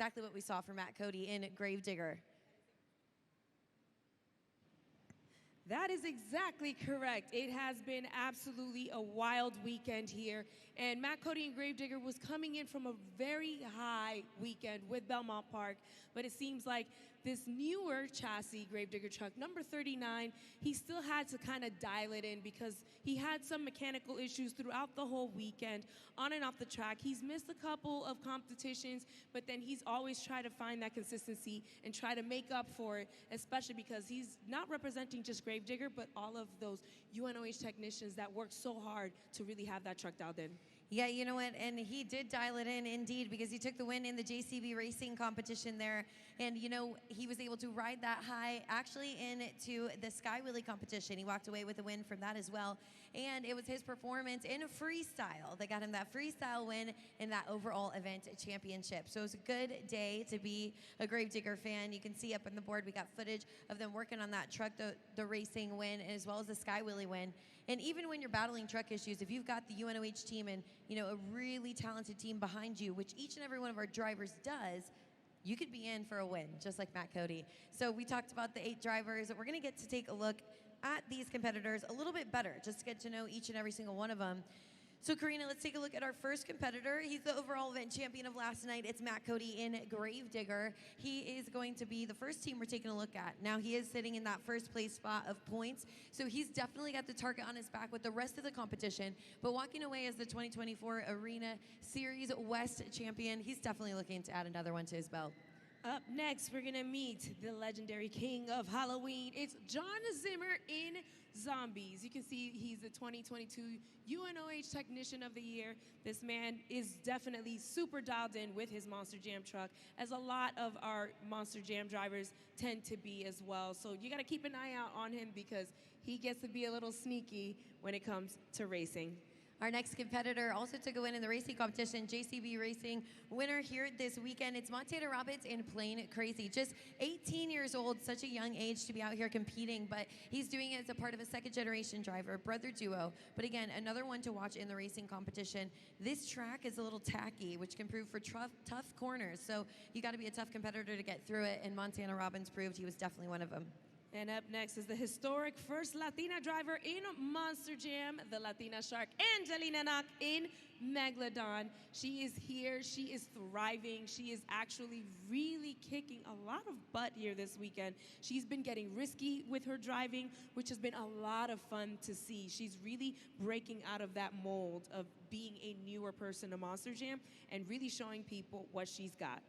exactly what we saw from Matt Cody in Gravedigger. That is exactly correct. It has been absolutely a wild weekend here. And Matt Cody and Gravedigger was coming in from a very high weekend with Belmont Park. But it seems like this newer chassis, Gravedigger truck, number 39, he still had to kind of dial it in because he had some mechanical issues throughout the whole weekend on and off the track. He's missed a couple of competitions, but then he's always tried to find that consistency and try to make up for it, especially because he's not representing just Gravedigger, but all of those UNOH technicians that work so hard to really have that truck dialed in. Yeah, you know what, and he did dial it in indeed because he took the win in the JCB Racing competition there, and you know, he was able to ride that high actually into the Sky Wheelie competition. He walked away with a win from that as well, and it was his performance in freestyle that got him that freestyle win in that overall event championship. So it was a good day to be a Gravedigger fan. You can see up on the board we got footage of them working on that truck, the racing win, as well as the Sky Wheelie win. And even when you're battling truck issues, if you've got the UNOH team and you know, a really talented team behind you, which each and every one of our drivers does, you could be in for a win, just like Matt Cody. So we talked about the 8 drivers. We're gonna get to take a look at these competitors a little bit better, just to get to know each and every single one of them. So Karina, let's take a look at our first competitor. He's the overall event champion of last night. It's Matt Cody in Gravedigger. He is going to be the first team we're taking a look at. Now he is sitting in that first place spot of points, so he's definitely got the target on his back with the rest of the competition, but walking away as the 2024 Arena Series West champion, he's definitely looking to add another one to his belt. Up next, we're gonna meet the legendary king of Halloween. It's John Zimmer in Zombies. You can see he's the 2022 UNOH Technician of the Year. This man is definitely super dialed in with his Monster Jam truck, as a lot of our Monster Jam drivers tend to be as well. So you gotta keep an eye out on him because he gets to be a little sneaky when it comes to racing. Our next competitor also took a win in the racing competition, JCB Racing winner here this weekend. It's Montana Roberts in Plain Krazy. Just 18 years old, such a young age to be out here competing, but he's doing it as a part of a second generation driver, brother duo. But again, another one to watch in the racing competition. This track is a little tacky, which can prove for tough corners. So you gotta be a tough competitor to get through it, and Montana Robbins proved he was definitely one of them. And up next is the historic first Latina driver in Monster Jam, the Latina Shark, Angelina Knock in Megalodon. She is here, she is thriving, she is actually really kicking a lot of butt here this weekend. She's been getting risky with her driving, which has been a lot of fun to see. She's really breaking out of that mold of being a newer person to Monster Jam and really showing people what she's got.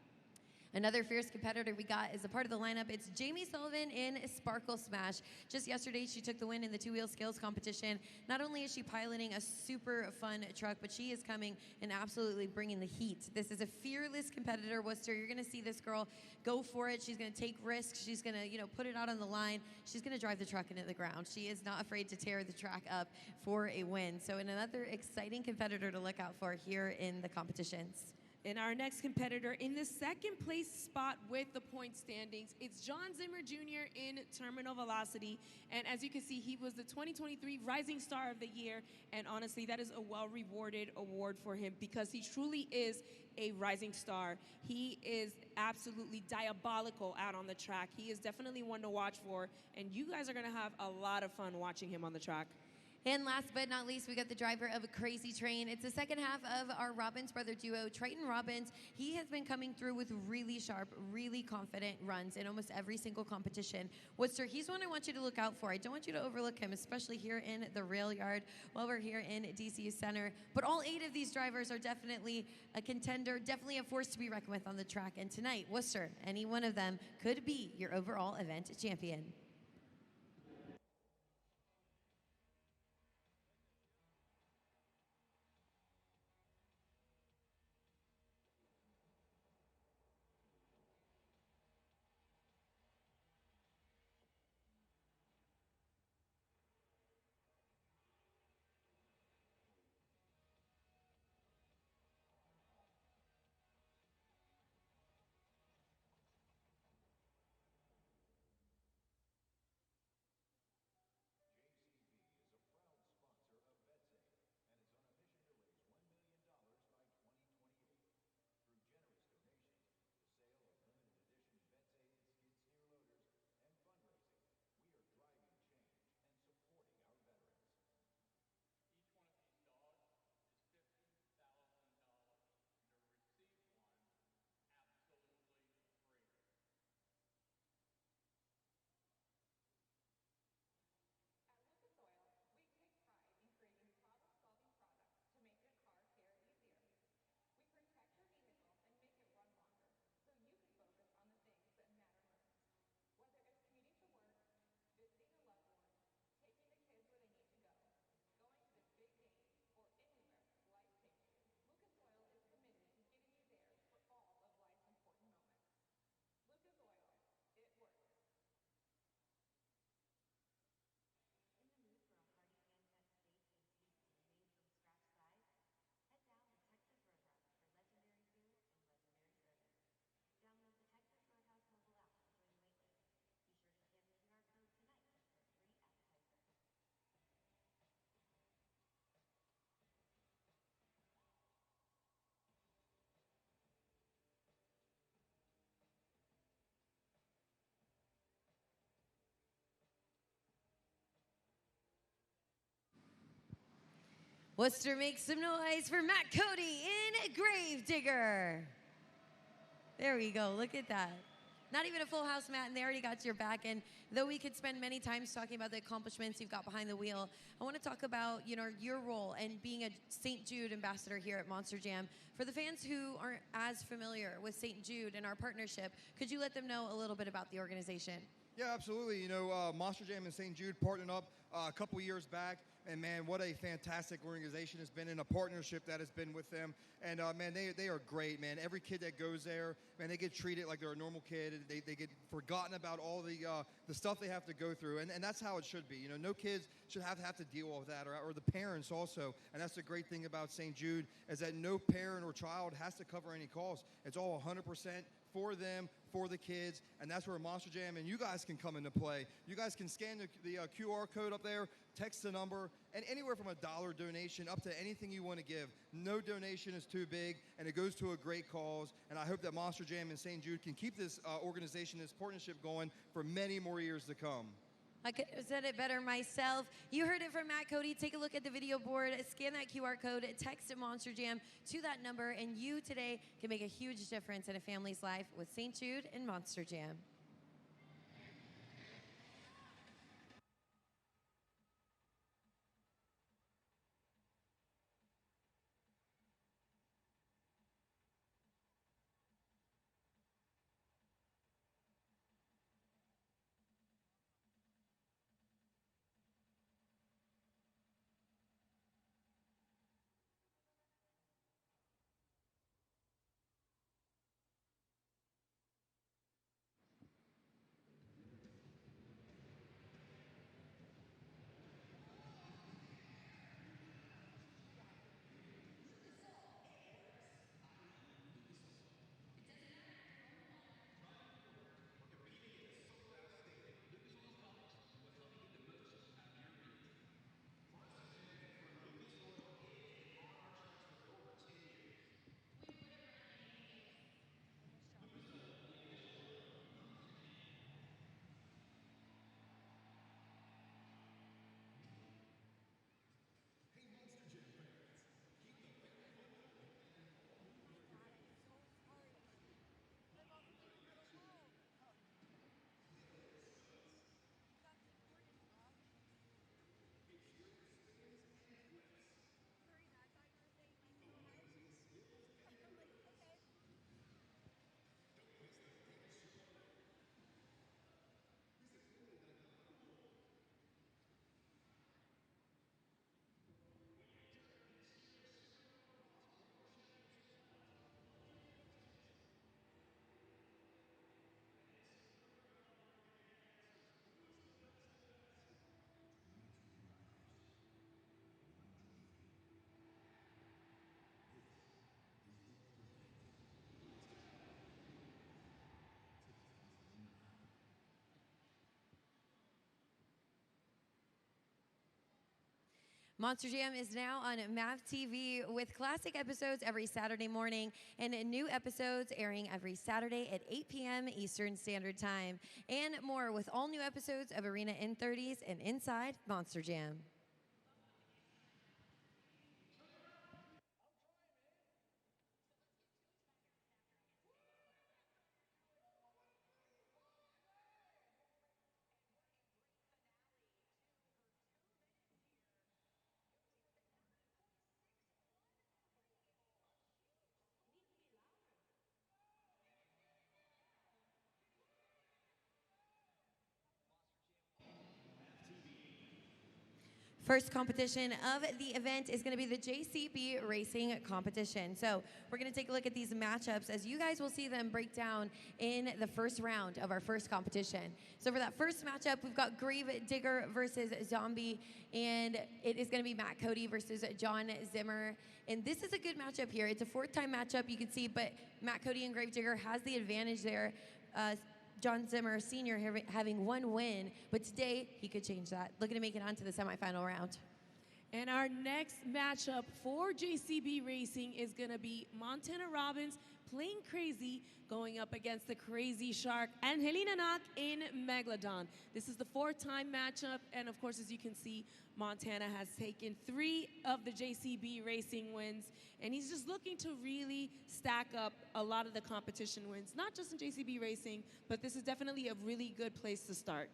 Another fierce competitor we got is a part of the lineup. It's Jamie Sullivan in Sparkle Smash. Just yesterday, she took the win in the two-wheel skills competition. Not only is she piloting a super fun truck, but she is coming and absolutely bringing the heat. This is a fearless competitor, Worcester. You're gonna see this girl go for it. She's gonna take risks. She's gonna, you know, put it out on the line. She's gonna drive the truck into the ground. She is not afraid to tear the track up for a win. So another exciting competitor to look out for here in the competitions. And our next competitor in the second place spot with the point standings, it's John Zimmer Jr. in Terminal Velocity. And as you can see, he was the 2023 Rising Star of the Year. And honestly, that is a well-rewarded award for him because he truly is a rising star. He is absolutely diabolical out on the track. He is definitely one to watch for. And you guys are gonna have a lot of fun watching him on the track. And last but not least, we got the driver of a Krazy train. It's the second half of our Robbins brother duo, Triton Robbins. He has been coming through with really sharp, really confident runs in almost every single competition. Worcester, he's one I want you to look out for. I don't want you to overlook him, especially here in the rail yard while we're here in DCU Center. But all 8 of these drivers are definitely a contender, definitely a force to be reckoned with on the track. And tonight, Worcester, any one of them could be your overall event champion. Worcester, make some noise for Matt Cody in Gravedigger. There we go, look at that. Not even a full house, Matt, and they already got your back. And though we could spend many times talking about the accomplishments you've got behind the wheel, I want to talk about, your role and being a St. Jude ambassador here at Monster Jam. For the fans who aren't as familiar with St. Jude and our partnership, could you let them know a little bit about the organization? Yeah, absolutely. Monster Jam and St. Jude partnered up a couple years back, and man, what a fantastic organization it's been, in a partnership that has been with them. And man, they are great, man. Every kid that goes there, man, they get treated like they're a normal kid. They get forgotten about all the stuff they have to go through, and that's how it should be. No kids should have to deal with that, or the parents also. And that's the great thing about St. Jude, is that no parent or child has to cover any costs. It's all 100% for them, for the kids, and that's where Monster Jam and you guys can come into play. You guys can scan the QR code up there, text the number, and anywhere from $1 donation up to anything you want to give. No donation is too big, and it goes to a great cause. And I hope that Monster Jam and St. Jude can keep this organization, this partnership going for many more years to come. I could have said it better myself. You heard it from Matt Cody. Take a look at the video board, scan that QR code, text Monster Jam to that number, and you today can make a huge difference in a family's life with St. Jude and Monster Jam. Monster Jam is now on MAV TV with classic episodes every Saturday morning and new episodes airing every Saturday at 8 p.m. Eastern Standard Time. And more with all new episodes of Arena N30s and Inside Monster Jam. First competition of the event is going to be the JCB Racing Competition. So we're going to take a look at these matchups as you guys will see them break down in the first round of our first competition. So for that first matchup, we've got Gravedigger versus Zombie, and it is going to be Matt Cody versus John Zimmer. And this is a good matchup here. It's a fourth-time matchup, you can see, but Matt Cody and Gravedigger has the advantage there. John Zimmer, Sr., having one win, but today he could change that. Looking to make it onto the semifinal round. And our next matchup for JCB Racing is going to be Montana Robbins Plain Krazy going up against the Crazy Shark, Angelina Knock in Megalodon. This is the 4-time matchup, and of course, as you can see, Montana has taken 3 of the JCB Racing wins, and he's just looking to really stack up a lot of the competition wins, not just in JCB Racing, but this is definitely a really good place to start.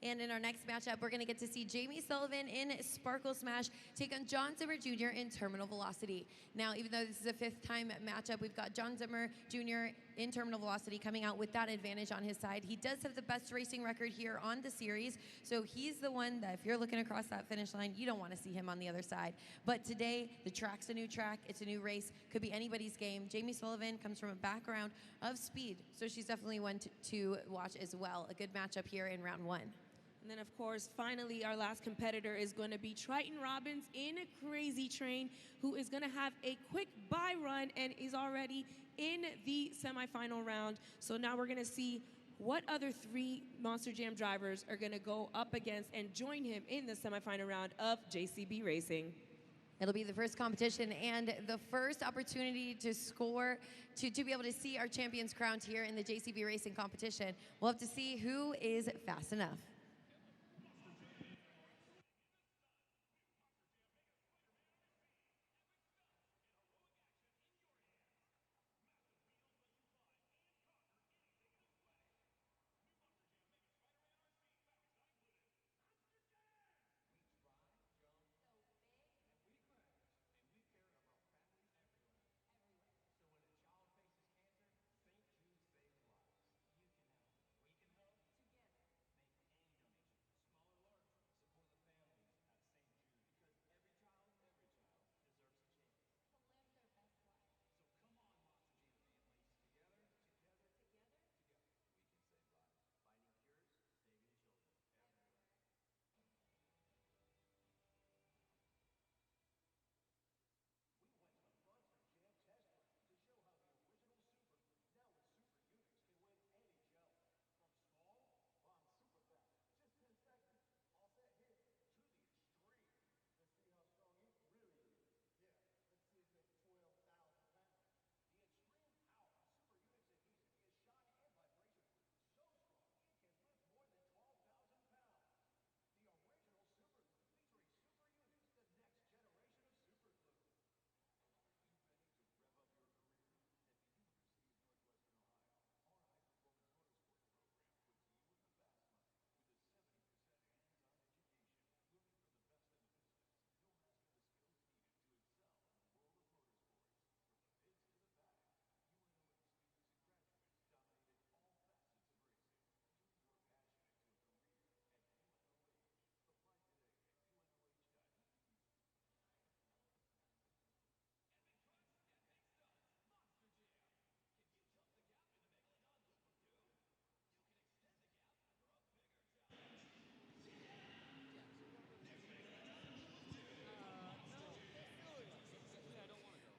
And in our next matchup, we're going to get to see Jamie Sullivan in Sparkle Smash take on John Zimmer Jr. in Terminal Velocity. Now, even though this is a 5th-time matchup, we've got John Zimmer Jr. in Terminal Velocity coming out with that advantage on his side. He does have the best racing record here on the series, so he's the one that if you're looking across that finish line, you don't want to see him on the other side. But today, the track's a new track, it's a new race, could be anybody's game. Jamie Sullivan comes from a background of speed, so she's definitely one to watch as well. A good matchup here in round 1. And then, of course, finally, our last competitor is going to be Triton Robbins in a Krazy Train, who is going to have a quick bye run and is already in the semifinal round. So now we're going to see what other 3 Monster Jam drivers are going to go up against and join him in the semifinal round of JCB Racing. It'll be the first competition and the first opportunity to score, to be able to see our champions crowned here in the JCB Racing competition. We'll have to see who is fast enough.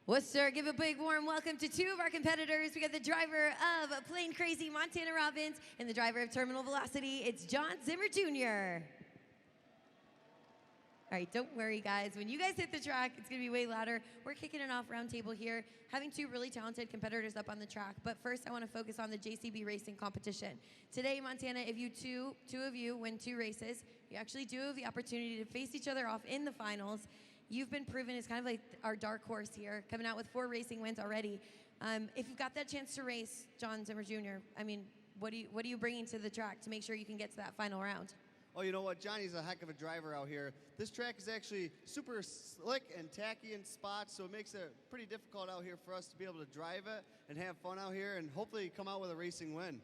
Worcester, give a big warm welcome to 2 of our competitors. We got the driver of Plain Krazy, Montana Robbins, and the driver of Terminal Velocity, it's John Zimmer Jr. All right, don't worry, guys. When you guys hit the track, it's going to be way louder. We're kicking it off round table here, having 2 really talented competitors up on the track. But first, I want to focus on the JCB Racing competition. Today, Montana, if you two of you win 2 races, you actually do have the opportunity to face each other off in the finals. You've been proven as kind of like our dark horse here, coming out with 4 racing wins already. If you've got that chance to race, John Zimmer Jr., I mean, what are you bringing to the track to make sure you can get to that final round? Oh, you know what? Johnny's a heck of a driver out here. This track is actually super slick and tacky in spots, so it makes it pretty difficult out here for us to be able to drive it and have fun out here and hopefully come out with a racing win.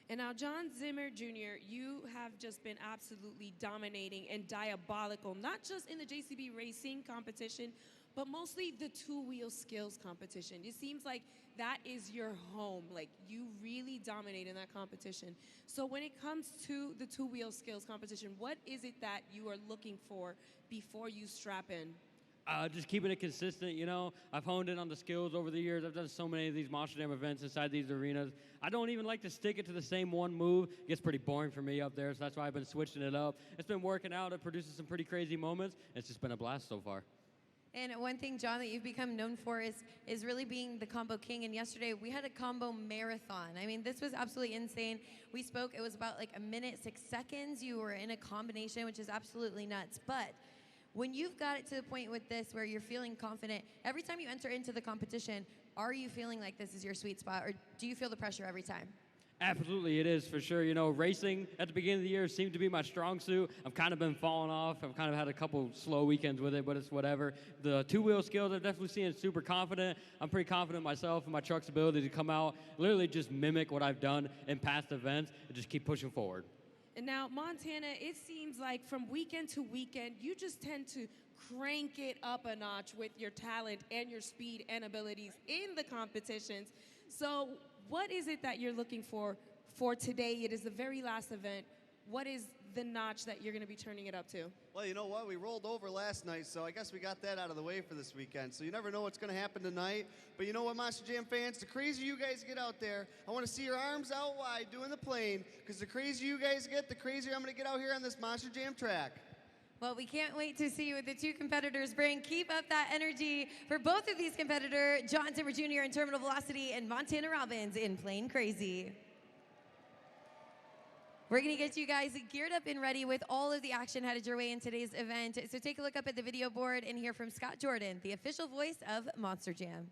And now, John Zimmer Jr., you have just been absolutely dominating and diabolical, not just in the JCB Racing competition, but mostly the 2-wheel skills competition. It seems like that is your home. Like, you really dominate in that competition. So when it comes to the 2-wheel skills competition, what is it that you are looking for before you strap in? Just keeping it consistent, you know. I've honed in on the skills over the years. I've done so many of these Monster Jam events inside these arenas. I don't even like to stick it to the same one move. It gets pretty boring for me up there, so that's why I've been switching it up. It's been working out. It produces some pretty crazy moments. It's just been a blast so far. And one thing, John, that you've become known for is really being the combo king. And yesterday we had a combo marathon. I mean, this was absolutely insane. We spoke, it was about like 1:06. You were in a combination, which is absolutely nuts. But when you've got it to the point with this where you're feeling confident, every time you enter into the competition, are you feeling like this is your sweet spot, or do you feel the pressure every time? Absolutely, it is for sure. You know, racing at the beginning of the year seemed to be my strong suit. I've kind of been falling off. I've kind of had a couple slow weekends with it, but it's whatever. The two-wheel skills, I've definitely seen super confident. I'm pretty confident myself in my truck's ability to come out, literally just mimic what I've done in past events and just keep pushing forward. And now, Montana, it seems like from weekend to weekend, you just tend to crank it up a notch with your talent and your speed and abilities in the competitions. So what is it that you're looking for today? It is the very last event. What is the notch that you're going to be turning it up to? Well, you know what? We rolled over last night, so I guess we got that out of the way for this weekend. So you never know what's going to happen tonight. But you know what, Monster Jam fans? The crazier you guys get out there, I want to see your arms out wide doing the plane, because the crazier you guys get, the crazier I'm going to get out here on this Monster Jam track. Well, we can't wait to see what the two competitors bring. Keep up that energy for both of these competitors, John Timmer Jr. in Terminal Velocity and Montana Robbins in Plane Crazy. We're going to get you guys geared up and ready with all of the action headed your way in today's event. So take a look up at the video board and hear from Scott Jordan, the official voice of Monster Jam.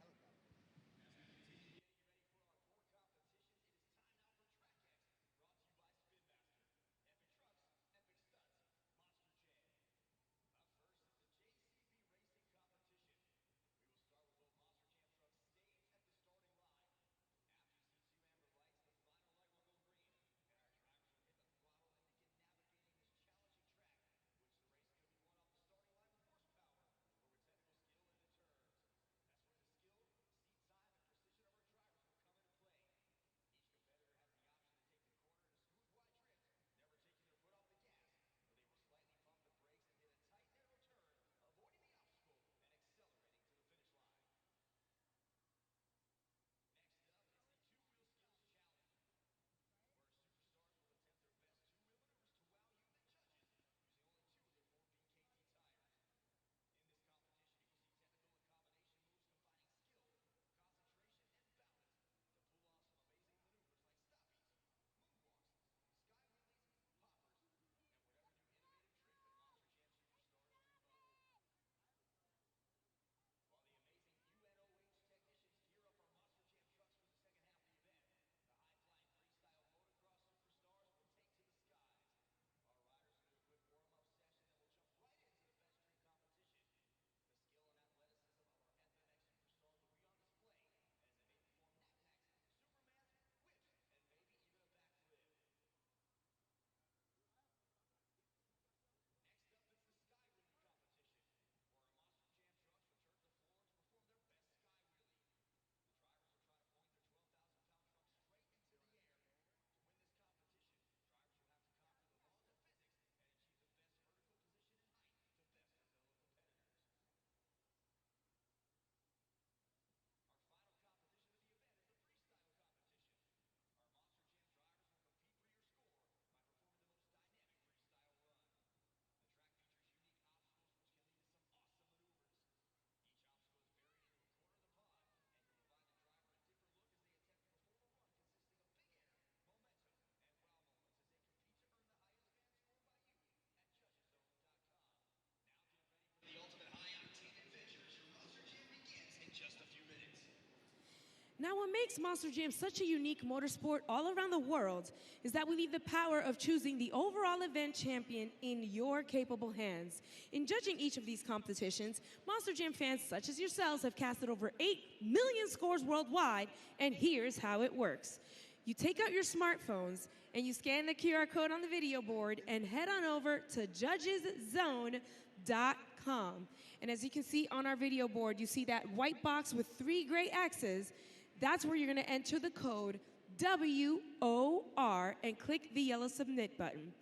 Now, what makes Monster Jam such a unique motorsport all around the world is that we leave the power of choosing the overall event champion in your capable hands. In judging each of these competitions, Monster Jam fans such as yourselves have casted over 8 million scores worldwide, and here's how it works. You take out your smartphones and you scan the QR code on the video board and head on over to judgeszone.com. And as you can see on our video board, you see that white box with 3 gray X's. That's where you're going to enter the code WOR and click the yellow submit button.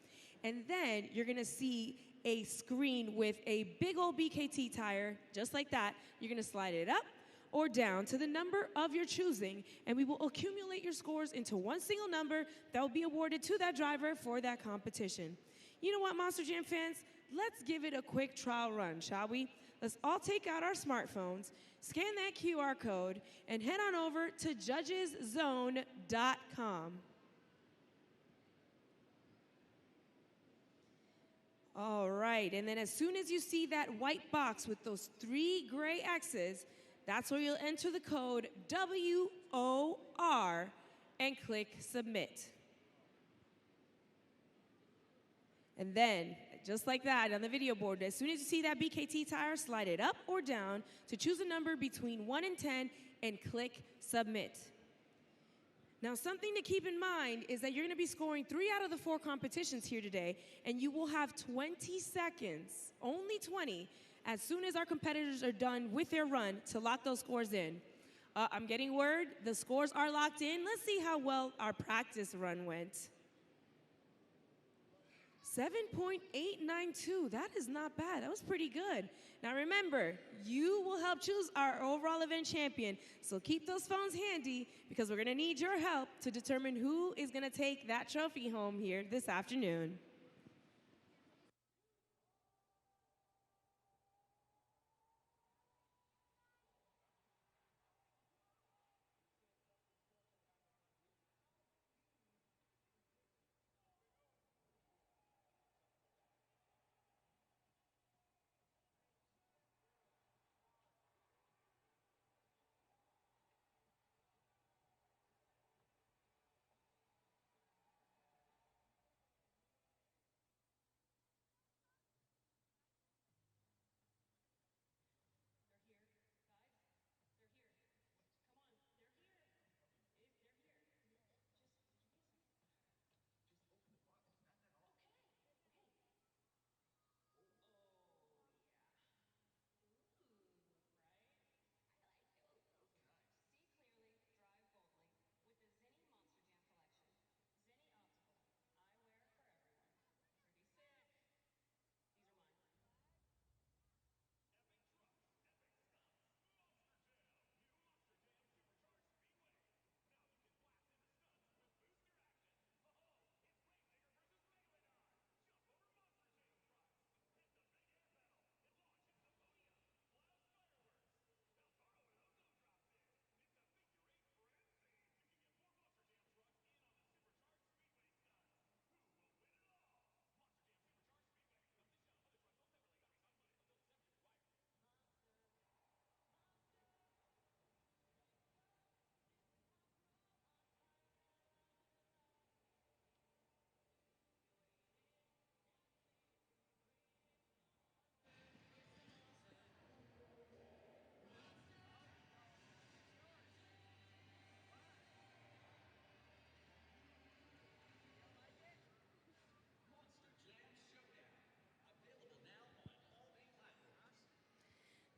And then you're going to see a screen with a big old BKT tire, just like that. You're going to slide it up or down to the number of your choosing, and we will accumulate your scores into one single number that will be awarded to that driver for that competition. You know what, Monster Jam fans? Let's give it a quick trial run, shall we? let's all take out our smartphones, scan that QR code, and head on over to judgeszone.com. All right, and then as soon as you see that white box with those 3 gray X's, that's where you'll enter the code WOR and click submit. And then, just like that on the video board, as soon as you see that BKT tire, slide it up or down to choose a number between 1 and 10 and click submit. Now, something to keep in mind is that you're going to be scoring 3 out of the 4 competitions here today, and you will have 20 seconds, only 20, as soon as our competitors are done with their run to lock those scores in. I'm getting word, the scores are locked in. Let's see how well our practice run went. 7.892, that is not bad. That was pretty good. Now remember, you will help choose our overall event champion, so keep those phones handy because we're gonna need your help to determine who is gonna take that trophy home here this afternoon.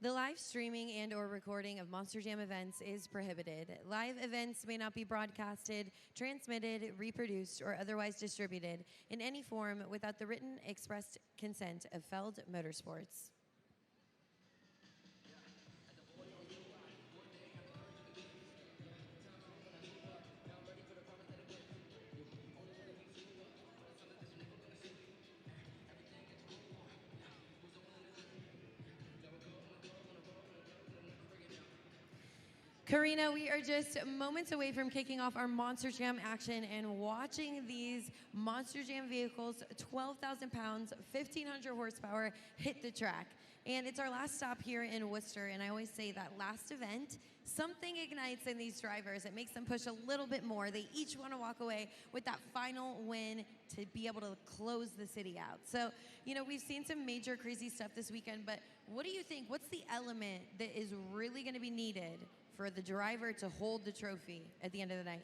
The live streaming and or recording of Monster Jam events is prohibited. Live events may not be broadcasted, transmitted, reproduced, or otherwise distributed in any form without the written expressed consent of Feld Motorsports. Karina, we are just moments away from kicking off our Monster Jam action and watching these Monster Jam vehicles, 12,000 pounds, 1,500 horsepower, hit the track. And it's our last stop here in Worcester, and I always say that last event, something ignites in these drivers. It makes them push a little bit more. They each want to walk away with that final win to be able to close the city out. So, you know, we've seen some major crazy stuff this weekend, but what do you think? What's the element that is really going to be needed for the driver to hold the trophy at the end of the night?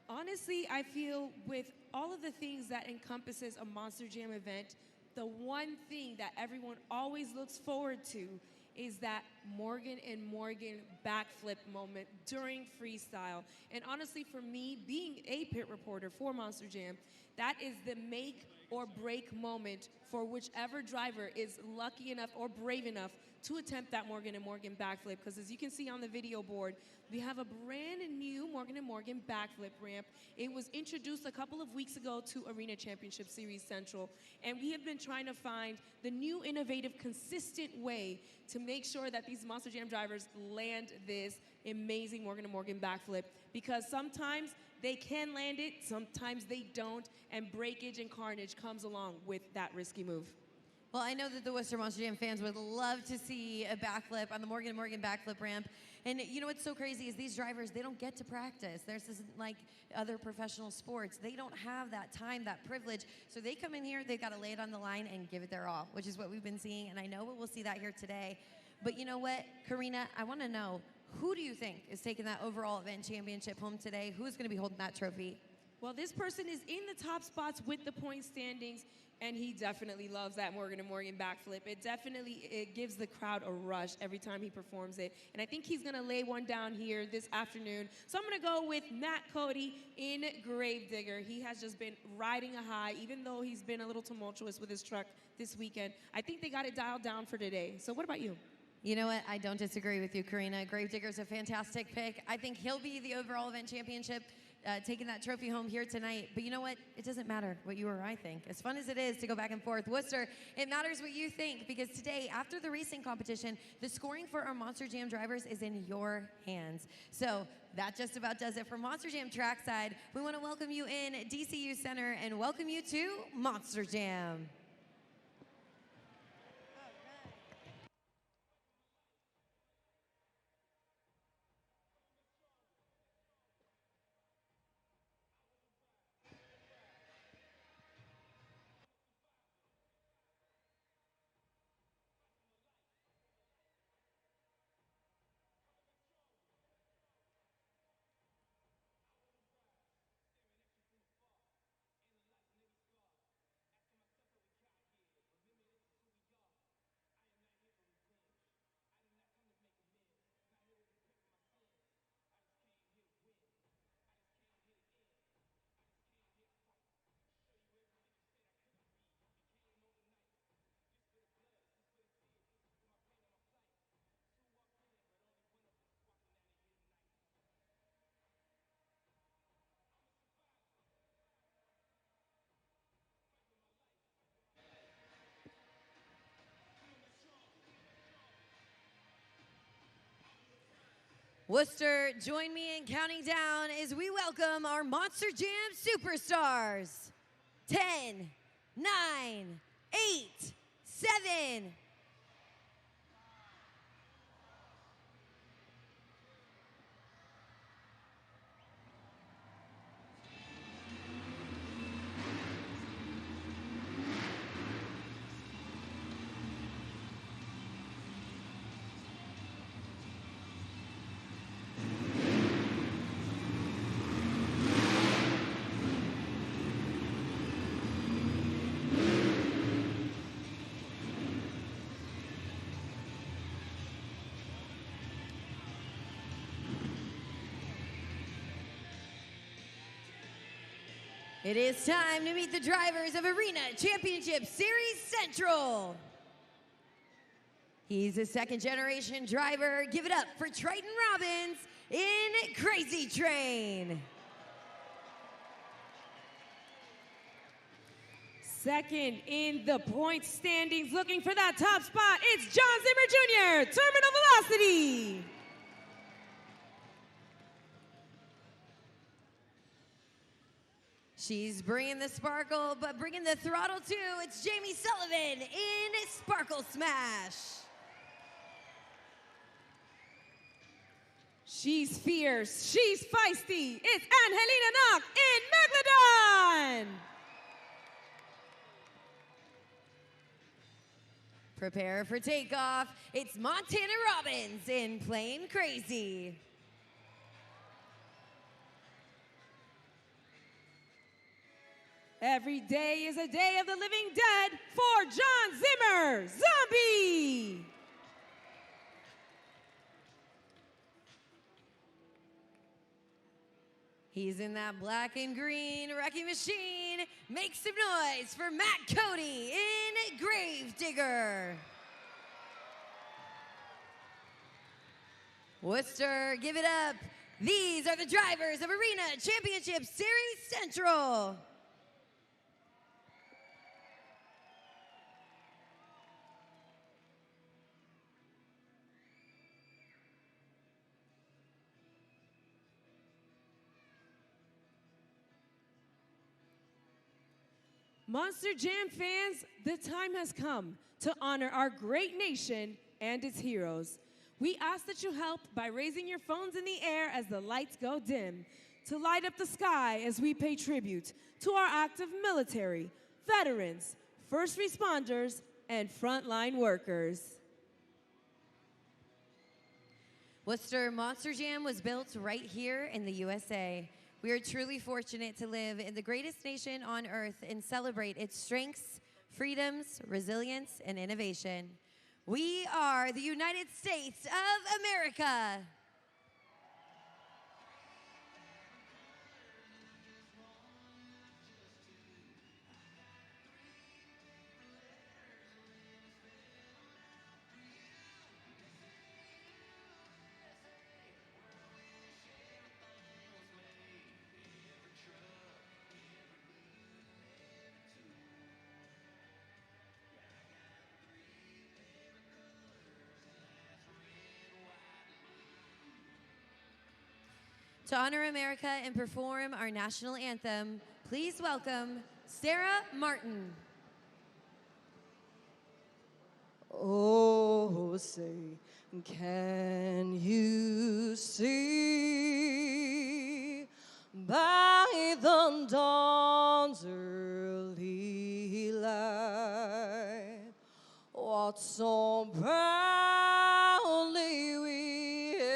Honestly, I feel with all of the things that encompasses a Monster Jam event, the one thing that everyone always looks forward to is that Morgan and Morgan backflip moment during freestyle. And honestly, for me, being a pit reporter for Monster Jam, that is the make or break moment for whichever driver is lucky enough or brave enough to attempt that Morgan and Morgan backflip. Because as you can see on the video board, we have a brand new Morgan and Morgan backflip ramp. It was introduced a couple of weeks ago to Arena Championship Series Central. And we have been trying to find the new, innovative, consistent way to make sure that these Monster Jam drivers land this amazing Morgan and Morgan backflip. Because sometimes they can land it, sometimes they don't, and breakage and carnage comes along with that risky move. Well, I know that the Worcester Monster Jam fans would love to see a backflip on the Morgan and Morgan backflip ramp. And you know what's so crazy is these drivers, they don't get to practice. This isn't like other professional sports. They don't have that time, that privilege. So they come in here, they've got to lay it on the line and give it their all, which is what we've been seeing. And I know we'll see that here today. But you know what, Karina, I want to know, who do you think is taking that overall event championship home today? Who's going to be holding that trophy? Well, this person is in the top spots with the point standings, and he definitely loves that Morgan and Morgan backflip. It gives the crowd a rush every time he performs it. And I think he's going to lay one down here this afternoon. So I'm going to go with Matt Cody in Gravedigger. He has just been riding a high, even though he's been a little tumultuous with his truck this weekend. I think they got it dialed down for today. So what about you? You know what? I don't disagree with you, Karina. Gravedigger's a fantastic pick. I think he'll be the overall event championship, taking that trophy home here tonight. But you know what? It doesn't matter what you or I think. As fun as it is to go back and forth, Worcester, it matters what you think, because today, after the racing competition, the scoring for our Monster Jam drivers is in your hands. So that just about does it for Monster Jam Trackside. We want to welcome you in DCU Center and welcome you to Monster Jam. Worcester, join me in counting down as we welcome our Monster Jam superstars. 10, 9, 8, 7. It is time to meet the drivers of Arena Championship Series Central. He's a second-generation driver. Give it up for Triton Robbins in Krazy Train. Second in the point standings, looking for that top spot, it's John Zimmer Jr., Terminal Velocity. She's bringing the sparkle, but bringing the throttle too. It's Jamie Sullivan in Sparkle Smash. She's fierce, she's feisty. It's Angelina Knock in Megalodon. Prepare for takeoff. It's Montana Robbins in Plain Krazy. Every day is a day of the living dead for John Zimmer, Zombie. He's in that black and green wrecking machine. Make some noise for Matt Cody in Gravedigger. Worcester, give it up. These are the drivers of Arena Championship Series Central. Monster Jam fans, the time has come to honor our great nation and its heroes. We ask that you help by raising your phones in the air as the lights go dim, to light up the sky as we pay tribute to our active military, veterans, first responders, and frontline workers. Worcester Monster Jam was built right here in the USA. We are truly fortunate to live in the greatest nation on earth and celebrate its strengths, freedoms, resilience, and innovation. We are the United States of America. To honor America and perform our national anthem, please welcome Sarah Martin. Oh, say, can you see by the dawn's early light what so proudly we hailed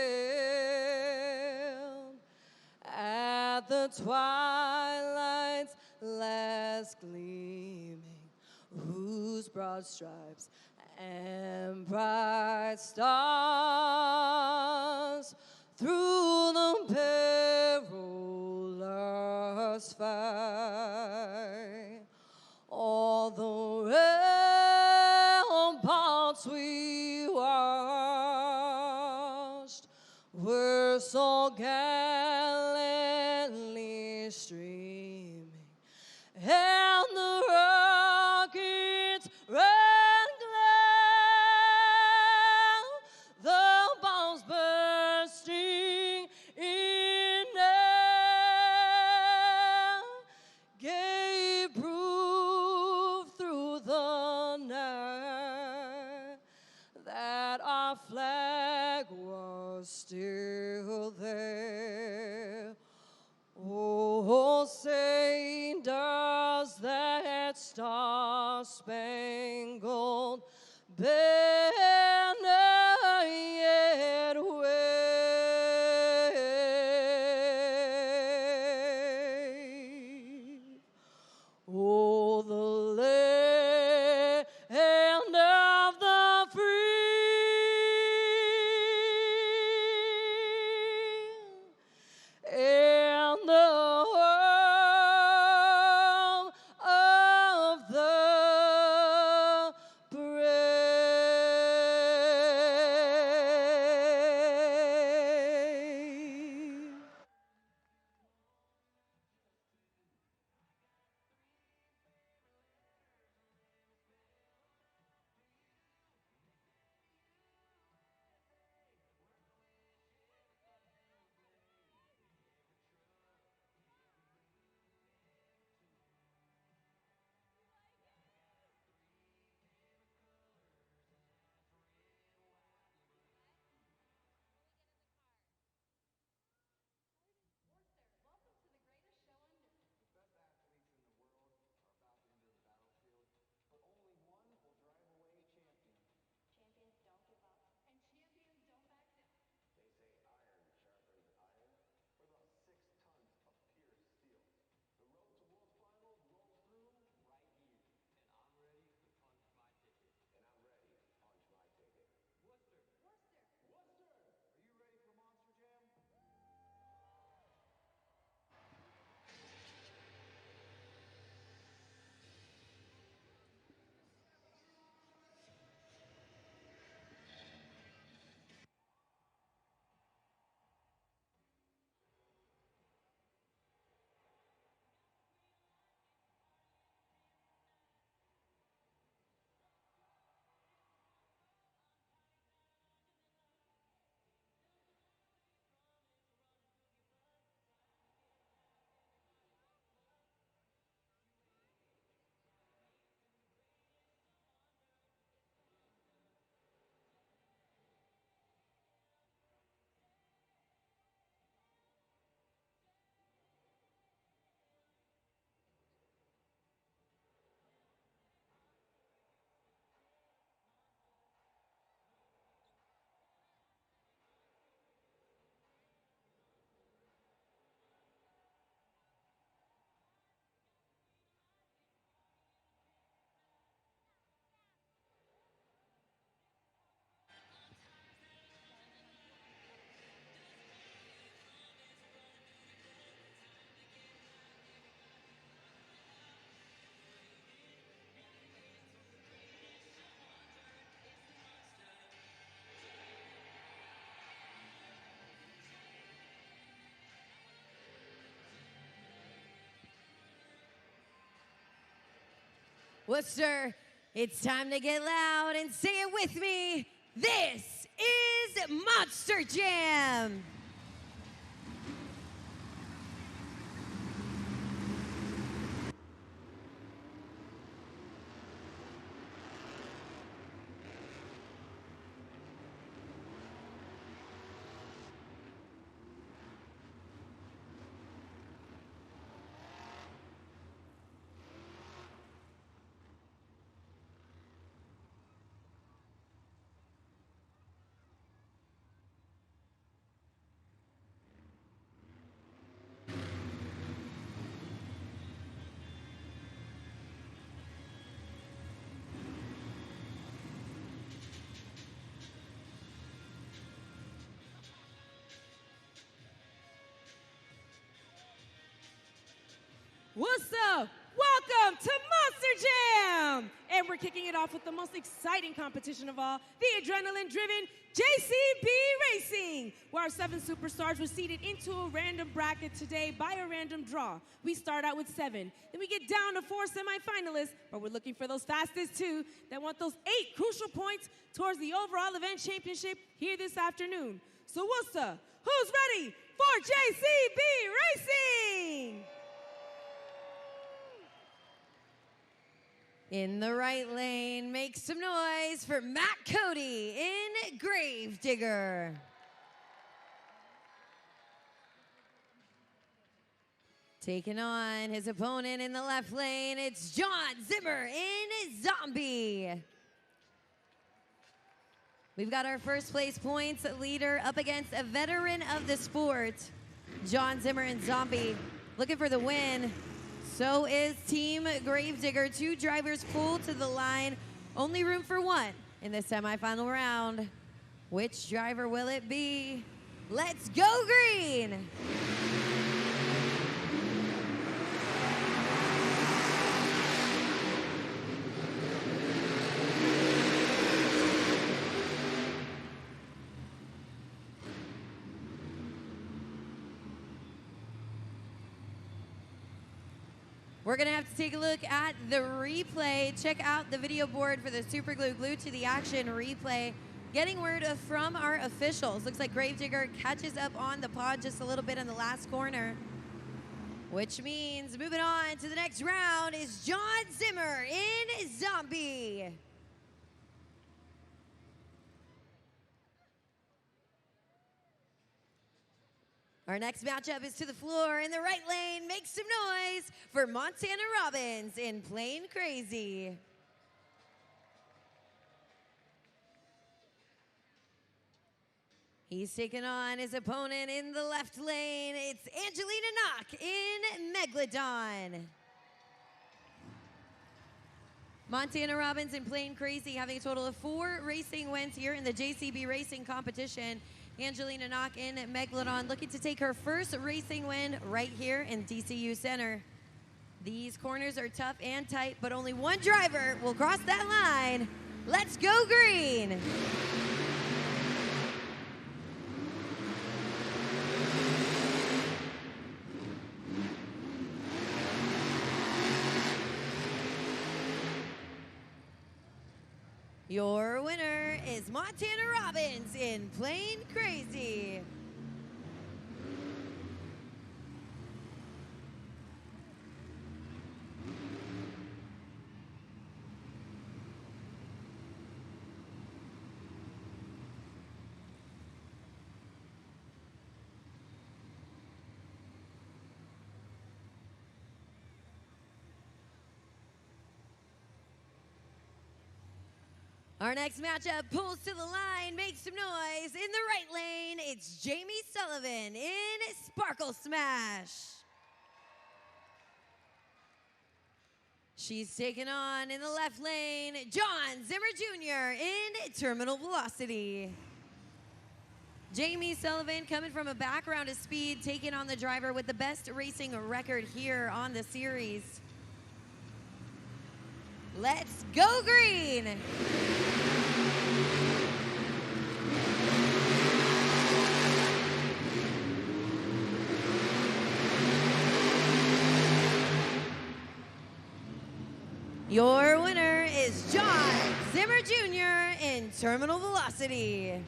at the twilight's last gleaming, whose broad stripes and bright stars through the perilous fight, all the ramparts we watched were so gallantly streaming, and the rockets ran glad, the bombs bursting in air gave proof through the night that our flag was still there. Oh, say, does that star-spangled banner yet wave? Oh, the land of the free Worcester, it's time to get loud and say it with me. This is Monster Jam. What's up? Welcome to Monster Jam! And we're kicking it off with the most exciting competition of all, the adrenaline-driven JCB Racing, where our 7 superstars were seeded into a random bracket today by a random draw. We start out with 7, then we get down to 4 semifinalists, but we're looking for those fastest 2 that want those 8 crucial points towards the overall event championship here this afternoon. So Worcester, who's ready for JCB Racing? In the right lane, make some noise for Matt Cody in Gravedigger. Taking on his opponent in the left lane, it's John Zimmer in Zombie. We've got our first place points leader up against a veteran of the sport, John Zimmer in Zombie, looking for the win. So is Team Gravedigger. 2 drivers pulled to the line. Only room for 1 in the semifinal round. Which driver will it be? Let's go green! We're gonna have to take a look at the replay. Check out the video board for the super glue glued to the action replay. Getting word from our officials. Looks like Gravedigger catches up on the pod just a little bit in the last corner. Which means moving on to the next round is John Zimmer in Zombie. Our next matchup is to the floor in the right lane. Make some noise for Montana Robbins in Plain Krazy. He's taking on his opponent in the left lane. It's Angelina Knock in Megalodon. Montana Robbins in Plain Krazy having a total of 4 racing wins here in the JCB Racing competition. Angelina Knock in Megalodon looking to take her first racing win right here in DCU Center. These corners are tough and tight, but only 1 driver will cross that line. Let's go green! Your winner is Montana Robbins in Plain Krazy. Our next matchup pulls to the line, makes some noise. In the right lane, it's Jamie Sullivan in Sparkle Smash. She's taken on in the left lane, John Zimmer Jr. in Terminal Velocity. Jamie Sullivan coming from a background of speed, taking on the driver with the best racing record here on the series. Let's go green! Your winner is John Zimmer Jr. in terminal velocity.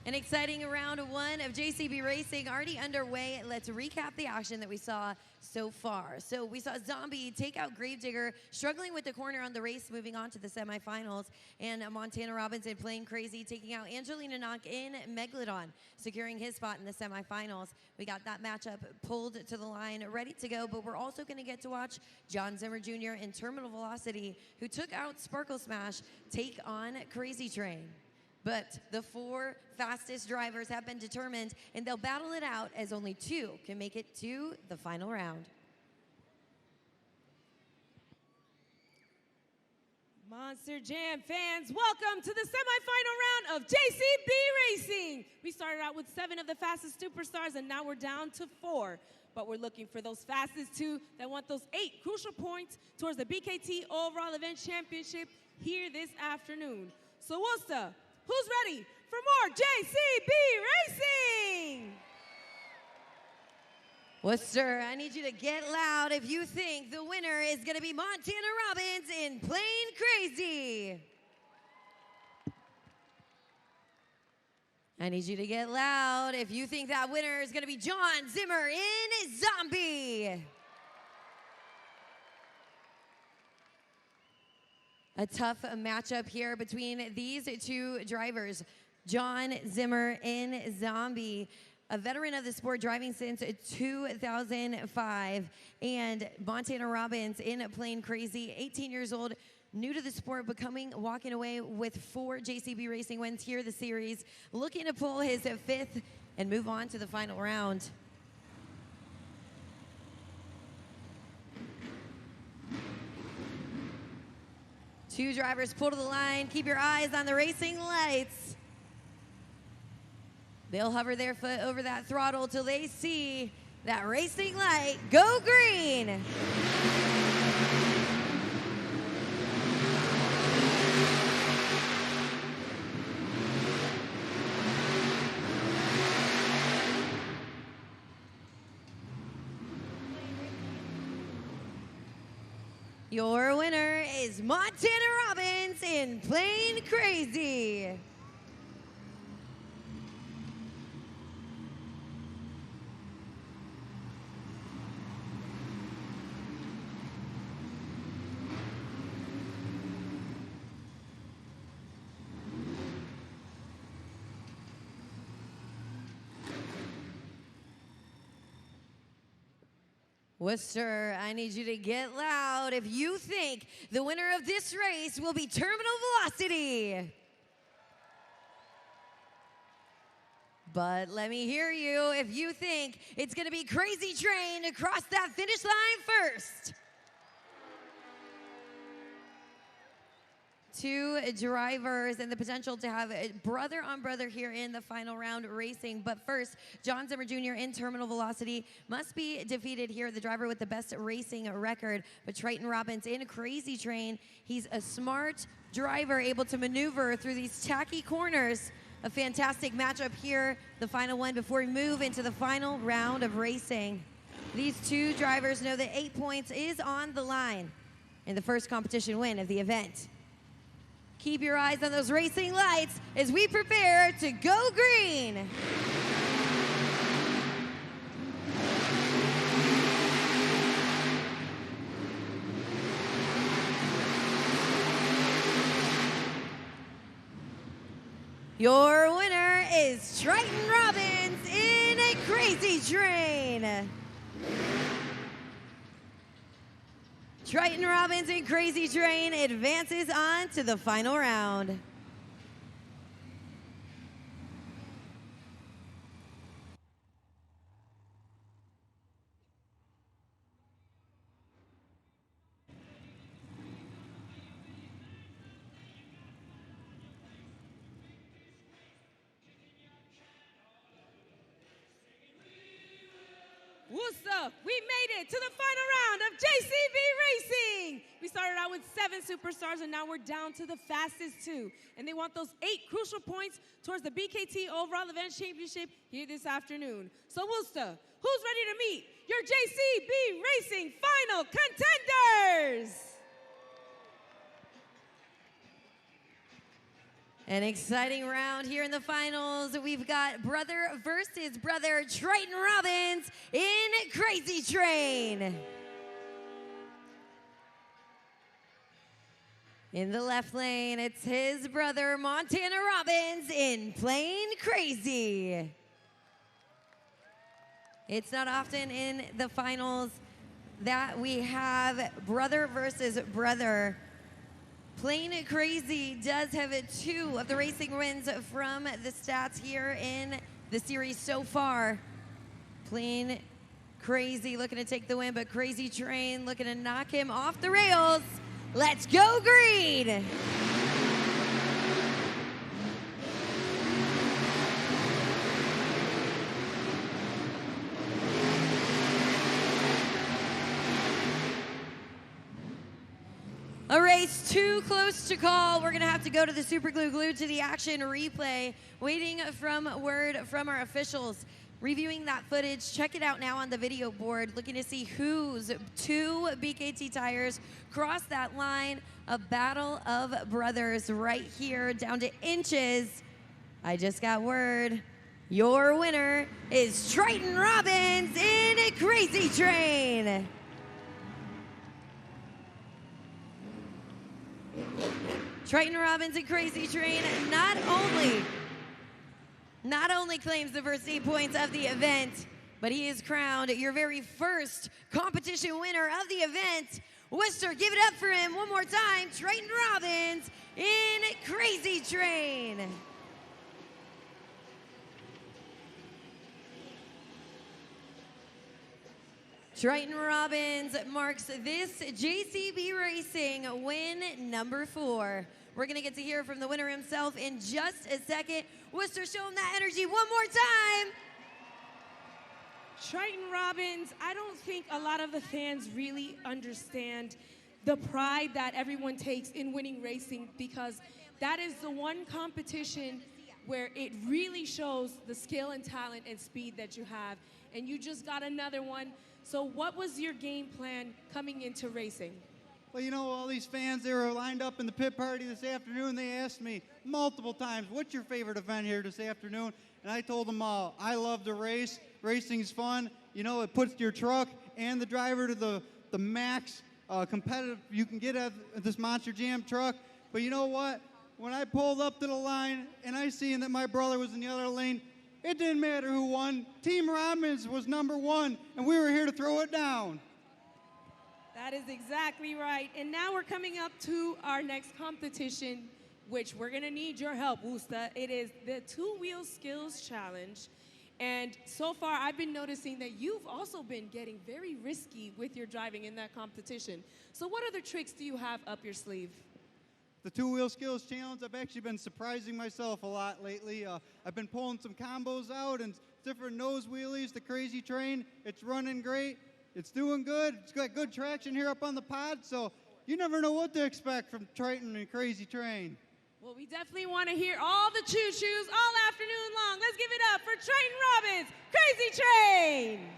An exciting round one of JCB Racing already underway. Let's recap the action that we saw so far. So we saw Zombie take out Gravedigger, struggling with the corner on the race, moving on to the semifinals. And Montana Robinson playing crazy, taking out Angelina Knock in Megalodon, securing his spot in the semifinals. We got that matchup pulled to the line, ready to go, but we're also gonna get to watch John Zimmer Jr. in terminal velocity, who took out Sparkle Smash, take on Krazy Train. But the 4 fastest drivers have been determined, and they'll battle it out as only 2 can make it to the final round. Monster Jam fans, welcome to the semifinal round of JCB Racing. We started out with 7 of the fastest superstars, and now we're down to 4. But we're looking for those fastest 2 that want those 8 crucial points towards the BKT Overall Event Championship here this afternoon. So Worcester, who's ready for more JCB Racing? Worcester, I need you to get loud if you think the winner is going to be Montana Robbins in Plain Krazy. I need you to get loud if you think that winner is going to be John Zimmer in Zombie. A tough matchup here between these 2 drivers. John Zimmer in Zombie, a veteran of the sport, driving since 2005. And Montana Robbins in Plain Krazy, 18 years old, new to the sport, walking away with 4 JCB Racing wins here the series, looking to pull his 5th and move on to the final round. Two drivers pull to the line. Keep your eyes on the racing lights. They'll hover their foot over that throttle till they see that racing light go green. Your winner is Montana Robbins in Plain Krazy. Worcester, I need you to get loud if you think the winner of this race will be Terminal Velocity. But let me hear you if you think it's going to be Krazy Train across that finish line first. Two drivers and the potential to have a brother on brother here in the final round racing. But first, John Zimmer Jr. in Terminal Velocity must be defeated here, the driver with the best racing record. But Triton Robbins in Krazy Train, he's a smart driver able to maneuver through these tacky corners. A fantastic matchup here, the final one before we move into the final round of racing. These two drivers know that 8 points is on the line in the first competition win of the event. Keep your eyes on those racing lights as we prepare to go green. Your winner is Triton Robbins in a Krazy Train. Triton Robbins in Krazy Train advances on to the final round. Worcester, we made it to the final round of JCB Racing. We started out with with 7 superstars, and now we're down to the fastest 2. And they want those 8 crucial points towards the BKT Overall Events Championship here this afternoon. So Worcester, who's ready to meet your JCB Racing Final contenders? An exciting round here in the finals. We've got brother versus brother, Triton Robbins in Krazy Train. In the left lane, it's his brother, Montana Robbins in Plain Krazy. It's not often in the finals that we have brother versus brother. Plain Krazy does have 2 of the racing wins from the stats here in the series so far. Plain Krazy looking to take the win, but Krazy Train looking to knock him off the rails. Let's go green! A race too close to call. We're gonna have to go to the Super Glue Glued to the Action replay. Waiting from word from our officials. Reviewing that footage, check it out now on the video board, looking to see whose 2 BKT tires cross that line. A battle of brothers right here, down to inches. I just got word. Your winner is Triton Robbins in Krazy Train. Triton Robbins and Krazy Train not only claims the first 8 points of the event, but he is crowned your very first competition winner of the event. Worcester, give it up for him one more time. Triton Robbins in Krazy Train. Triton Robbins marks this JCB Racing win number 4. We're gonna get to hear from the winner himself in just a second. Worcester, show him that energy one more time. Triton Robbins, I don't think a lot of the fans really understand the pride that everyone takes in winning racing, because that is the one competition where it really shows the skill and talent and speed that you have. And you just got another one. So what was your game plan coming into racing? Well, you know, all these fans, they were lined up in the pit party this afternoon. They asked me multiple times, what's your favorite event here this afternoon? And I told them all, I love to race. Racing's fun. You know, it puts your truck and the driver to the max competitive you can get at this Monster Jam truck. But you know what? When I pulled up to the line and I seen that my brother was in the other lane, it didn't matter who won. Team Robbins was #1, and we were here to throw it down. That is exactly right. And now we're coming up to our next competition, which we're gonna need your help, Worcester. It is the 2-wheel skills challenge. And so far, I've been noticing that you've also been getting very risky with your driving in that competition. So what other tricks do you have up your sleeve? The 2-wheel skills challenge, I've actually been surprising myself a lot lately. I've been pulling some combos out and different nose wheelies, the Krazy Train. It's running great. It's doing good. It's got good traction here up on the pod, so you never know what to expect from Triton and Krazy Train. Well, we definitely want to hear all the choo-choos all afternoon long. Let's give it up for Triton Robbins, Krazy Train.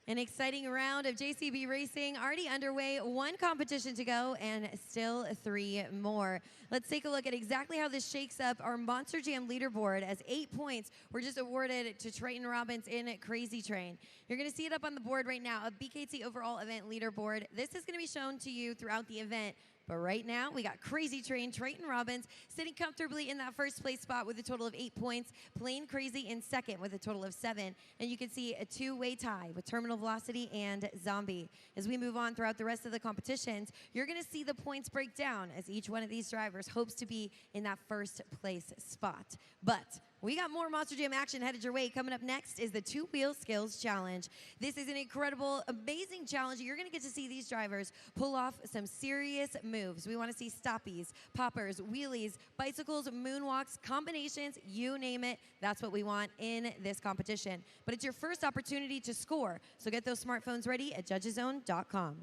An exciting round of JCB Racing already underway. 1 competition to go and still 3 more. Let's take a look at exactly how this shakes up our Monster Jam leaderboard, as 8 points were just awarded to Triton Robbins in Krazy Train. You're going to see it up on the board right now, a BKT overall event leaderboard. This is going to be shown to you throughout the event. But right now, we got Krazy Train, Triton Robbins, sitting comfortably in that first place spot with a total of 8 points. Plain Krazy in second with a total of 7. And you can see a 2-way tie with Terminal Velocity and Zombie. As we move on throughout the rest of the competitions, you're going to see the points break down as each one of these drivers hopes to be in that first place spot. But We got more Monster Jam action headed your way. Coming up next is the two-wheel skills challenge. This is an incredible, amazing challenge. You're going to get to see these drivers pull off some serious moves. We want to see stoppies, poppers, wheelies, bicycles, moonwalks, combinations, you name it. That's what we want in this competition. But it's your first opportunity to score. So get those smartphones ready at judgeszone.com.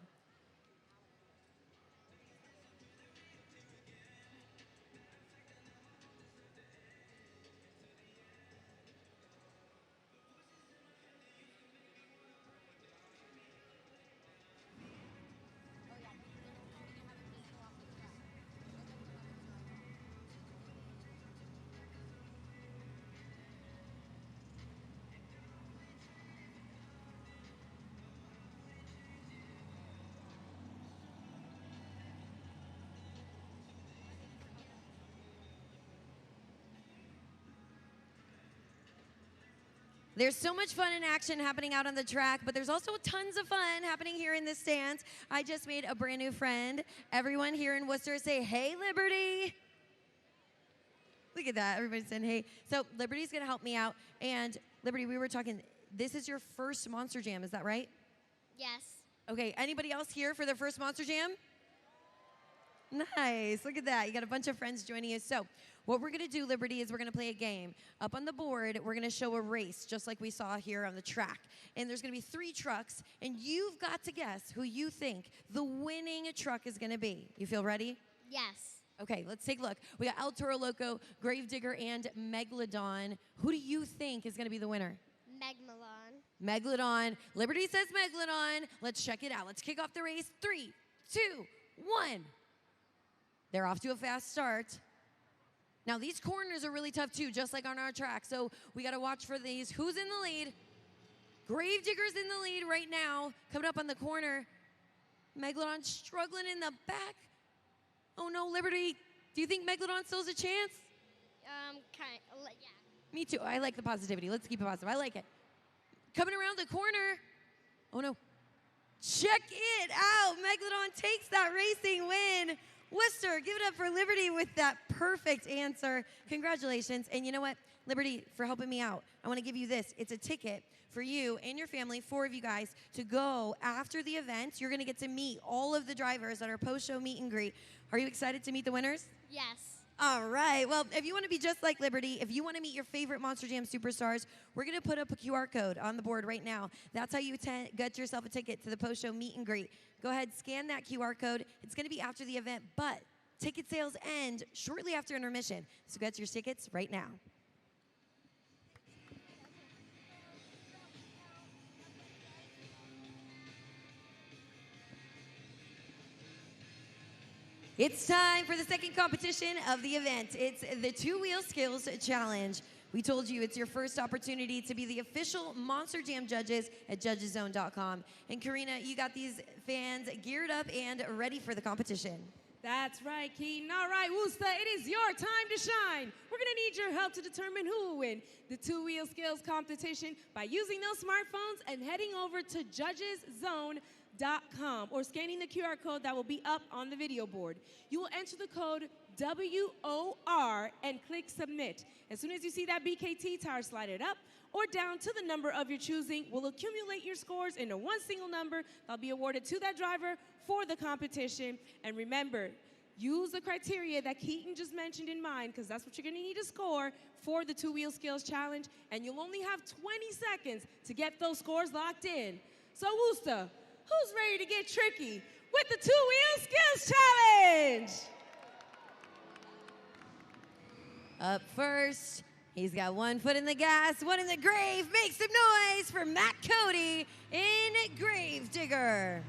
There's so much fun and action happening out on the track, but there's also tons of fun happening here in the stands. I just made a brand new friend. Everyone here in Worcester say, hey, Liberty. Look at that, everybody's saying hey. So Liberty's gonna help me out. And Liberty, we were talking, this is your first Monster Jam, is that right? Yes. Okay, anybody else here for their first Monster Jam? Nice, look at that. You got a bunch of friends joining you. So what we're gonna do, Liberty, is we're gonna play a game. Up on the board, we're gonna show a race, just like we saw here on the track. And there's gonna be 3 trucks, and you've got to guess who you think the winning truck is gonna be. You feel ready? Yes. Okay, let's take a look. We got El Toro Loco, Gravedigger, and Megalodon. Who do you think is gonna be the winner? Megalodon. Megalodon. Liberty says Megalodon. Let's check it out. Let's kick off the race. 3, 2, 1. They're off to a fast start. Now, these corners are really tough, too, just like on our track. So we got to watch for these. Who's in the lead? Gravedigger's in the lead right now. Coming up on the corner. Megalodon struggling in the back. Oh, no, Liberty. Do you think Megalodon still has a chance? Yeah. Me too. I like the positivity. Let's keep it positive. I like it. Coming around the corner. Oh, no. Check it out. Megalodon takes that racing win. Worcester, give it up for Liberty with that perfect answer. Congratulations. And you know what, Liberty, for helping me out, I want to give you this. It's a ticket for you and your family, 4 of you guys, to go after the event. You're going to get to meet all of the drivers at our post-show meet and greet. Are you excited to meet the winners? Yes. All right. Well, if you want to be just like Liberty, if you want to meet your favorite Monster Jam superstars, we're going to put up a QR code on the board right now. That's how you get yourself a ticket to the post-show meet and greet. Go ahead, scan that QR code. It's going to be after the event, but ticket sales end shortly after intermission. So get your tickets right now. It's time for the second competition of the event. It's the two-wheel skills challenge. We told you it's your first opportunity to be the official Monster Jam judges at judgeszone.com. And Karina, you got these fans geared up and ready for the competition. That's right, Keaton. All right, Worcester, it is your time to shine. We're going to need your help to determine who will win the two-wheel skills competition by using those smartphones and heading over to judgeszone.com or scanning the QR code that will be up on the video board. You will enter the code WOR and click submit. As soon as you see that BKT tire, slide it up or down to the number of your choosing. We'll accumulate your scores into one single number that'll be awarded to that driver for the competition. And remember, use the criteria that Keaton just mentioned in mind, because that's what you're going to need to score for the two-wheel skills challenge. And you'll only have 20 seconds to get those scores locked in. So, Worcester, who's ready to get tricky with the two-wheel skills challenge? Up first, he's got one foot in the gas, one in the grave. Make some noise for Matt Cody in Gravedigger.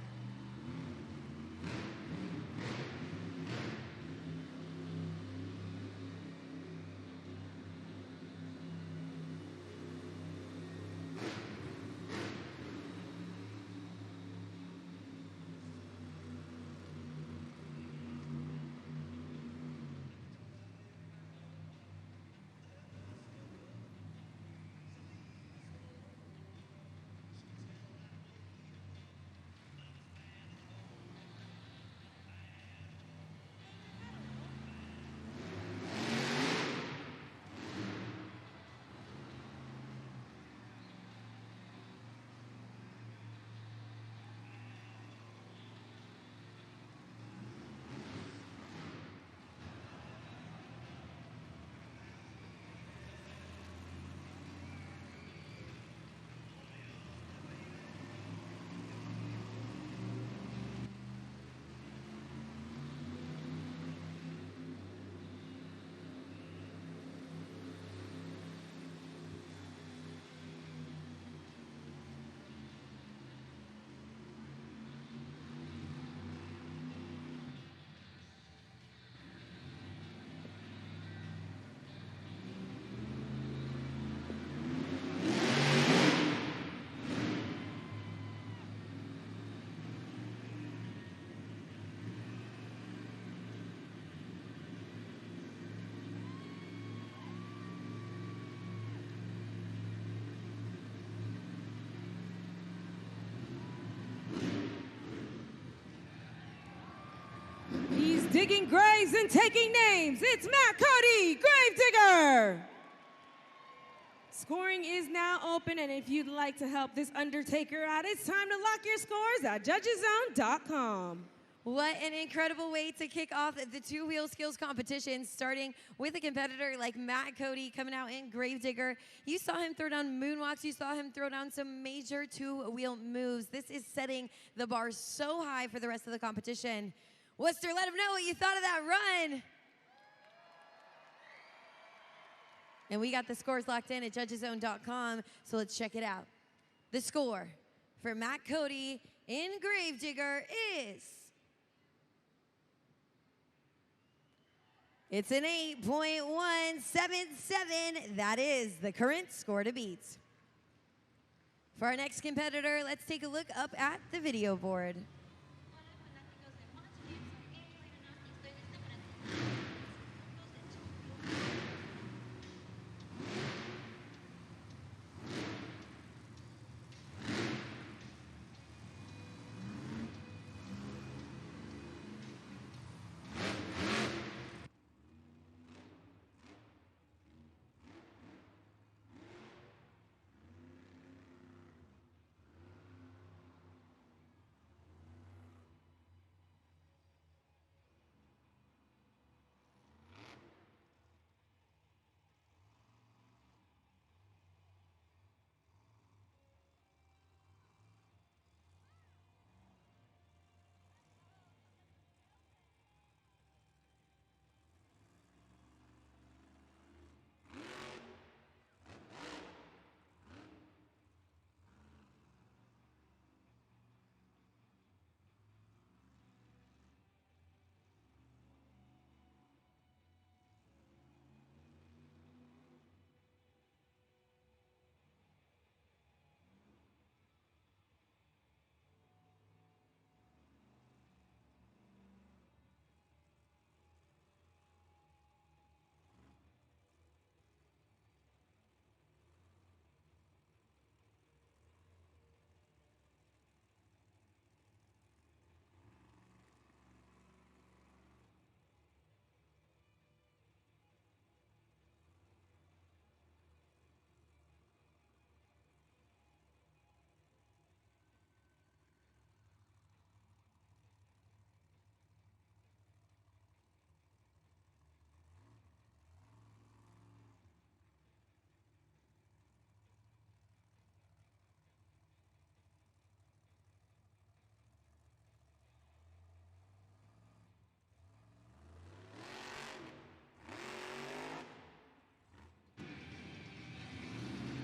digging graves and taking names, it's Matt Cody, Gravedigger. Scoring is now open, and if you'd like to help this undertaker out, it's time to lock your scores at judgeszone.com. What an incredible way to kick off the two-wheel skills competition, starting with a competitor like Matt Cody coming out in Gravedigger. You saw him throw down moonwalks. You saw him throw down some major two-wheel moves. This is setting the bar so high for the rest of the competition. Worcester, let him know what you thought of that run. And we got the scores locked in at judgeszone.com, so let's check it out. The score for Matt Cody in Gravedigger is... It's an 8.177. That is the current score to beat. For our next competitor, let's take a look up at the video board.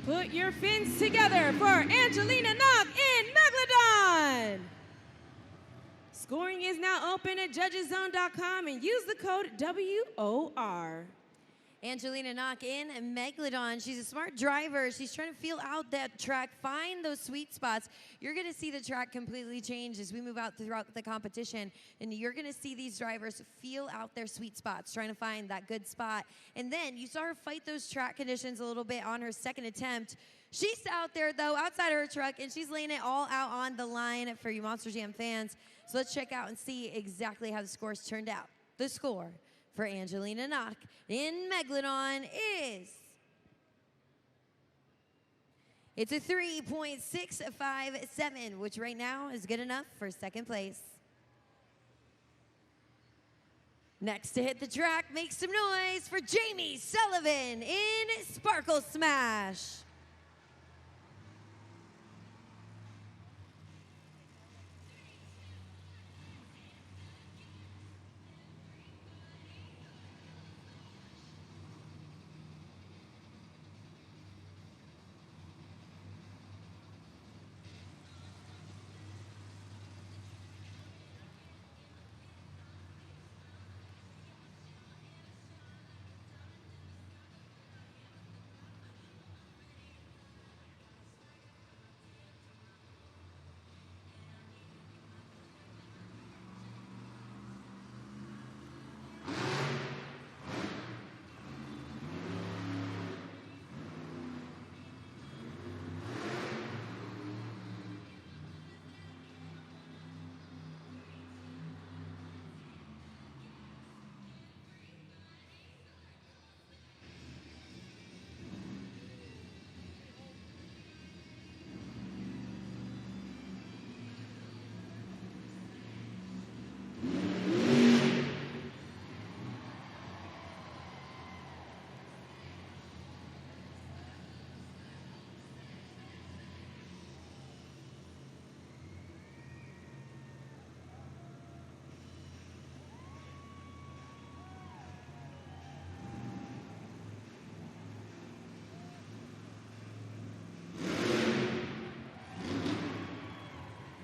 Put your fins together for Angelina Knock in Megalodon. Scoring is now open at judgeszone.com and use the code WOR. Angelina Knock in Megalodon. She's a smart driver. She's trying to feel out that track, find those sweet spots. You're going to see the track completely change as we move out throughout the competition, and you're going to see these drivers feel out their sweet spots, trying to find that good spot. And then you saw her fight those track conditions a little bit on her second attempt. She's out there, though, outside her truck, and she's laying it all out on the line for you Monster Jam fans. So let's check out and see exactly how the scores turned out. The score for Angelina Knock in Megalodon is... It's a 3.657, which right now is good enough for second place. Next to hit the track, make some noise for Jamie Sullivan in Sparkle Smash.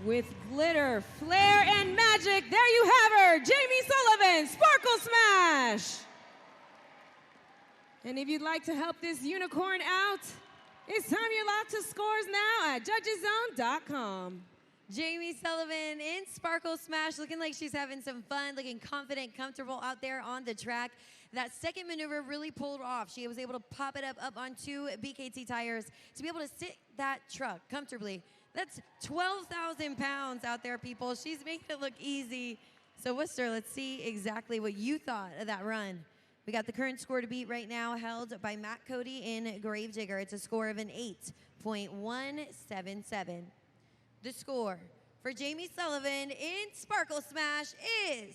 With glitter, flair, and magic, there you have her, Jamie Sullivan, Sparkle Smash. And if you'd like to help this unicorn out, it's time you lock to scores now at judgeszone.com. Jamie Sullivan in Sparkle Smash, looking like she's having some fun, looking confident, comfortable out there on the track. That second maneuver really pulled off. She was able to pop it up on 2 BKT tires to be able to sit that truck comfortably. That's 12,000 pounds out there, people. She's making it look easy. So, Worcester, let's see exactly what you thought of that run. We got the current score to beat right now held by Matt Cody in Gravedigger. It's a score of an 8.177. The score for Jamie Sullivan in Sparkle Smash is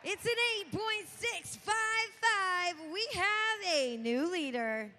it's an 8.655. We have a new leader.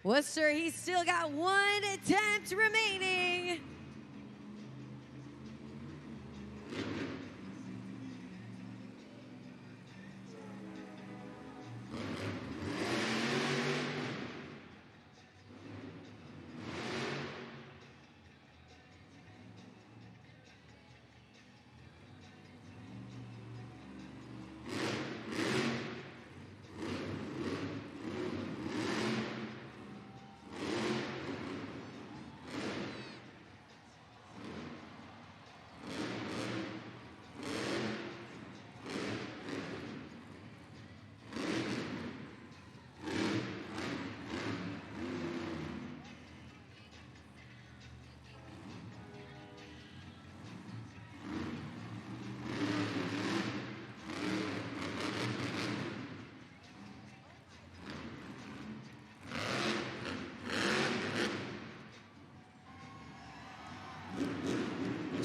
Worcester, he's still got 1 attempt remaining.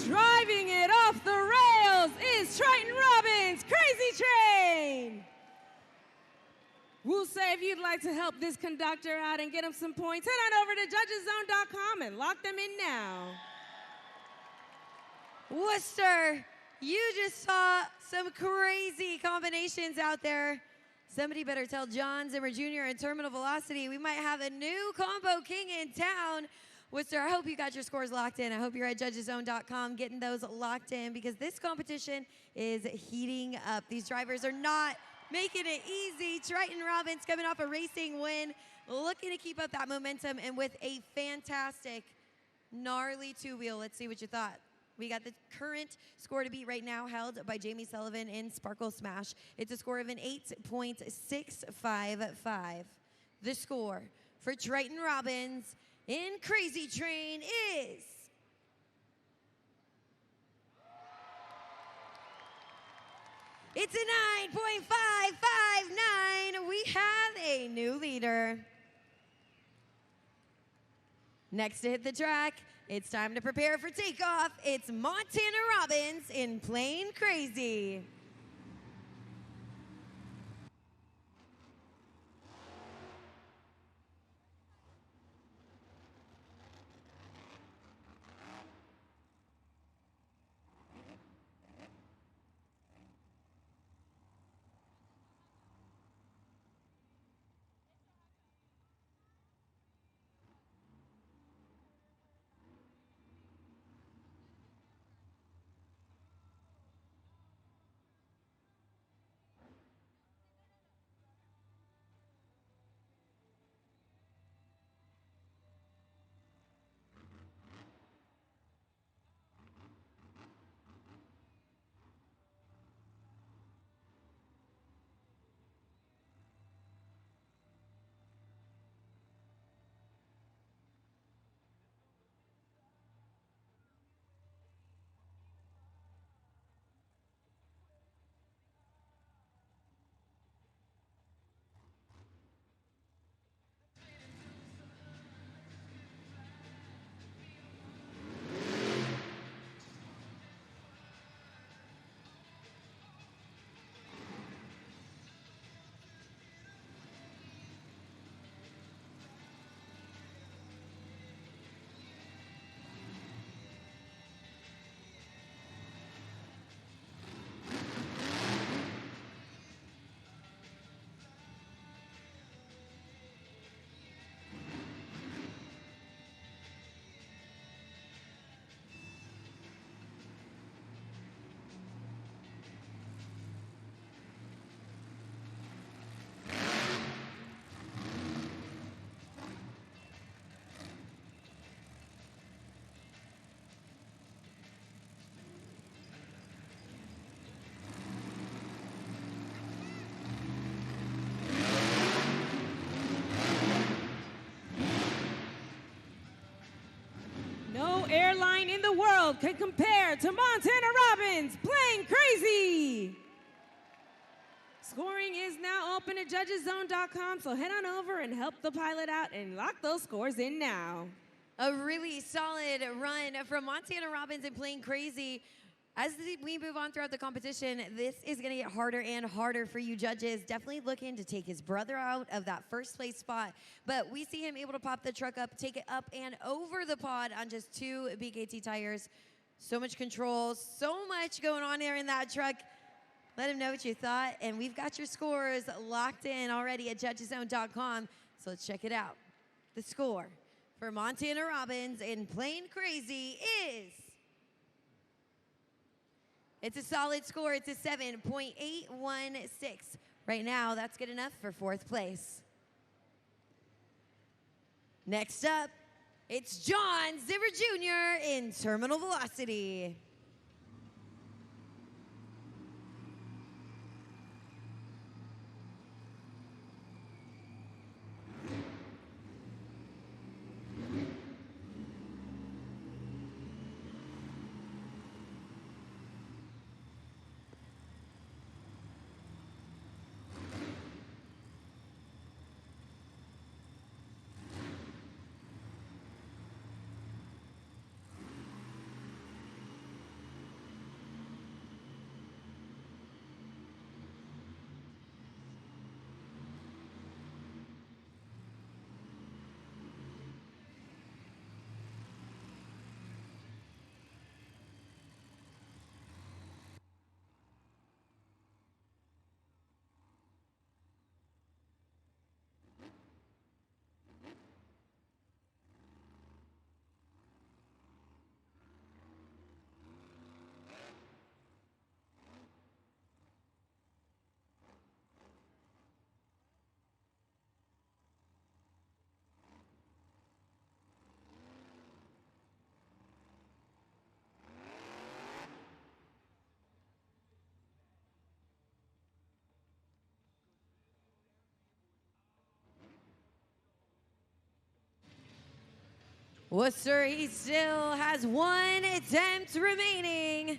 Driving it off the rails is Triton Robbins, Krazy Train. We'll say if you'd like to help this conductor out and get him some points, head on over to judgeszone.com and lock them in now. Worcester, you just saw some crazy combinations out there. Somebody better tell John Zimmer Jr. and Terminal Velocity we might have a new combo king in town. Worcester, I hope you got your scores locked in. I hope you're at judgeszone.com getting those locked in because this competition is heating up. These drivers are not making it easy. Triton Robbins coming off a racing win, looking to keep up that momentum and with a fantastic, gnarly two-wheel. Let's see what you thought. We got the current score to beat right now held by Jamie Sullivan in Sparkle Smash. It's a score of an 8.655. The score for Triton Robbins in Krazy Train is it's a 9.559. We have a new leader. Next to hit the track, it's time to prepare for takeoff. It's Montana Robbins in Plain Krazy. airline in the world can compare to Montana Robbins playing Krazy. Scoring is now open at judgeszone.com, so head on over and help the pilot out and lock those scores in now. A really solid run from Montana Robbins and playing Krazy. As we move on throughout the competition, this is going to get harder and harder for you judges. Definitely looking to take his brother out of that first place spot. But we see him able to pop the truck up, take it up and over the pod on just 2 BKT tires. So much control, so much going on there in that truck. Let him know what you thought. And we've got your scores locked in already at judgeszone.com. So let's check it out. The score for Montana Robbins and playing Krazy is... It's a solid score. It's a 7.816. Right now, that's good enough for 4th place. Next up, it's John Zimmer Jr. in terminal velocity. Worcester, he still has 1 attempt remaining.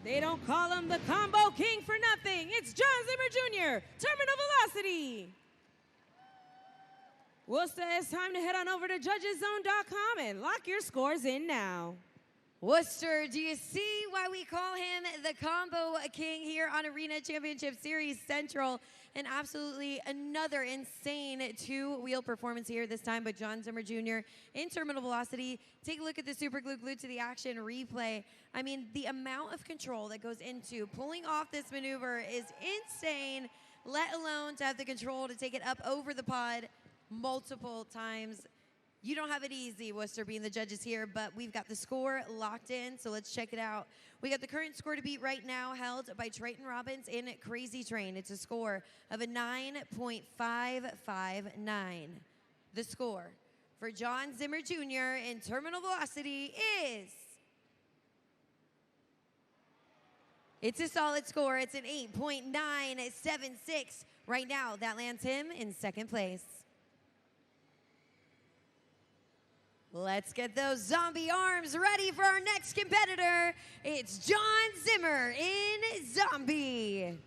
They don't call him the Combo King for nothing. It's John Zimmer Jr., terminal velocity. Worcester, it's time to head on over to judgeszone.com and lock your scores in now. Worcester, do you see why we call him the Combo King here on Arena Championship Series Central? And absolutely another insane 2-wheel performance here, this time by John Zimmer Jr. in terminal velocity. Take a look at the super glue glued to the action replay. I mean, the amount of control that goes into pulling off this maneuver is insane, let alone to have the control to take it up over the pod multiple times. You don't have it easy, Worcester, being the judges here, but we've got the score locked in, so let's check it out. We got the current score to beat right now held by Triton Robbins in Krazy Train. It's a score of a 9.559. The score for John Zimmer Jr. in terminal velocity is... It's a solid score. It's an 8.976. Right now, that lands him in 2nd place. Let's get those zombie arms ready for our next competitor. It's John Zimmer in Zombie.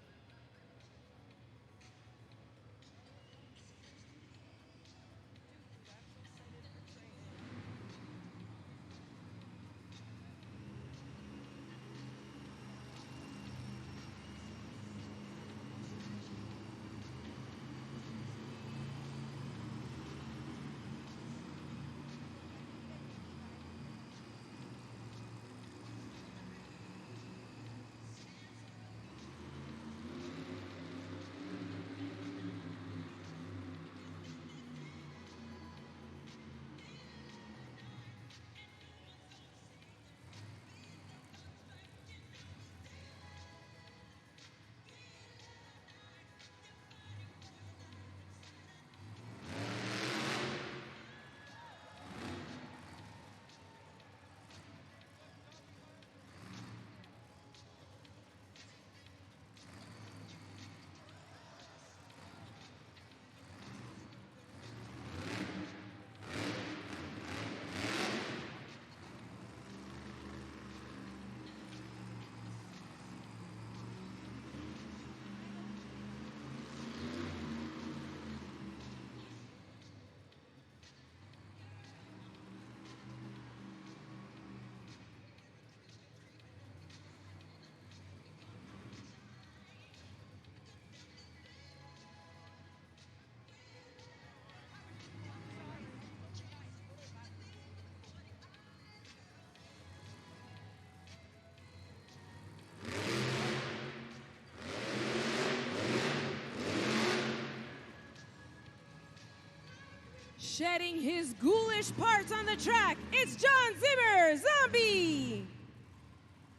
Shedding his ghoulish parts on the track, it's John Zimmer, Zombie!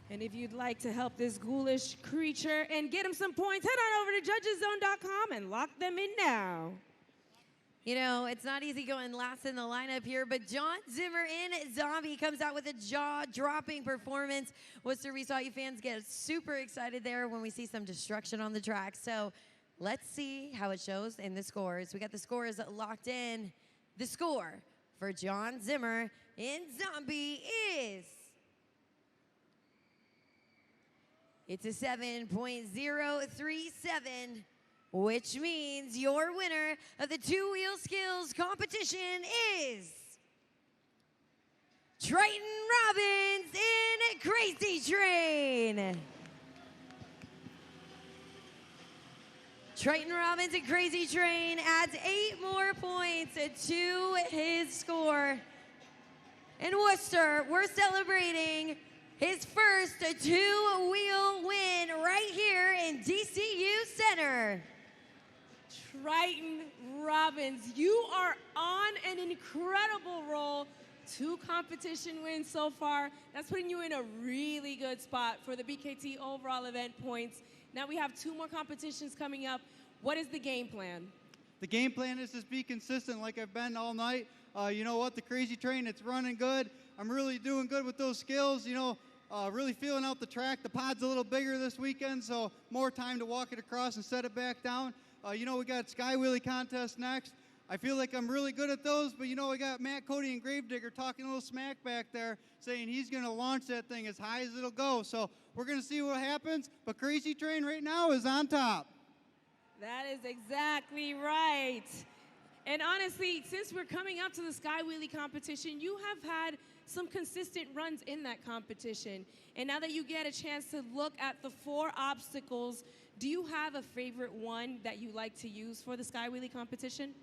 And if you'd like to help this ghoulish creature and get him some points, head on over to judgeszone.com and lock them in now. You know, it's not easy going last in the lineup here, but John Zimmer in Zombie comes out with a jaw-dropping performance. Worcester, we saw you fans get super excited there when we see some destruction on the track. So let's see how it shows in the scores. We got the scores locked in. The score for John Zimmer in Zombie is... It's a 7.037, which means your winner of the two-wheel skills competition is Triton Robbins in Krazy Train. Triton Robbins in Krazy Train adds 8 more points to his score. In Worcester, we're celebrating his first two-wheel win right here in DCU Center. Triton Robbins, you are on an incredible roll. 2 competition wins so far. That's putting you in a really good spot for the BKT overall event points. Now we have 2 more competitions coming up. What is the game plan? The game plan is just be consistent like I've been all night. You know what, the Krazy Train, it's running good. I'm really doing good with those skills, you know, really feeling out the track. The pod's a little bigger this weekend, so more time to walk it across and set it back down. You know, we got Sky Wheelie contest next. I feel like I'm really good at those, but you know, we got Matt, Cody, and Gravedigger talking a little smack back there, saying he's going to launch that thing as high as it'll go. So we're going to see what happens, but Krazy Train right now is on top. That is exactly right. And honestly, since we're coming up to the Sky Wheelie competition, you have had some consistent runs in that competition. And now that you get a chance to look at the 4 obstacles, do you have a favorite one that you like to use for the Sky Wheelie competition?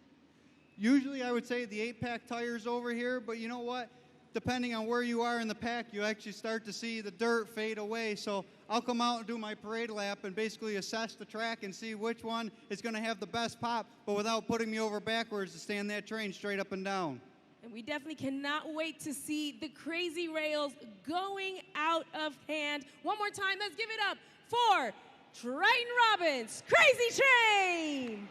Usually I would say the 8-pack tires over here, but you know what? Depending on where you are in the pack, you actually start to see the dirt fade away. So I'll come out and do my parade lap and basically assess the track and see which one is going to have the best pop, but without putting me over backwards to stand that train straight up and down. And we definitely cannot wait to see the crazy rails going out of hand. One more time, let's give it up for Triton Robbins, Krazy Train!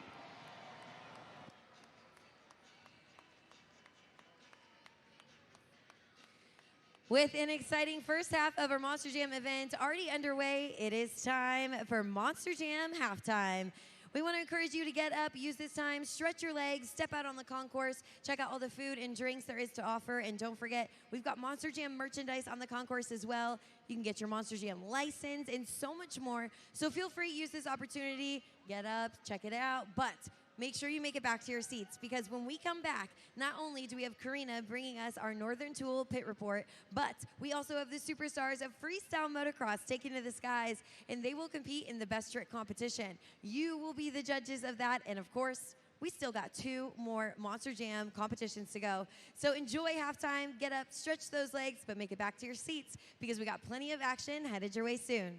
With an exciting first half of our Monster Jam event already underway, it is time for Monster Jam halftime. We want to encourage you to get up, use this time, stretch your legs, step out on the concourse, check out all the food and drinks there is to offer, and don't forget, we've got Monster Jam merchandise on the concourse as well. You can get your Monster Jam license and so much more. So feel free to use this opportunity, get up, check it out, but make sure you make it back to your seats, because when we come back, not only do we have Karina bringing us our Northern Tool pit report, but we also have the superstars of freestyle motocross taking to the skies, and they will compete in the best trick competition. You will be the judges of that, and of course, we still got 2 more Monster Jam competitions to go. So enjoy halftime, get up, stretch those legs, but make it back to your seats, because we got plenty of action headed your way soon.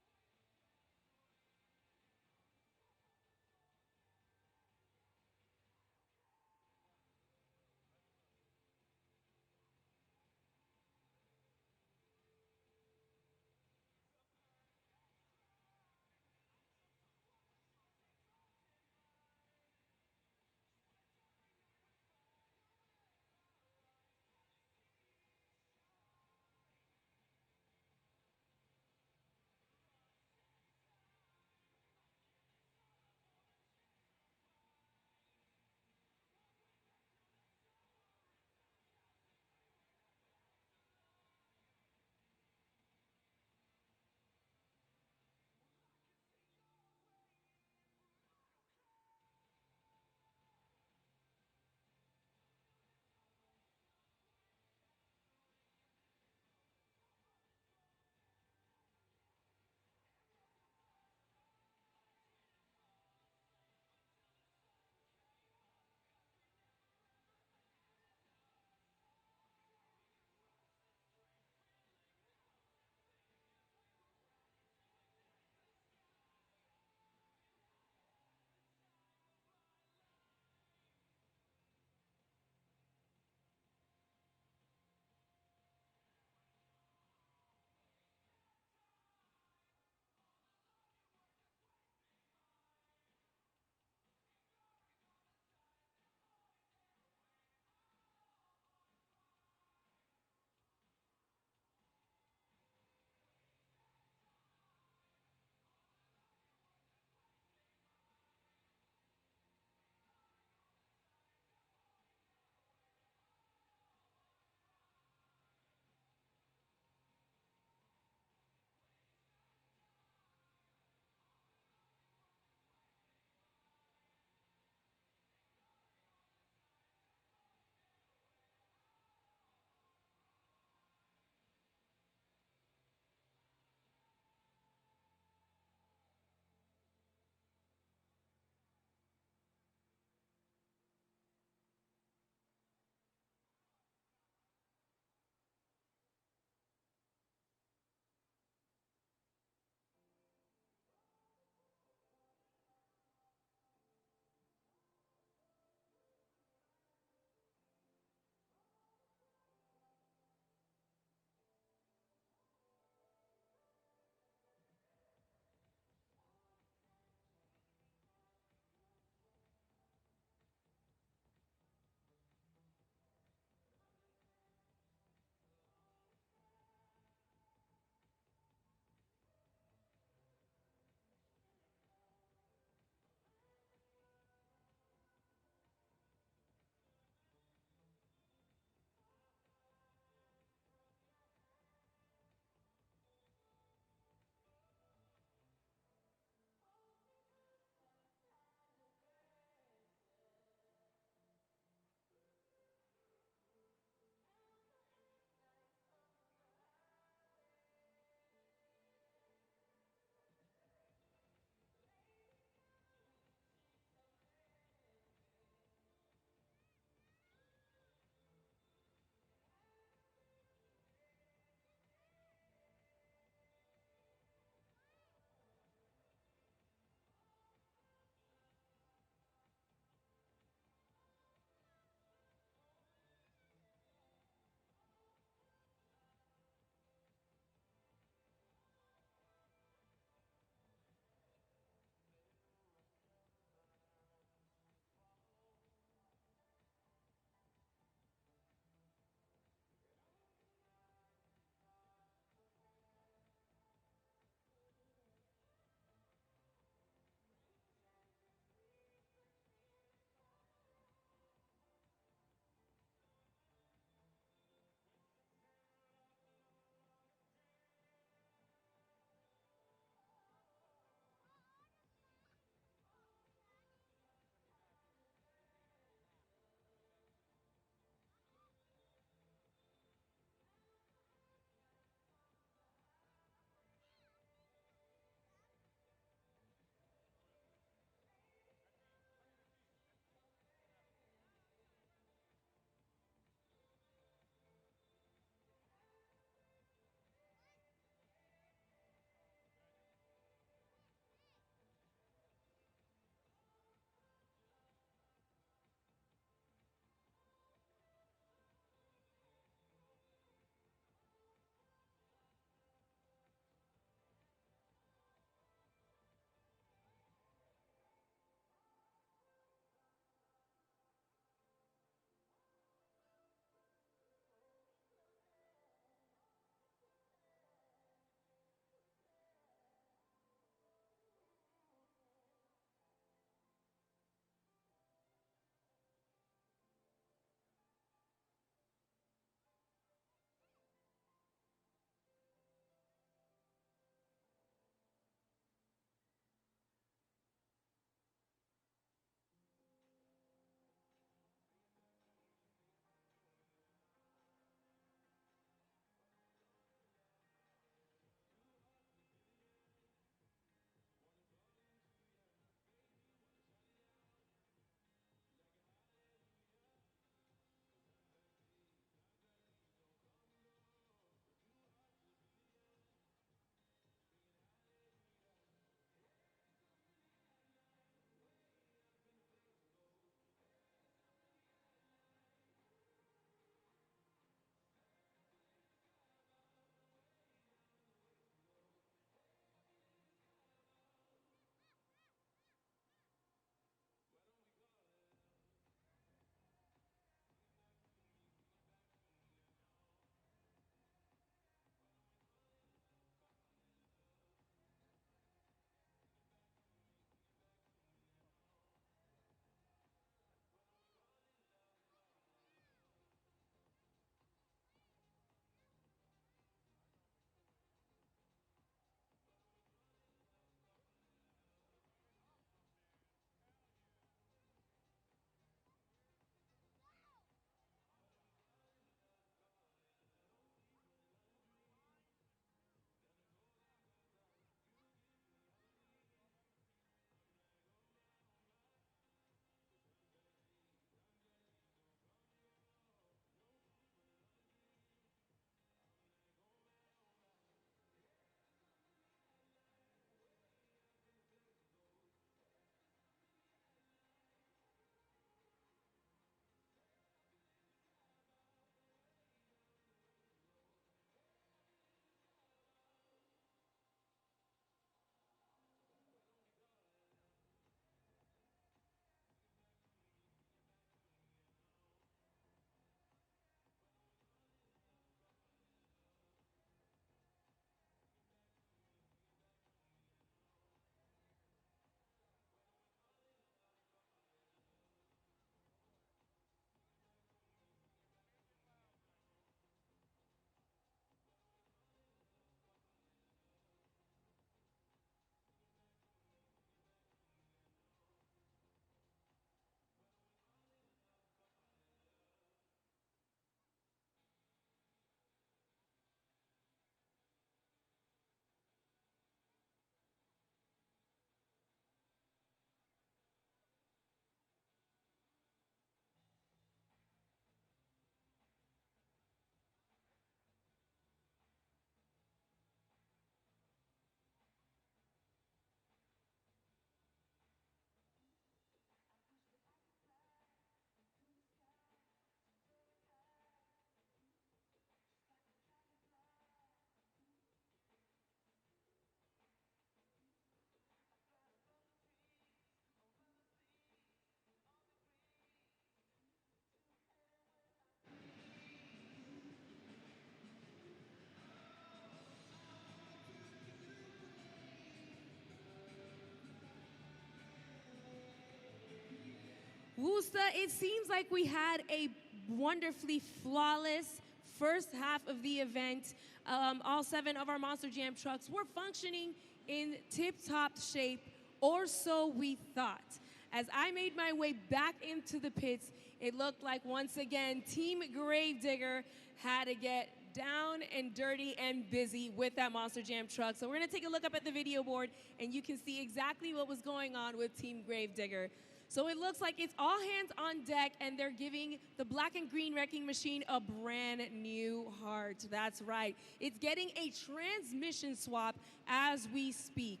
Worcester, it seems like we had a wonderfully flawless first half of the event. All 7 of our Monster Jam trucks were functioning in tip-top shape, or so we thought. As I made my way back into the pits, it looked like once again Team Gravedigger had to get down and dirty and busy with that Monster Jam truck. So we're gonna take a look up at the video board and you can see exactly what was going on with Team Gravedigger. So it looks like it's all hands on deck and they're giving the black and green wrecking machine a brand new heart. That's right. It's getting a transmission swap as we speak.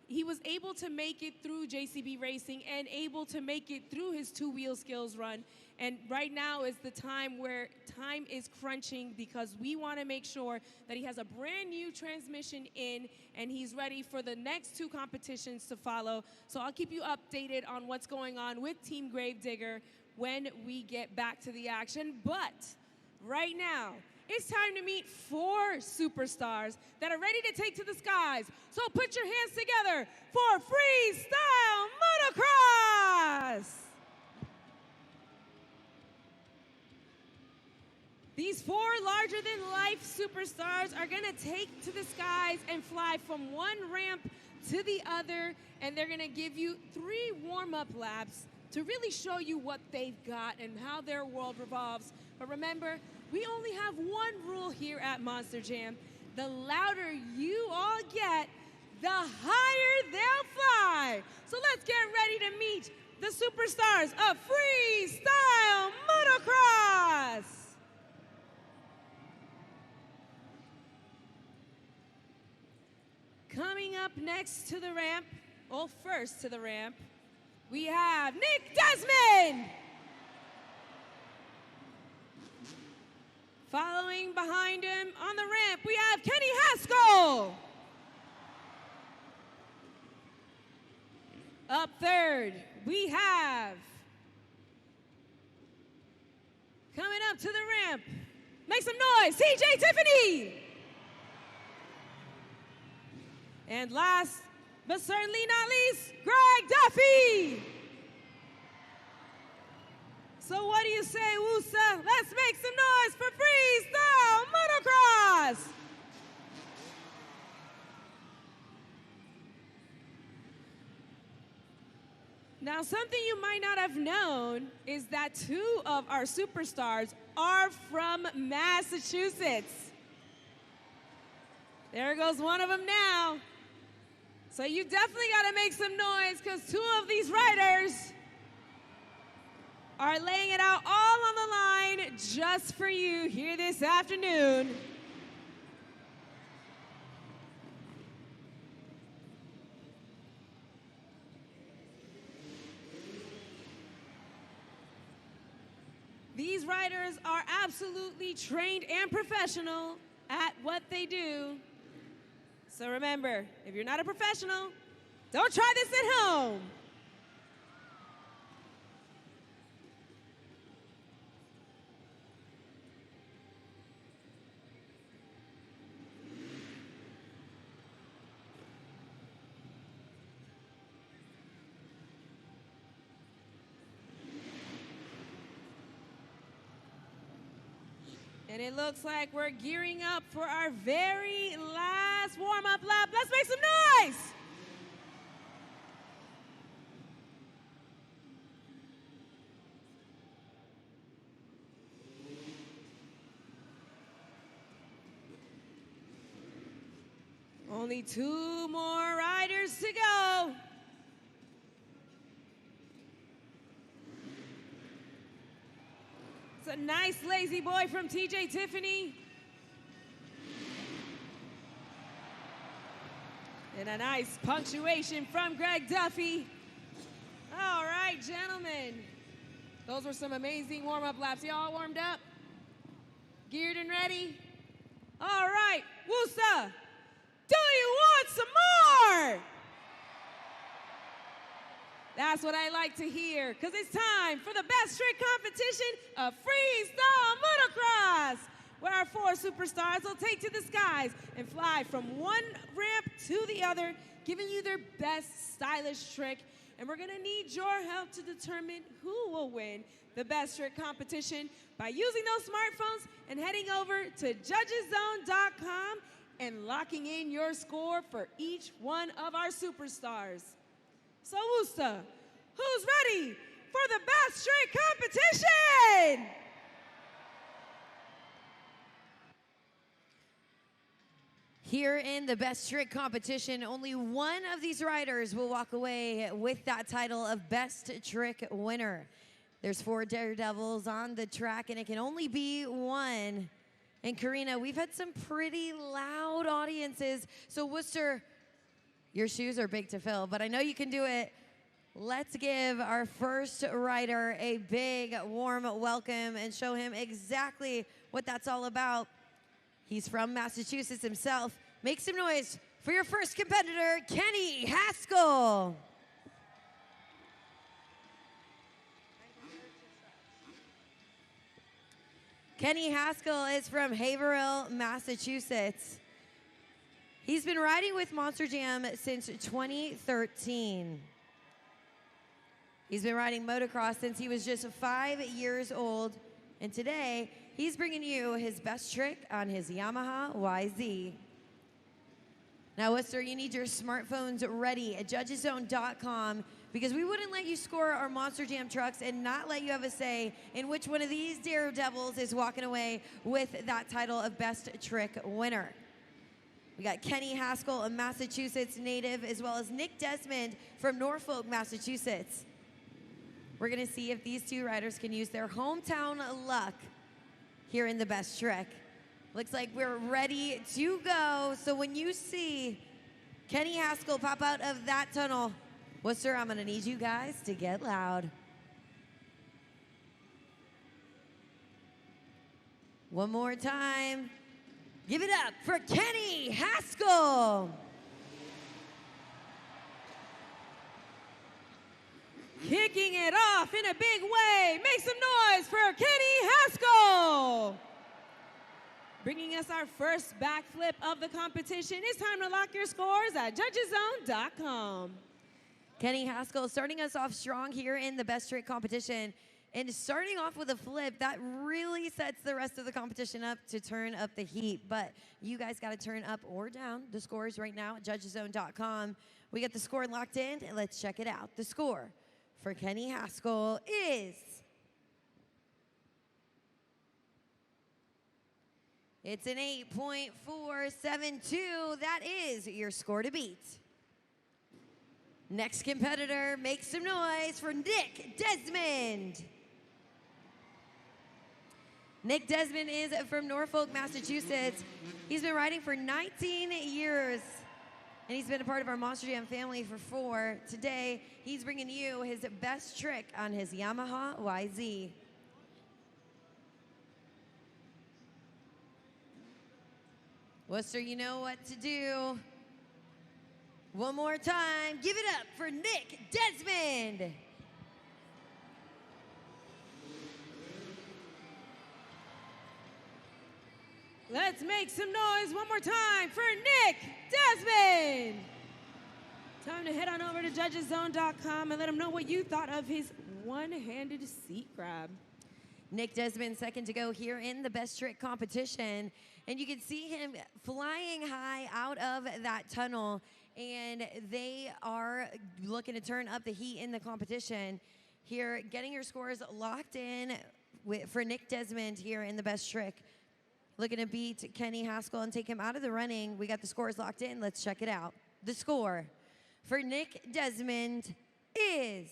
He was able to make it through JCB Racing and able to make it through his 2-wheel skills run. And right now is the time where time is crunching because we want to make sure that he has a brand new transmission in and he's ready for the next 2 competitions to follow. So I'll keep you updated on what's going on with Team Gravedigger when we get back to the action. But right now, it's time to meet 4 superstars that are ready to take to the skies. So put your hands together for Freestyle Motocross! These 4 larger-than-life superstars are going to take to the skies and fly from one ramp to the other, and they're going to give you 3 warm-up laps to really show you what they've got and how their world revolves. But remember, we only have one rule here at Monster Jam. The louder you all get, the higher they'll fly. So let's get ready to meet the superstars of Freestyle Motocross. Coming up next to the ramp, well, first to the ramp, we have Nick Desmond. Following behind him on the ramp, we have Kenny Haskell. Up third, we have, coming up to the ramp, make some noise, TJ Tiffany. And last, but certainly not least, Greg Duffy. So what do you say, Worcester? Let's make some noise for Freestyle Motocross! Now, something you might not have known is that 2 of our superstars are from Massachusetts. There goes one of them now. So you definitely got to make some noise because 2 of these riders are laying it out all on the line just for you here this afternoon. These riders are absolutely trained and professional at what they do. So remember, if you're not a professional, don't try this at home. And it looks like we're gearing up for our very last warm-up lap. Let's make some noise! Only 2 more riders to go. It's a nice lazy boy from TJ Tiffany. And a nice punctuation from Greg Duffy. All right, gentlemen. Those were some amazing warm-up laps. Y'all warmed up? Geared and ready? All right, Worcester, do you want some more? That's what I like to hear, because it's time for the best trick competition of Freestyle Motocross, where our 4 superstars will take to the skies and fly from one ramp to the other, giving you their best stylish trick. And we're gonna need your help to determine who will win the best trick competition by using those smartphones and heading over to judgeszone.com and locking in your score for each one of our superstars. So Worcester, who's ready for the best trick competition? Here in the best trick competition, only one of these riders will walk away with that title of best trick winner. There's 4 daredevils on the track, and it can only be one. And Karina, we've had some pretty loud audiences. So Worcester, your shoes are big to fill, but I know you can do it. Let's give our first rider a big, warm welcome and show him exactly what that's all about. He's from Massachusetts himself. Make some noise for your first competitor, Kenny Haskell. Kenny Haskell is from Haverhill, Massachusetts. He's been riding with Monster Jam since 2013. He's been riding motocross since he was just 5 years old, and today he's bringing you his best trick on his Yamaha YZ. Now, Worcester, you need your smartphones ready at judgeszone.com because we wouldn't let you score our Monster Jam trucks and not let you have a say in which one of these daredevils is walking away with that title of best trick winner. We got Kenny Haskell, a Massachusetts native, as well as Nick Desmond from Norfolk, Massachusetts. We're gonna see if these 2 riders can use their hometown luck here in the best trick. Looks like we're ready to go. So when you see Kenny Haskell pop out of that tunnel, Worcester, I'm gonna need you guys to get loud. One more time. Give it up for Kenny Haskell. Kicking it off in a big way. Make some noise for Kenny Haskell. Bringing us our first backflip of the competition. It's time to lock your scores at judgeszone.com. Kenny Haskell starting us off strong here in the best trick competition. And starting off with a flip, that really sets the rest of the competition up to turn up the heat. But you guys got to turn up or down the scores right now at judgeszone.com. We got the score locked in, and let's check it out. The score for Kenny Haskell is... It's an 8.472. That is your score to beat. Next competitor, make some noise for Nick Desmond. Nick Desmond is from Norfolk, Massachusetts. He's been riding for 19 years, and he's been a part of our Monster Jam family for 4. Today, he's bringing you his best trick on his Yamaha YZ. Worcester, you know what to do. One more time, give it up for Nick Desmond. Let's make some noise one more time for Nick Desmond. Time to head on over to judgeszone.com and let him know what you thought of his one-handed seat grab. Nick Desmond, second to go here in the best trick competition. And you can see him flying high out of that tunnel. And they are looking to turn up the heat in the competition. Here, getting your scores locked in for Nick Desmond here in the best trick. Looking to beat Kenny Haskell and take him out of the running. We got the scores locked in. Let's check it out. The score for Nick Desmond is...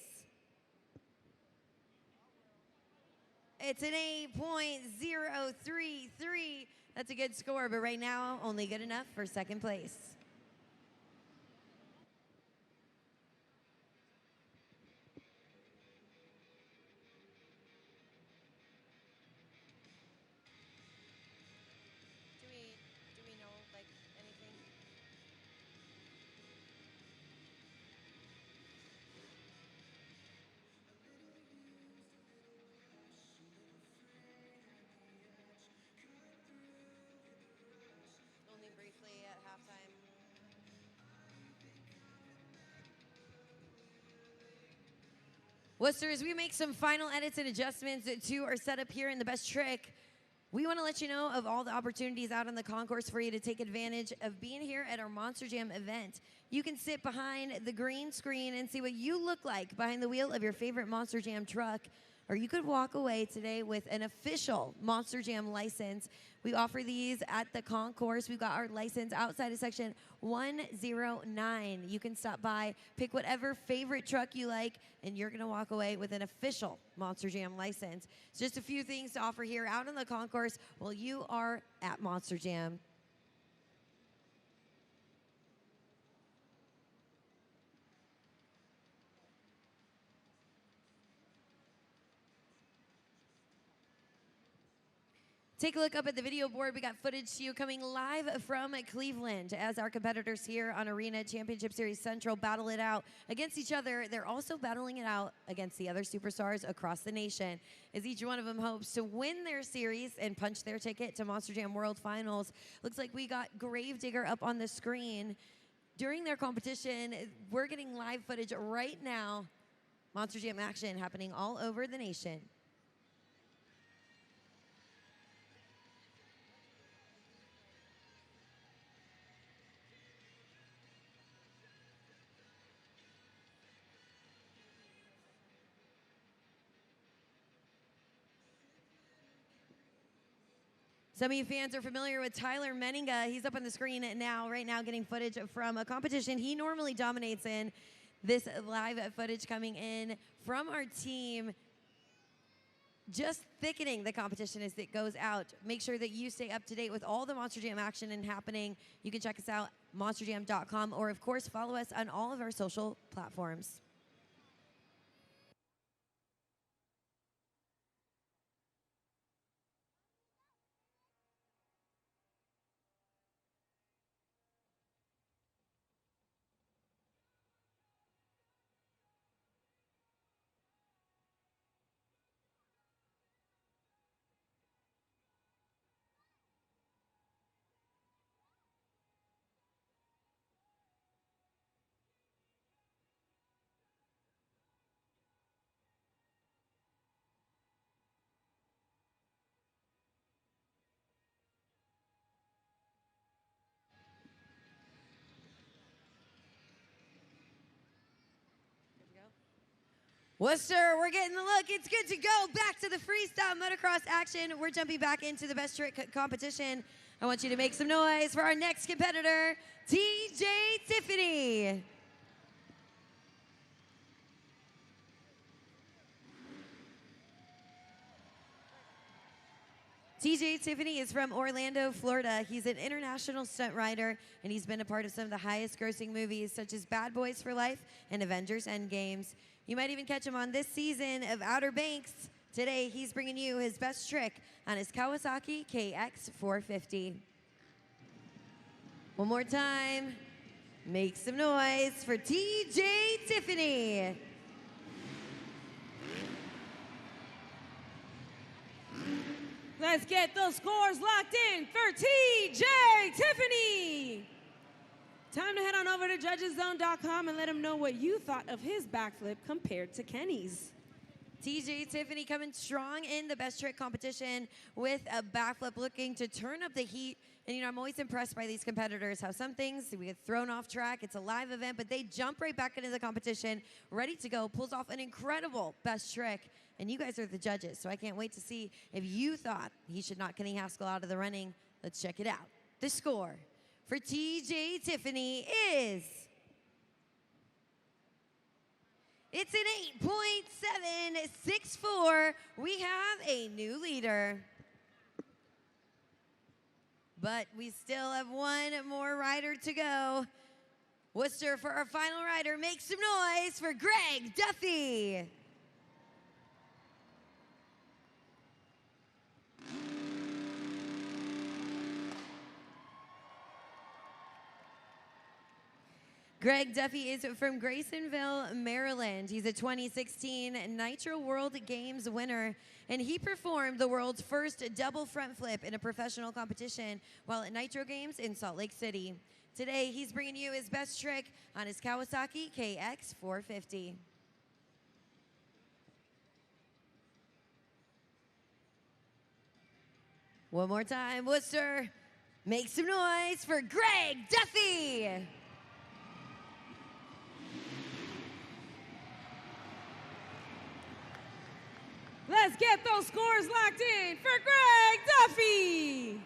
It's an 8.033. That's a good score, but right now, only good enough for second place. Do we know, like, anything? Only briefly at halftime. Worcester, as we make some final edits and adjustments to our setup here in the best trick, we want to let you know of all the opportunities out on the concourse for you to take advantage of being here at our Monster Jam event. You can sit behind the green screen and see what you look like behind the wheel of your favorite Monster Jam truck, or you could walk away today with an official Monster Jam license. We offer these at the concourse. We've got our license outside of section 109. You can stop by, pick whatever favorite truck you like, and you're gonna walk away with an official Monster Jam license. It's just a few things to offer here out on the concourse while you are at Monster Jam. Take a look up at the video board. We got footage to you coming live from Cleveland as our competitors here on Arena Championship Series Central battle it out against each other. They're also battling it out against the other superstars across the nation as each one of them hopes to win their series and punch their ticket to Monster Jam World Finals. Looks like we got Gravedigger up on the screen. During their competition, we're getting live footage right now. Monster Jam action happening all over the nation. Some of you fans are familiar with Tyler Menninga. He's up on the screen right now getting footage from a competition he normally dominates in. This live footage coming in from our team, just thickening the competition as it goes out. Make sure that you stay up to date with all the Monster Jam action and happening. You can check us out, monsterjam.com, or of course follow us on all of our social platforms. Worcester, we're getting the look. It's good to go back to the freestyle motocross action. We're jumping back into the best trick competition. I want you to make some noise for our next competitor, TJ Tiffany. TJ Tiffany is from Orlando, Florida. He's an international stunt rider, and he's been a part of some of the highest grossing movies, such as Bad Boys for Life and Avengers Endgames. You might even catch him on this season of Outer Banks. Today, he's bringing you his best trick on his Kawasaki KX450. One more time, make some noise for TJ Tiffany. Let's get those scores locked in for TJ Tiffany. Time to head on over to judgeszone.com and let him know what you thought of his backflip compared to Kenny's. TJ Tiffany coming strong in the best trick competition with a backflip, looking to turn up the heat. And, you know, I'm always impressed by these competitors, how some things we get thrown off track. It's a live event, but they jump right back into the competition, ready to go, pulls off an incredible best trick. And you guys are the judges, so I can't wait to see if you thought he should knock Kenny Haskell out of the running. Let's check it out. The score for TJ Tiffany is... it's an 8.764. We have a new leader. But we still have one more rider to go. Worcester, for our final rider, make some noise for Greg Duffy. Greg Duffy is from Graysonville, Maryland. He's a 2016 Nitro World Games winner, and he performed the world's first double front flip in a professional competition while at Nitro Games in Salt Lake City. Today, he's bringing you his best trick on his Kawasaki KX450. One more time, Worcester. Make some noise for Greg Duffy. Let's get those scores locked in for Greg Duffy.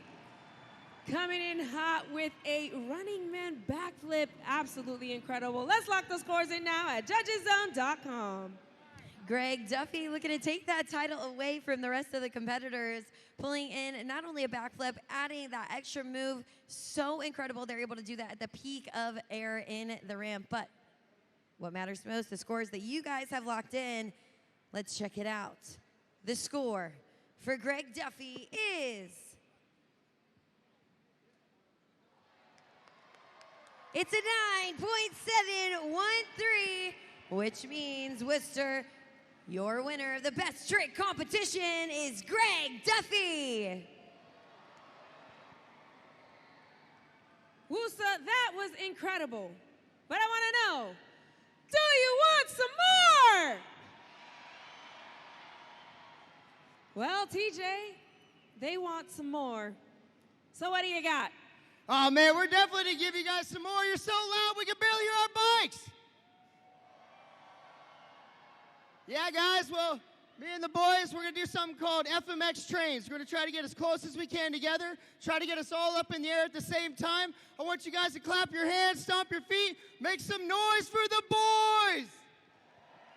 Coming in hot with a running man backflip. Absolutely incredible. Let's lock the scores in now at judgeszone.com. Greg Duffy looking to take that title away from the rest of the competitors, pulling in not only a backflip, adding that extra move. So incredible they're able to do that at the peak of air in the ramp. But what matters most, the scores that you guys have locked in. Let's check it out. The score for Greg Duffy is... It's a 9.713, which means, Worcester, your winner of the best trick competition is Greg Duffy. Worcester, that was incredible. But I want to know, do you want some more? Well, TJ, they want some more. So what do you got? Oh, man, we're definitely going to give you guys some more. You're so loud, we can barely hear our bikes. Yeah, guys, well, me and the boys, we're going to do something called FMX trains. We're going to try to get as close as we can together, try to get us all up in the air at the same time. I want you guys to clap your hands, stomp your feet, make some noise for the boys.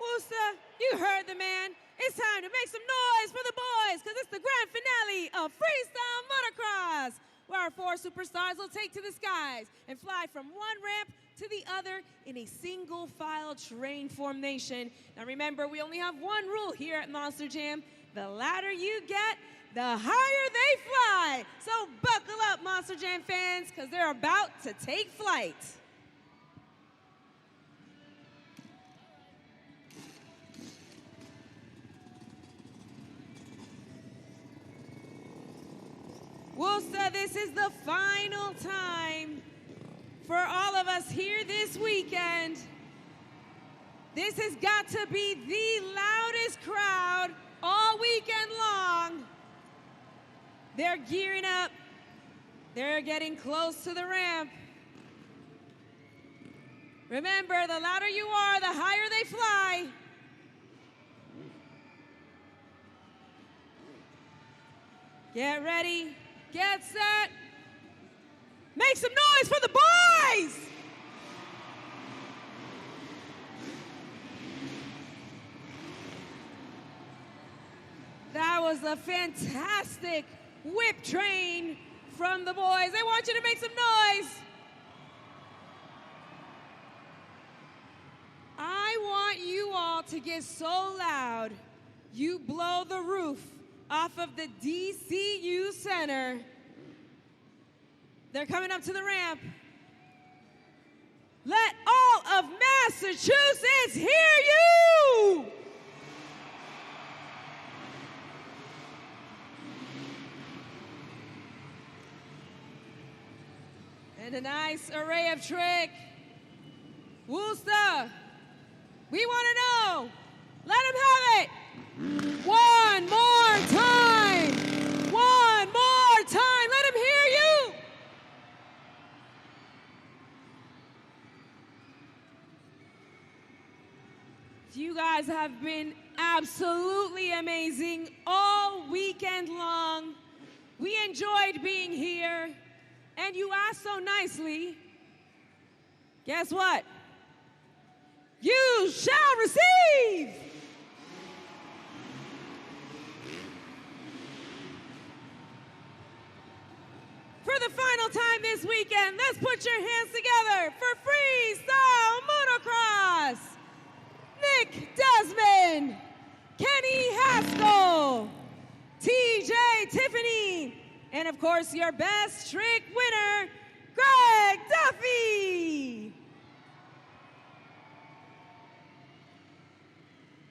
Worcester, you heard the man. It's time to make some noise for the boys, because it's the grand finale of Freestyle Motocross, where our 4 superstars will take to the skies and fly from one ramp to the other in a single file train formation. Now remember, we only have one rule here at Monster Jam. The louder you get, the higher they fly. So buckle up, Monster Jam fans, because they're about to take flight. Worcester, this is the final time for all of us here this weekend. This has got to be the loudest crowd all weekend long. They're gearing up. They're getting close to the ramp. Remember, the louder you are, the higher they fly. Get ready. Get set. Make some noise for the boys! That was a fantastic whip train from the boys. They want you to make some noise. I want you all to get so loud, you blow the roof off of the DCU Center. They're coming up to the ramp. Let all of Massachusetts hear you! And a nice array of trick. Worcester, we want to know. Let them have it. One more time. One more time. Let them hear you. You guys have been absolutely amazing all weekend long. We enjoyed being here. And you asked so nicely. Guess what? You shall receive. For the final time this weekend, let's put your hands together for Freestyle Motocross. Nick Desmond, Kenny Haskell, TJ Tiffany, and of course your best trick winner, Greg Duffy.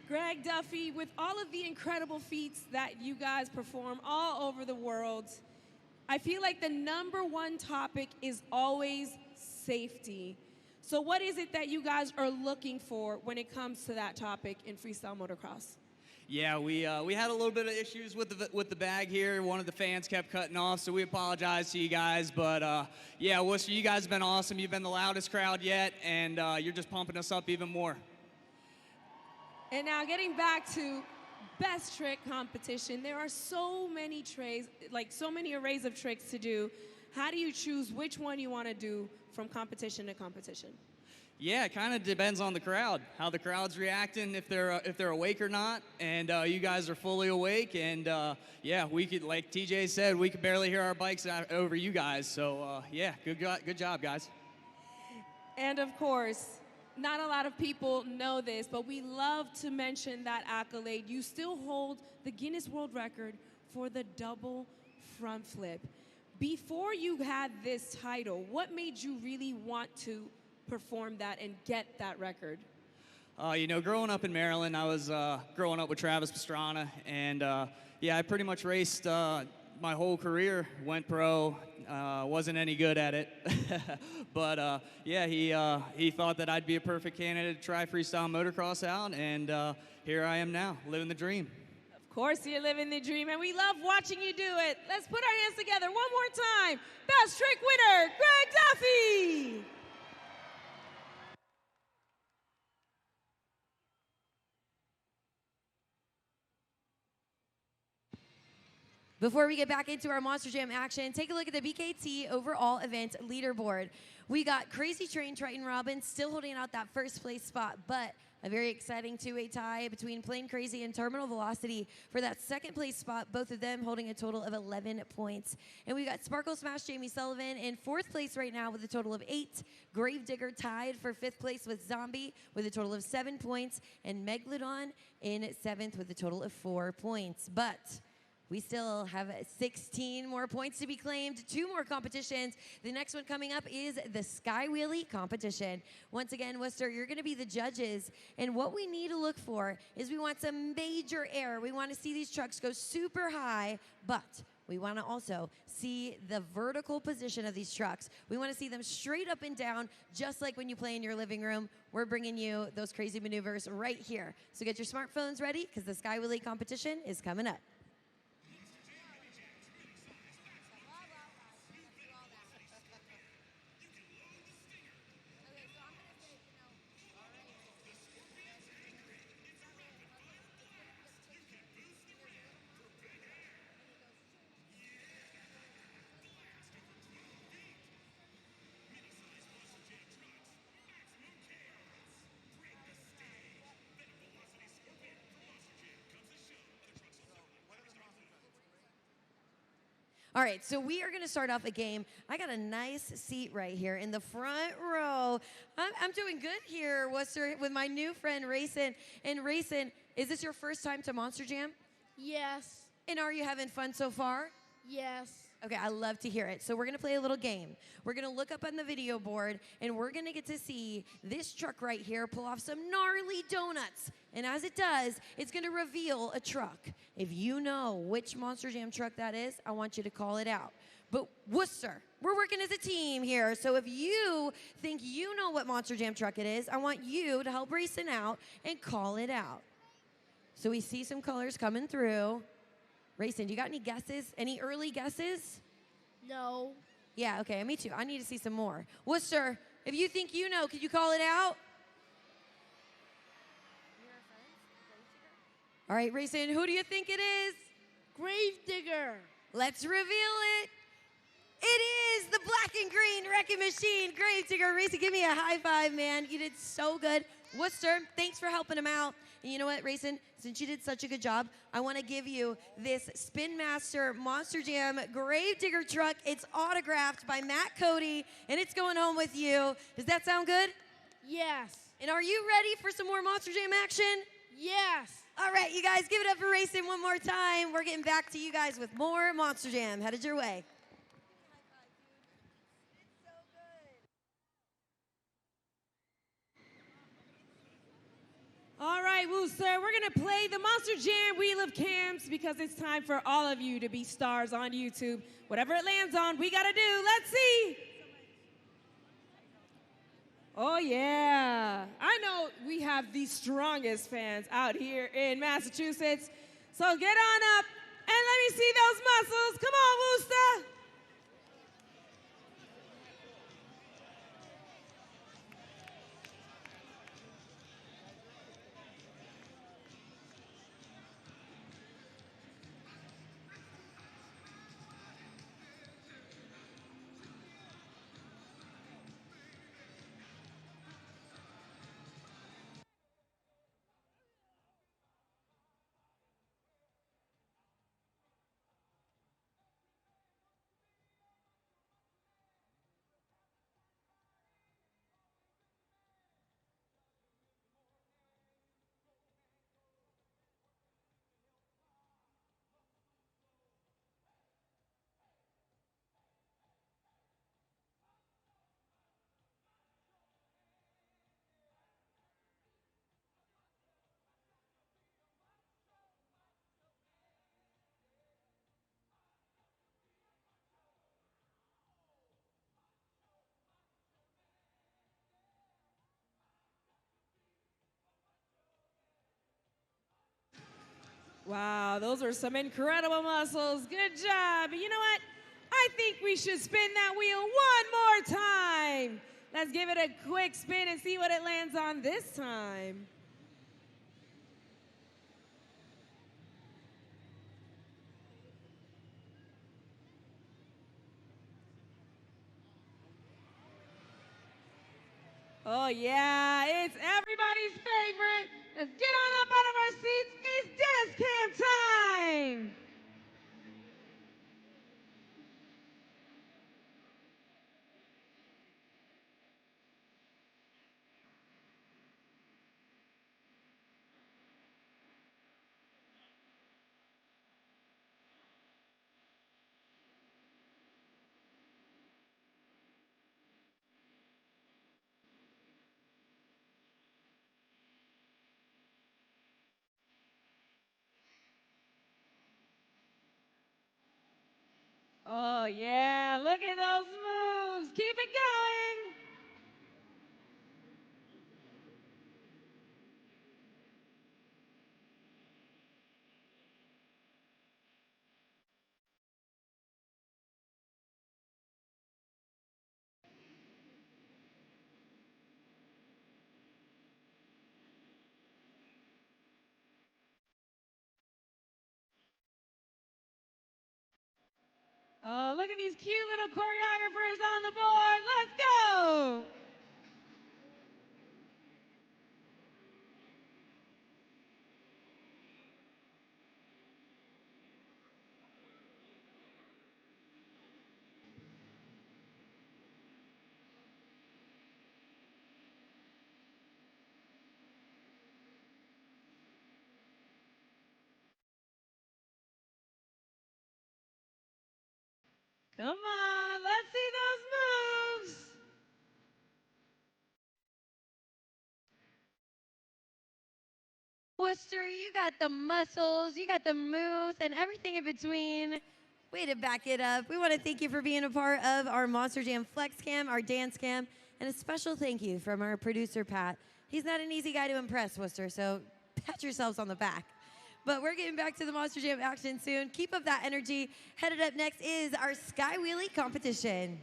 Greg Duffy, with all of the incredible feats that you guys perform all over the world, I feel like the #1 topic is always safety. So what is it that you guys are looking for when it comes to that topic in freestyle motocross? Yeah, we had a little bit of issues with the bag here. One of the fans kept cutting off, so we apologize to you guys. But yeah, Worcester, you guys have been awesome. You've been the loudest crowd yet, and you're just pumping us up even more. And now getting back to best trick competition, there are so many arrays of tricks to do. How do you choose which one you want to do from competition to competition? Yeah, it kind of depends on the crowd, how the crowd's reacting, if they're awake or not. And you guys are fully awake, and yeah, we could, like TJ said, we could barely hear our bikes over you guys. So yeah, good job, guys. And of course, not a lot of people know this, but we love to mention that accolade. You still hold the Guinness World Record for the double front flip. Before you had this title, what made you really want to perform that and get that record? You know, growing up in Maryland, I was growing up with Travis Pastrana, and yeah, I pretty much raced my whole career, went pro, wasn't any good at it. But yeah, he thought that I'd be a perfect candidate to try freestyle motocross out, and here I am now, living the dream. Of course you're living the dream, and we love watching you do it. Let's put our hands together one more time. Best trick winner, Greg Duffy! Before we get back into our Monster Jam action, take a look at the BKT overall event leaderboard. We got Krazy Train Triton Robbins still holding out that first place spot, but a very exciting two-way tie between Plain Krazy and Terminal Velocity for that second place spot, both of them holding a total of 11 points. And we got Sparkle Smash Jamie Sullivan in fourth place right now with a total of 8. Gravedigger tied for fifth place with Zombie with a total of 7 points, and Megalodon in seventh with a total of 4 points. But we still have 16 more points to be claimed, 2 more competitions. The next one coming up is the Sky Wheelie Competition. Once again, Worcester, you're going to be the judges. And what we need to look for is we want some major air. We want to see these trucks go super high, but we want to also see the vertical position of these trucks. We want to see them straight up and down, just like when you play in your living room. We're bringing you those crazy maneuvers right here. So get your smartphones ready, because the Sky Wheelie Competition is coming up. All right, so we are going to start off a game. I got a nice seat right here in the front row. I'm doing good here, Worcester, with my new friend, Racing. And Racing, is this your first time to Monster Jam? Yes. And are you having fun so far? Yes. Okay, I love to hear it. So we're going to play a little game. We're going to look up on the video board, and we're going to get to see this truck right here pull off some gnarly donuts. And as it does, it's going to reveal a truck. If you know which Monster Jam truck that is, I want you to call it out. But Worcester, we're working as a team here. So if you think you know what Monster Jam truck it is, I want you to help Racing out and call it out. So we see some colors coming through. Racing, do you got any guesses? Any early guesses? No. Yeah, okay, me too. I need to see some more. Worcester, if you think you know, could you call it out? All right, Racing, who do you think it is? Gravedigger. Let's reveal it. It is the black and green wrecking machine, Gravedigger. Racing, give me a high five, man. You did so good. Worcester, thanks for helping him out. And you know what, Racing? Since you did such a good job, I want to give you this Spin Master Monster Jam Gravedigger truck. It's autographed by Matt Cody, and it's going home with you. Does that sound good? Yes. And are you ready for some more Monster Jam action? Yes. All right, you guys, give it up for Racing one more time. We're getting back to you guys with more Monster Jam. Headed your way. All right, Worcester, we're going to play the Monster Jam Wheel of Cams because it's time for all of you to be stars on YouTube. Whatever it lands on, we got to do. Let's see. Oh, yeah. I know we have the strongest fans out here in Massachusetts. So get on up and let me see those muscles. Come on, Worcester. Wow, those are some incredible muscles. Good job. You know what? I think we should spin that wheel one more time. Let's give it a quick spin and see what it lands on this time. Oh, yeah, it's everybody's favorite. Let's get on up out of our seats. It's dance cam time. Oh, yeah, look at those moves. Keep it going. Oh, look at these cute little choreographers on the board. Let's go. Come on, let's see those moves. Worcester, you got the muscles, you got the moves, and everything in between. Way to back it up. We want to thank you for being a part of our Monster Jam Flex Cam, our dance cam, and a special thank you from our producer, Pat. He's not an easy guy to impress, Worcester, so pat yourselves on the back. But we're getting back to the Monster Jam action soon. Keep up that energy. Headed up next is our Sky Wheelie competition.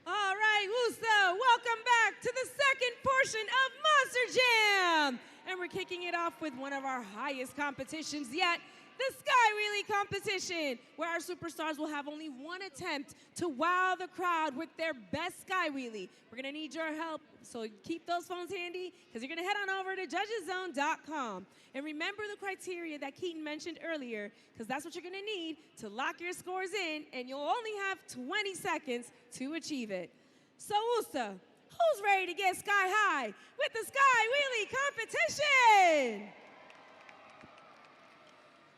All right, Worcester, welcome back to the second portion of Monster Jam. And we're kicking it off with one of our highest competitions yet, the Sky Wheelie competition, where our superstars will have only one attempt to wow the crowd with their best Sky Wheelie. We're gonna need your help, so keep those phones handy, because you're gonna head on over to judgeszone.com. And remember the criteria that Keaton mentioned earlier, because that's what you're gonna need to lock your scores in, and you'll only have 20 seconds to achieve it. So, Worcester, who's ready to get sky high with the Sky Wheelie competition?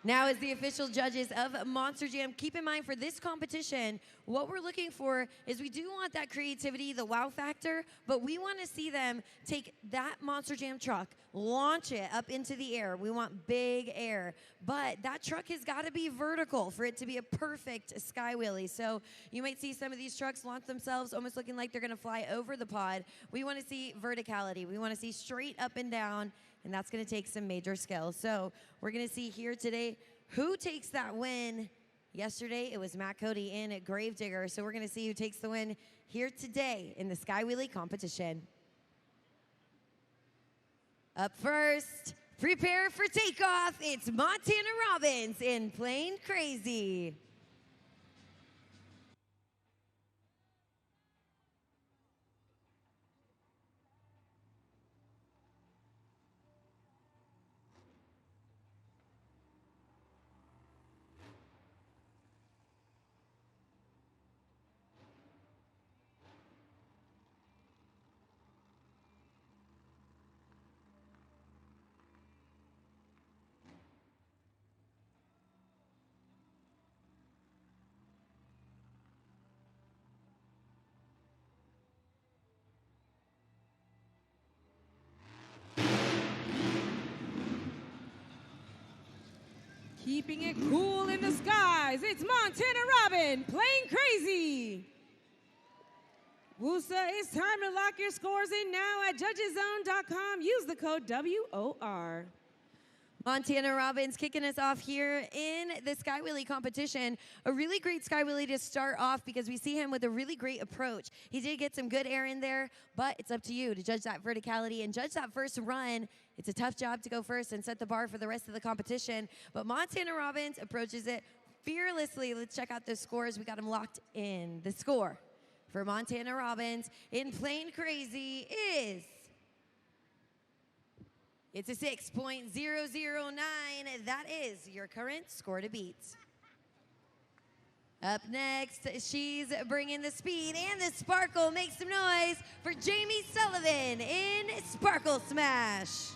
Now, as the official judges of Monster Jam, keep in mind for this competition, what we're looking for is we do want that creativity, the wow factor, but we want to see them take that Monster Jam truck, launch it up into the air. We want big air, but that truck has got to be vertical for it to be a perfect sky wheelie. So you might see some of these trucks launch themselves almost looking like they're going to fly over the pod. We want to see verticality. We want to see straight up and down, and that's going to take some major skill. So we're going to see here today who takes that win. Yesterday, it was Matt Cody in at Gravedigger, so we're going to see who takes the win here today in the Sky Wheelie competition. Up first, prepare for takeoff. It's Montana Robbins in Plain Krazy. Keeping it cool in the skies, it's Montana Robin, Plain Krazy. Worcester, it's time to lock your scores in now at judgeszone.com. Use the code WOR. Montana Robbins kicking us off here in the Sky Wheelie competition. A really great Sky Wheelie to start off because we see him with a really great approach. He did get some good air in there, but it's up to you to judge that verticality and judge that first run. It's a tough job to go first and set the bar for the rest of the competition, but Montana Robbins approaches it fearlessly. Let's check out the scores. We got him locked in. The score for Montana Robbins in Plain Krazy is... It's a 6.009. That is your current score to beat. Up next, she's bringing the speed and the sparkle. Make some noise for Jamie Sullivan in Sparkle Smash.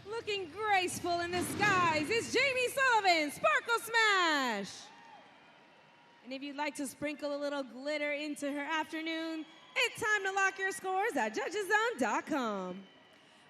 Looking graceful in the skies is Jamie Sullivan, Sparkle Smash. And if you'd like to sprinkle a little glitter into her afternoon, it's time to lock your scores at judgeszone.com.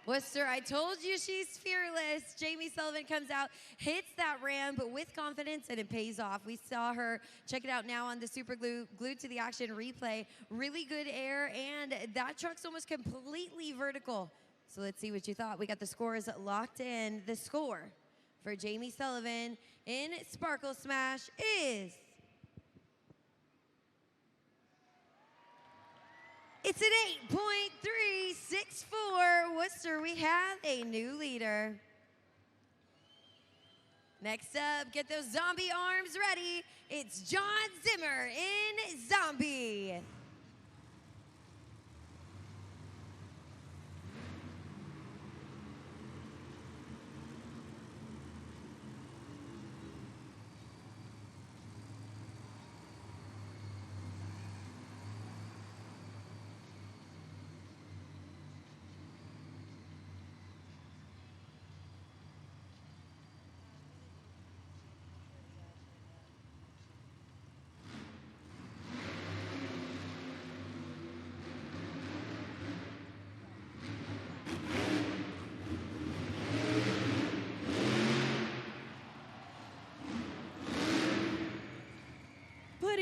Worcester, I told you she's fearless. Jamie Sullivan comes out, hits that ramp with confidence, and it pays off. We saw her, check it out now on the Super Glued to the Action replay. Really good air, and that truck's almost completely vertical. So let's see what you thought. We got the scores locked in. The score for Jamie Sullivan in Sparkle Smash is... It's an 8.364. Worcester, we have a new leader. Next up, get those zombie arms ready. It's John Zimmer in Zombie.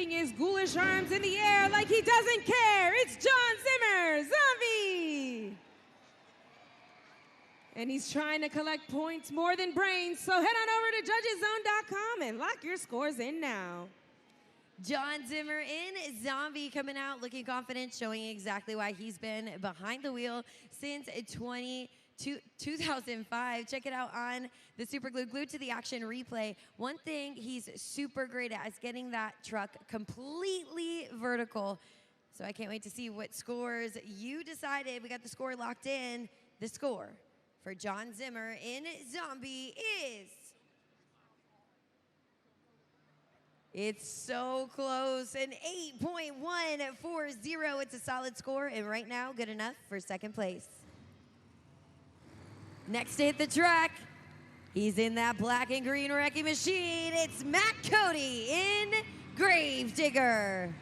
Sending his ghoulish arms in the air like he doesn't care. It's John Zimmer, Zombie. And he's trying to collect points more than brains, so head on over to judgeszone.com and lock your scores in now. John Zimmer in Zombie coming out looking confident, showing exactly why he's been behind the wheel since 2005. Check it out on the Super Glued to the Action replay. One thing he's super great at is getting that truck completely vertical. So I can't wait to see what scores you decided. We got the score locked in. The score for John Zimmer in Zombie is... It's so close, an 8.140. It's a solid score, and right now, good enough for second place. Next to hit the track, he's in that black and green wrecking machine. It's Matt Cody in Gravedigger.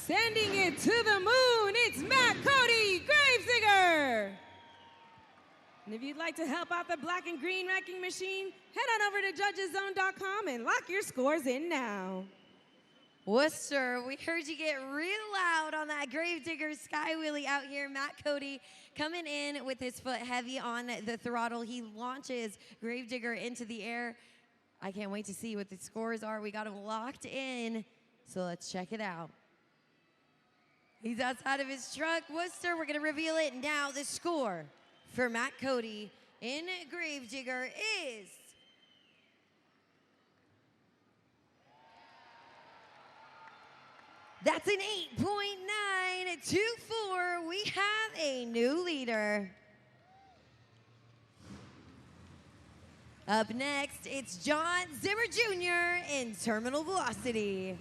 Sending it to the moon, it's Matt Cody, Gravedigger. And if you'd like to help out the black and green wrecking machine, head on over to judgeszone.com and lock your scores in now. Worcester, we heard you get real loud on that Gravedigger Sky Wheelie out here. Matt Cody coming in with his foot heavy on the throttle. He launches Gravedigger into the air. I can't wait to see what the scores are. We got him locked in, so let's check it out. He's outside of his truck. Worcester, we're going to reveal it now. The score for Matt Cody in Gravedigger is... That's an 8.924. We have a new leader. Up next, it's John Zimmer Jr. in Terminal Velocity.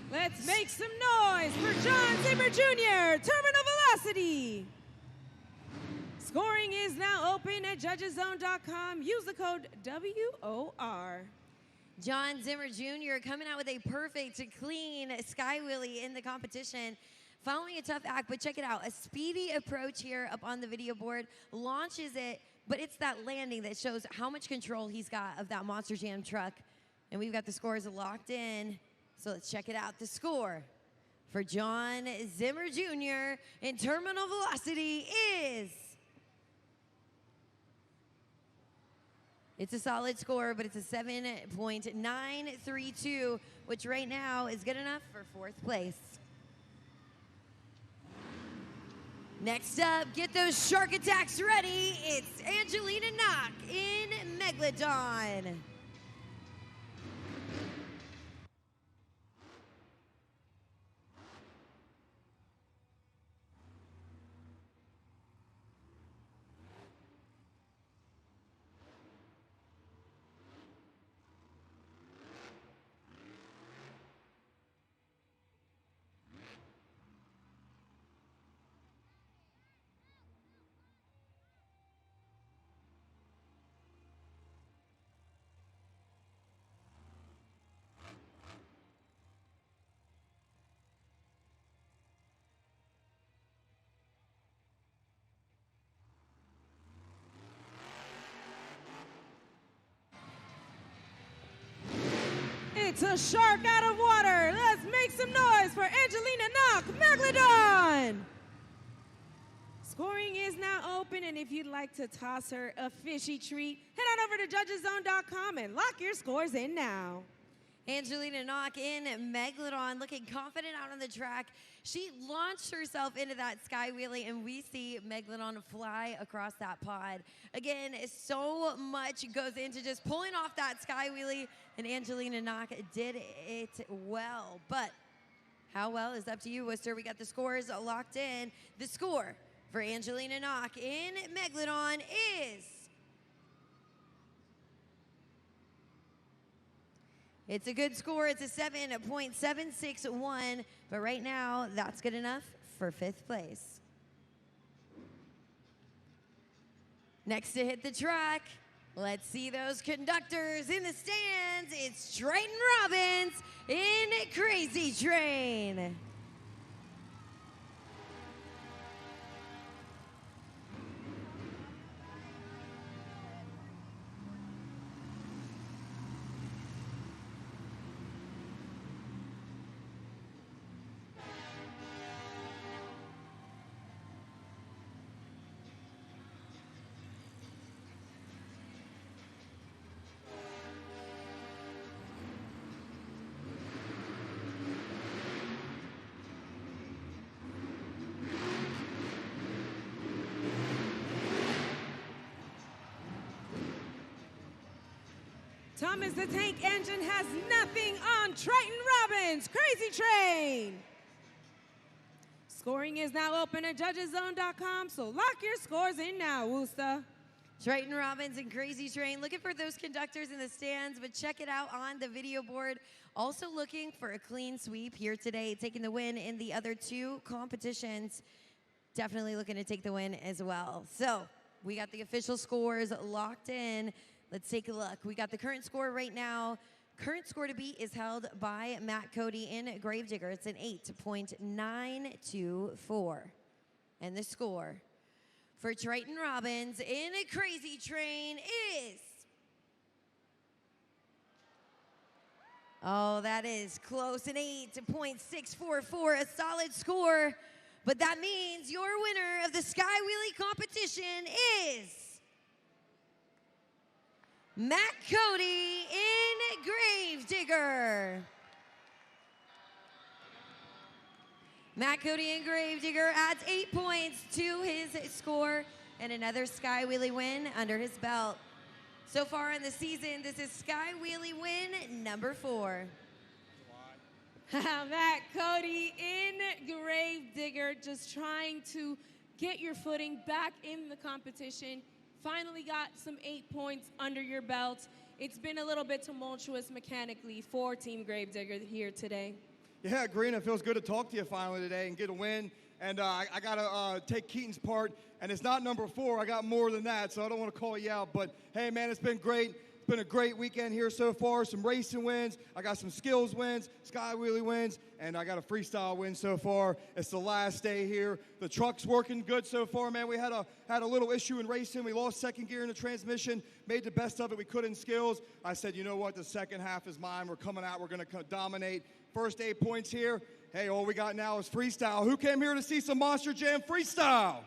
Let's make some noise for John Zimmer Jr., Terminal Velocity. Scoring is now open at judgeszone.com. Use the code WOR. John Zimmer Jr. coming out with a perfect, clean Sky Wheelie in the competition. Following a tough act, but check it out. A speedy approach here up on the video board. Launches it, but it's that landing that shows how much control he's got of that Monster Jam truck. And we've got the scores locked in. So let's check it out. The score for John Zimmer Jr. in Terminal Velocity is... It's a solid score, but it's a 7.932, which right now is good enough for fourth place. Next up, get those shark attacks ready. It's Angelina Knock in Megalodon. It's a shark out of water. Let's make some noise for Angelina Knock, Megalodon. Scoring is now open, and if you'd like to toss her a fishy treat, head on over to judgeszone.com and lock your scores in now. Angelina Knock in Megalodon, looking confident out on the track. She launched herself into that sky wheelie, and we see Megalodon fly across that pod. Again, so much goes into just pulling off that sky wheelie, and Angelina Knock did it well. But how well is up to you, Worcester. We got the scores locked in. The score for Angelina Knock in Megalodon is... It's a good score. It's a 7.761, but right now, that's good enough for 5th place. Next to hit the track, let's see those conductors in the stands. It's Triton Robbins in Krazy Train. Thomas the Tank Engine has nothing on Triton Robbins, Krazy Train. Scoring is now open at judgeszone.com, so lock your scores in now, Worcester. Triton Robbins and Krazy Train looking for those conductors in the stands, but check it out on the video board. Also looking for a clean sweep here today, taking the win in the other 2 competitions. Definitely looking to take the win as well. So we got the official scores locked in. Let's take a look. We got the current score right now. Current score to beat is held by Matt Cody in Gravedigger. It's an 8.924. And the score for Triton Robbins in a Krazy Train is... Oh, that is close, an 8.644, a solid score. But that means your winner of the Sky Wheelie competition is... Matt Cody in Gravedigger. Matt Cody in Gravedigger adds 8 points to his score and another Sky Wheelie win under his belt. So far in the season, this is Sky Wheelie win number 4. Matt Cody in Gravedigger, just trying to get your footing back in the competition. Finally got some 8 points under your belt. It's been a little bit tumultuous mechanically for Team Gravedigger here today. Yeah, Green, it feels good to talk to you finally today and get a win. And I got to take Keaton's part, and it's not number 4. I got more than that, so I don't want to call you out. But, hey, man, it's been great. It's been a great weekend here so far. Some racing wins. I got some skills wins, Sky Wheelie wins, and I got a freestyle win so far. It's the last day here. The truck's working good so far, man. We had a little issue in racing. We lost second gear in the transmission, made the best of it we could in skills. I said, you know what, the second half is mine. We're coming out. We're going to dominate. First 8 points here. Hey, all we got now is freestyle. Who came here to see some Monster Jam freestyle?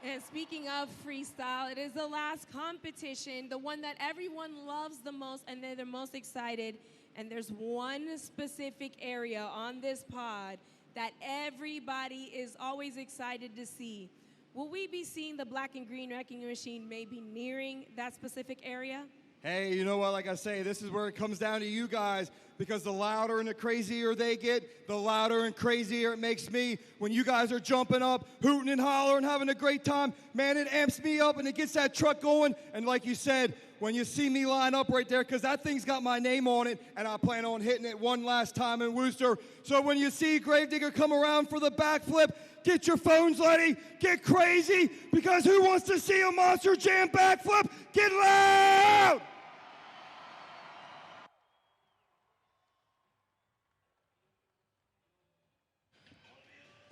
And speaking of freestyle, it is the last competition, the one that everyone loves the most and they're the most excited. And there's one specific area on this pod that everybody is always excited to see. Will we be seeing the black and green wrecking machine maybe nearing that specific area? Hey, you know what, like I say, this is where it comes down to you guys, because the louder and the crazier they get, the louder and crazier it makes me. When you guys are jumping up, hooting and hollering, having a great time, man, it amps me up and it gets that truck going. And like you said, when you see me line up right there, because that thing's got my name on it, and I plan on hitting it one last time in Worcester. So when you see Gravedigger come around for the backflip, get your phones ready, get crazy, because who wants to see a Monster Jam backflip? Get loud!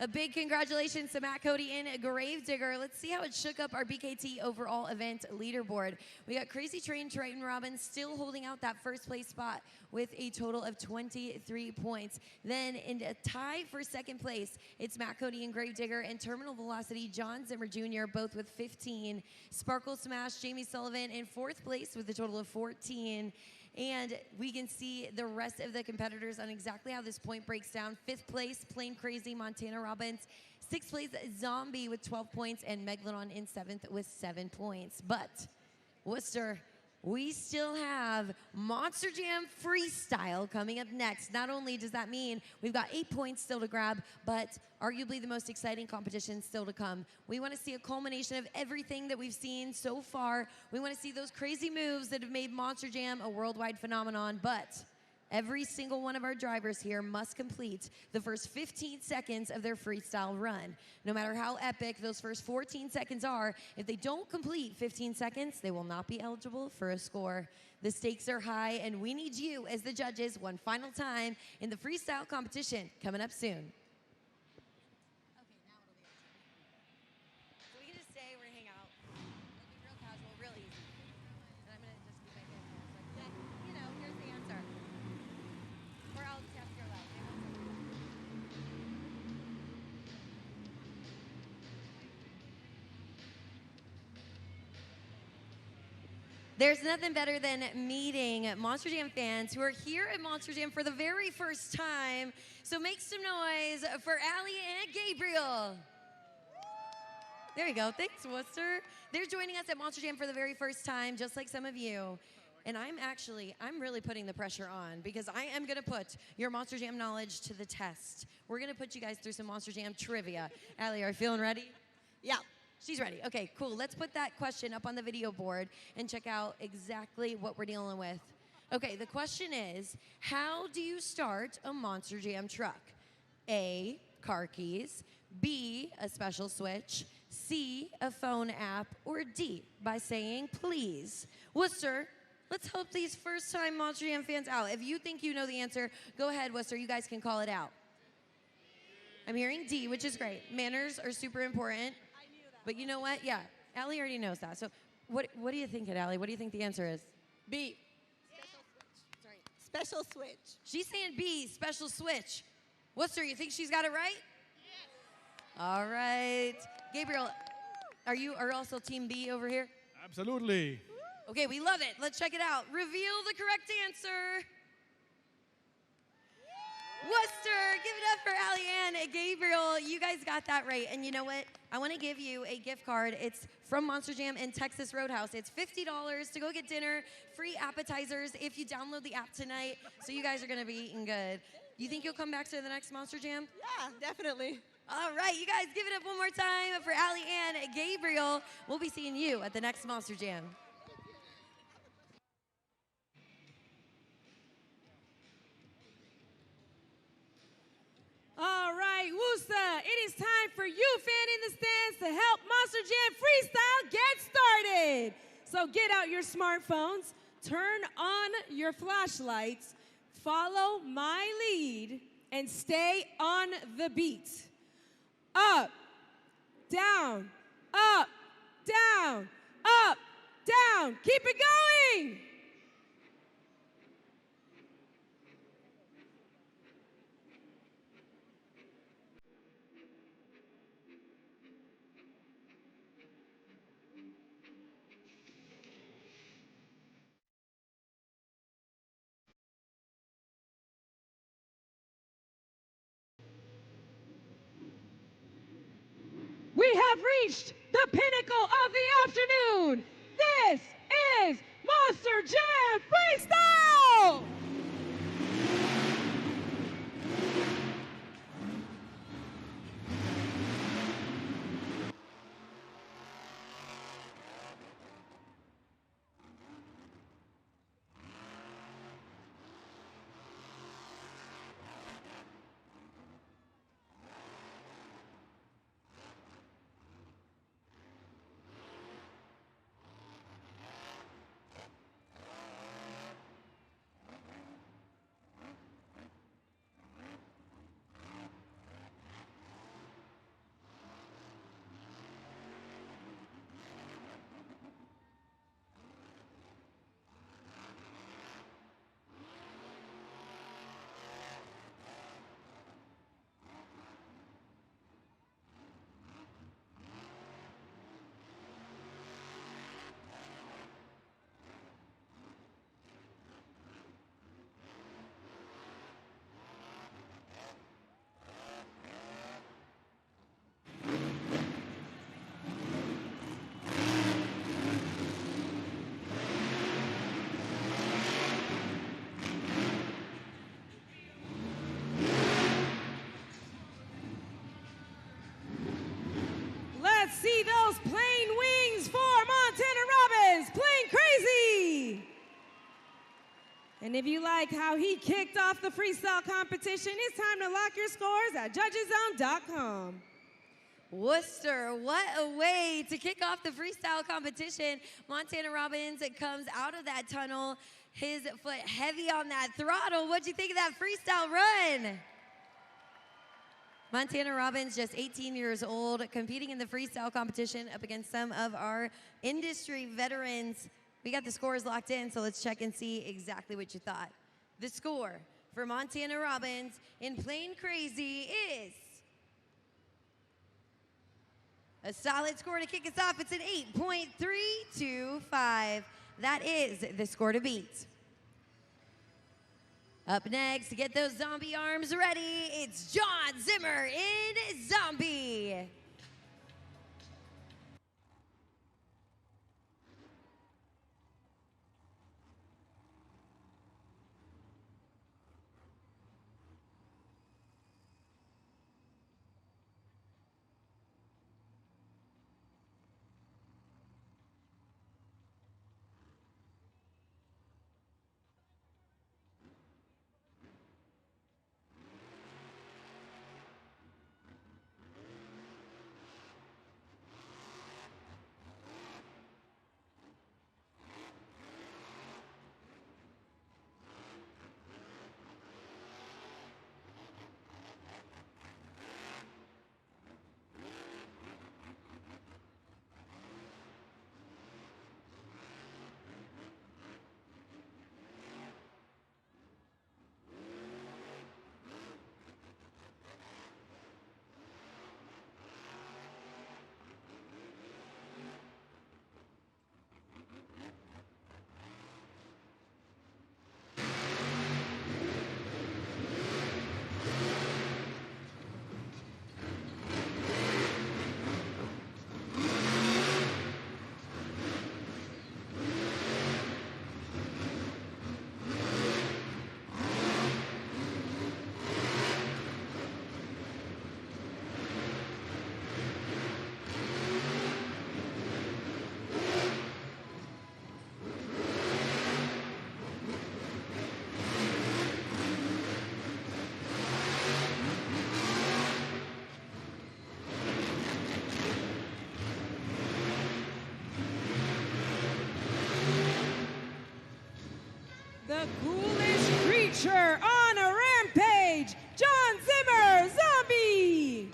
A big congratulations to Matt Cody and Gravedigger. Let's see how it shook up our BKT overall event leaderboard. We got Crazy Train Triton Robbins still holding out that first place spot with a total of 23 points. Then in a tie for second place, it's Matt Cody and Gravedigger and Terminal Velocity John Zimmer Jr. both with 15. Sparkle Smash Jamie Sullivan in fourth place with a total of 14. And we can see the rest of the competitors on exactly how this point breaks down. Fifth place, Plain Crazy Montana Robbins. Sixth place, Zombie with 12 points, and Megalodon in seventh with 7 points. But Worcester, we still have Monster Jam Freestyle coming up next. Not only does that mean we've got 8 points still to grab, but arguably the most exciting competition still to come. We want to see a culmination of everything that we've seen so far. We want to see those crazy moves that have made Monster Jam a worldwide phenomenon, but every single one of our drivers here must complete the first 15 seconds of their freestyle run. No matter how epic those first 14 seconds are, if they don't complete 15 seconds, they will not be eligible for a score. The stakes are high, and we need you as the judges one final time in the freestyle competition coming up soon. So we can just stay, we're gonna hang out. It'll be real casual, real easy. And I'm gonna just be like, yeah, you know, here's the answer. Or I'll test your luck. There's nothing better than meeting Monster Jam fans who are here at Monster Jam for the very first time. So make some noise for Allie and Gabriel. There you go. Thanks, Worcester. They're joining us at Monster Jam for the very first time, just like some of you. And I'm really putting the pressure on because I am going to put your Monster Jam knowledge to the test. We're going to put you guys through some Monster Jam trivia. Allie, are you feeling ready? Yeah. She's ready. Okay, cool. Let's put that question up on the video board and check out exactly what we're dealing with. Okay, the question is, how do you start a Monster Jam truck? A, car keys. B, a special switch. C, a phone app. Or D, by saying please. Worcester, let's help these first-time Monster Jam fans out. If you think you know the answer, go ahead, Worcester. You guys can call it out. I'm hearing D, which is great. Manners are super important. But you know what? Yeah, Allie already knows that. So what do you think, Allie? What do you think the answer is? B. Special switch. Sorry. Special switch. She's saying B, special switch. Worcester, you think she's got it right? Yes. All right. Gabriel, are you also team B over here? Absolutely. Okay, we love it. Let's check it out. Reveal the correct answer. Worcester, give it up for Allie and Gabriel. You guys got that right. And you know what? I want to give you a gift card. It's from Monster Jam and Texas Roadhouse. It's $50 to go get dinner, free appetizers if you download the app tonight. So you guys are going to be eating good. You think you'll come back to the next Monster Jam? Yeah, definitely. All right, you guys give it up one more time for Allie and Gabriel. We'll be seeing you at the next Monster Jam. All right, Worcester, it is time for you, fan in the stands, to help Monster Jam Freestyle get started. So get out your smartphones, turn on your flashlights, follow my lead, and stay on the beat. Up, down, up, down, up, down. Keep it going. We have reached the pinnacle of the afternoon. This is Monster Jam Freestyle! And if you like how he kicked off the freestyle competition, it's time to lock your scores at judgeszone.com. Worcester, what a way to kick off the freestyle competition. Montana Robbins comes out of that tunnel, his foot heavy on that throttle. What'd you think of that freestyle run? Montana Robbins, just 18 years old, competing in the freestyle competition up against some of our industry veterans. We got the scores locked in, so let's check and see exactly what you thought. The score for Montana Robbins in Plain Krazy is a solid score to kick us off. It's an 8.325. That is the score to beat. Up next, to get those zombie arms ready, it's John Zimmer in Zombie. The coolest creature on a rampage, John Zimmer, Zombie.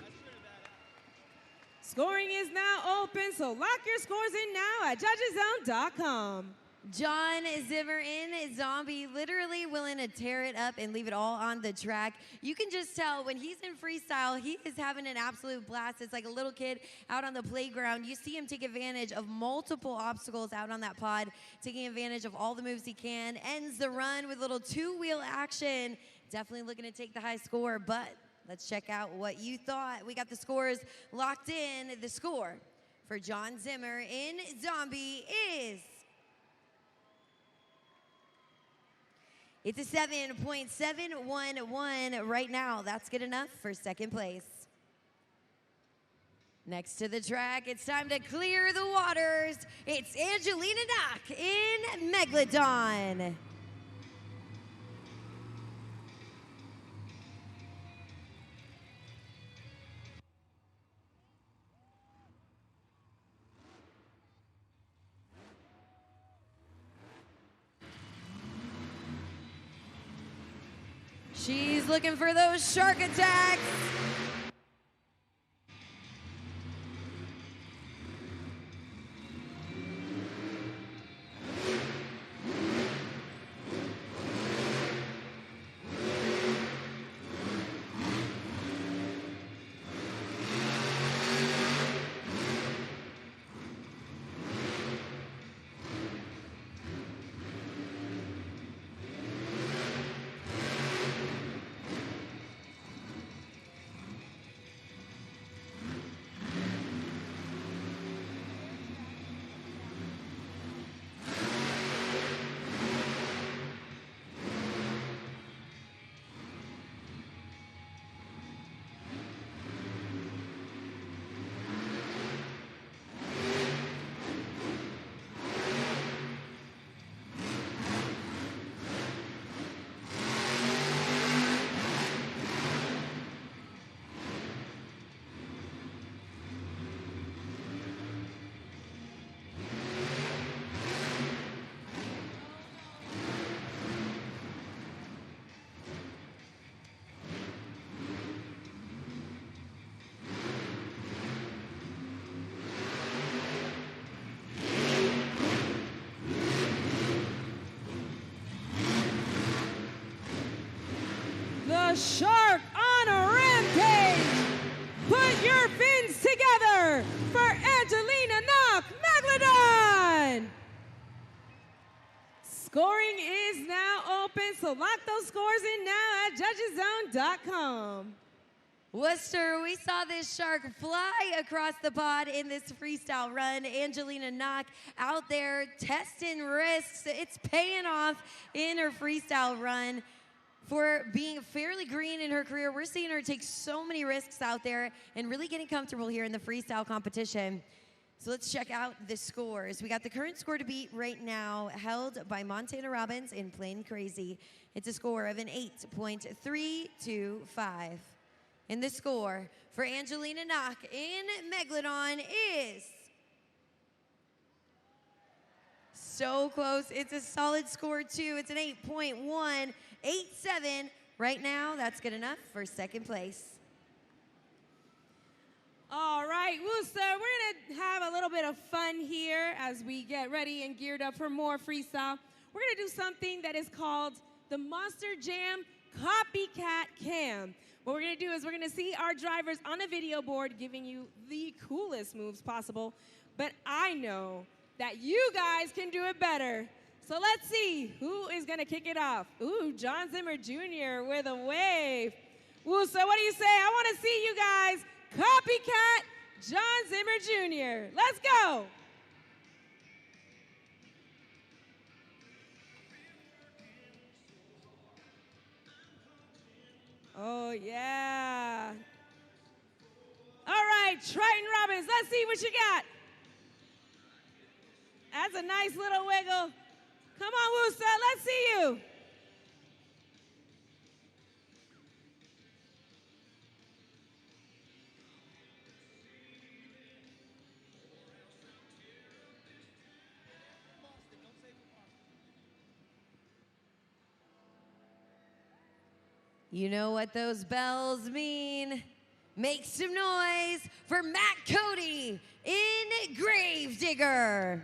Scoring is now open, so lock your scores in now at judgeszone.com. John Zimmer in Zombie, literally willing to tear it up and leave it all on the track. You can just tell when he's in freestyle, he is having an absolute blast. It's like a little kid out on the playground. You see him take advantage of multiple obstacles out on that pod, taking advantage of all the moves he can. Ends the run with a little two-wheel action. Definitely looking to take the high score, but let's check out what you thought. We got the scores locked in. The score for John Zimmer in Zombie is... It's a 7.711 right now. That's good enough for second place. Next to the track, it's time to clear the waters. It's Angelina Knock in Megalodon. She's looking for those shark attacks. the shark on a rampage. Put your fins together for Angelina Knock Megalodon. Scoring is now open, so lock those scores in now at judgeszone.com. Worcester, we saw this shark fly across the pod in this freestyle run. Angelina Knock out there testing risks. It's paying off in her freestyle run. For being fairly green in her career, we're seeing her take so many risks out there and really getting comfortable here in the freestyle competition. So let's check out the scores. We got the current score to beat right now, held by Montana Robbins in Plain Krazy. It's a score of an 8.325. And the score for Angelina Knock in Megalodon is so close. It's a solid score too. It's an 8.187. Right now, that's good enough for second place. All right, Worcester, we're gonna have a little bit of fun here as we get ready and geared up for more freestyle. We're gonna do something that is called the Monster Jam Copycat Cam. What we're gonna do is we're gonna see our drivers on a video board giving you the coolest moves possible, but I know that you guys can do it better. So let's see who is gonna kick it off. Ooh, John Zimmer Jr. with a wave. Ooh, so what do you say? I wanna see you guys copycat John Zimmer Jr. Let's go. Oh, yeah. All right, Triton Robbins, let's see what you got. That's a nice little wiggle. Come on, Worcester, let's see you. You know what those bells mean. Make some noise for Matt Cody in Gravedigger.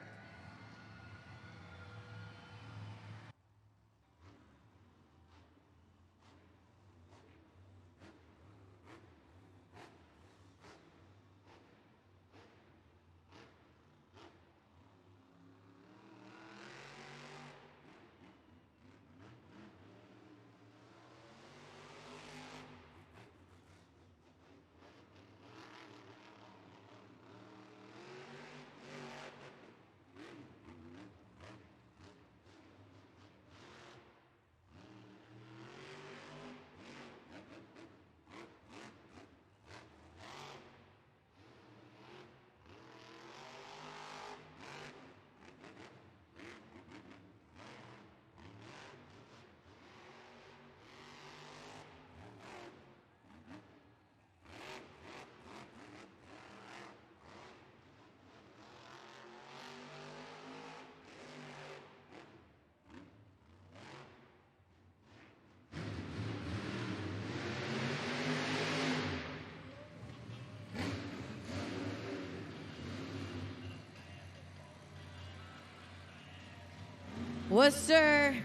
Worcester,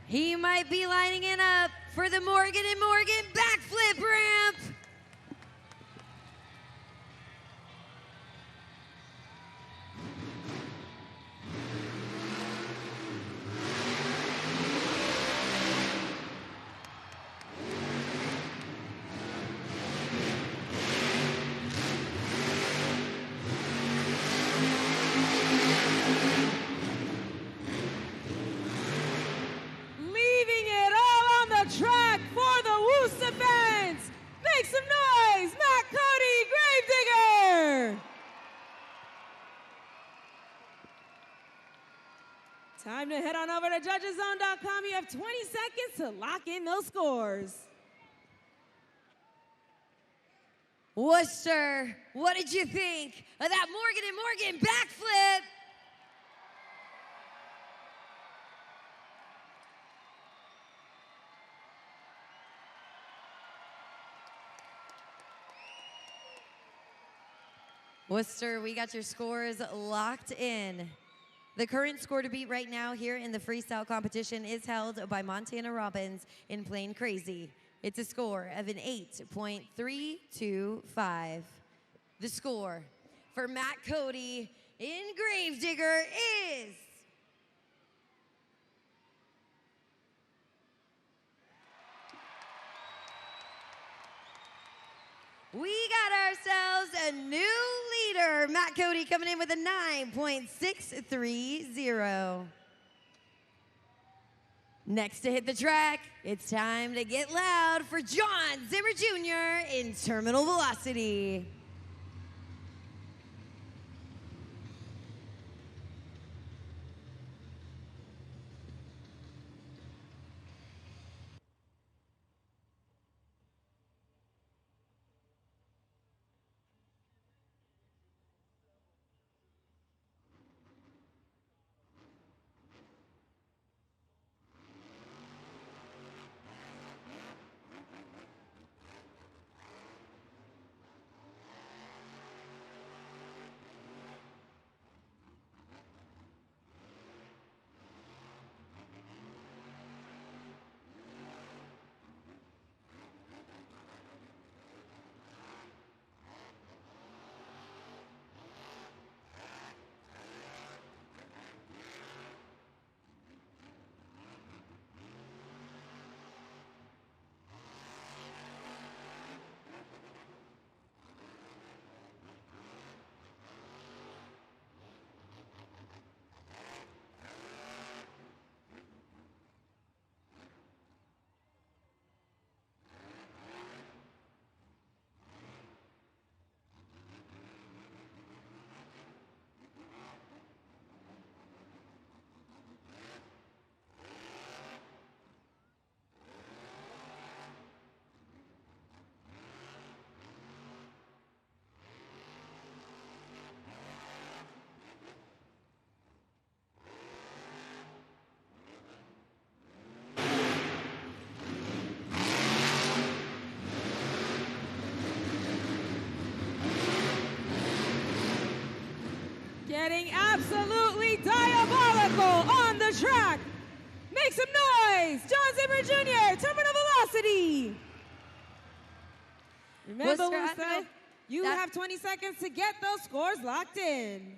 he might be lining it up for the Morgan & Morgan backflip ramp. Track for the Worcester fans. Make some noise, Matt Cody, Gravedigger. Time to head on over to judgeszone.com. You have 20 seconds to lock in those scores. Worcester, what did you think of that Morgan & Morgan backflip? Worcester, we got your scores locked in. The current score to beat right now here in the freestyle competition is held by Montana Robbins in Plain Krazy. It's a score of an 8.325. The score for Matt Cody in Gravedigger is we got ourselves a new leader. Matt Cody coming in with a 9.630. Next to hit the track, it's time to get loud for John Zimmer Jr. in Terminal Velocity. Getting absolutely diabolical on the track. Make some noise, John Zimmer Jr., Terminal Velocity. Remember, Worcester, you have 20 seconds to get those scores locked in.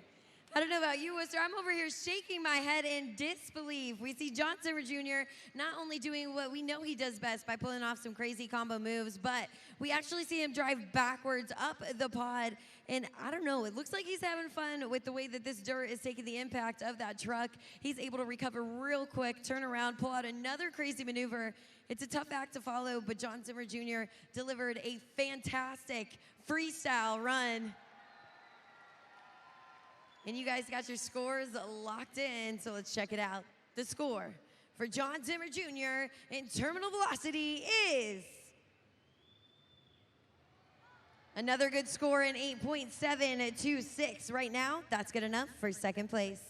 I don't know about you, Worcester. I'm over here shaking my head in disbelief. We see John Zimmer Jr. not only doing what we know he does best by pulling off some crazy combo moves, but we actually see him drive backwards up the pod. And I don't know, it looks like he's having fun with the way that this dirt is taking the impact of that truck. He's able to recover real quick, turn around, pull out another crazy maneuver. It's a tough act to follow, but John Zimmer Jr. delivered a fantastic freestyle run. And you guys got your scores locked in, so let's check it out. The score for John Zimmer Jr. in Terminal Velocity is another good score in 8.726. Right now, that's good enough for second place.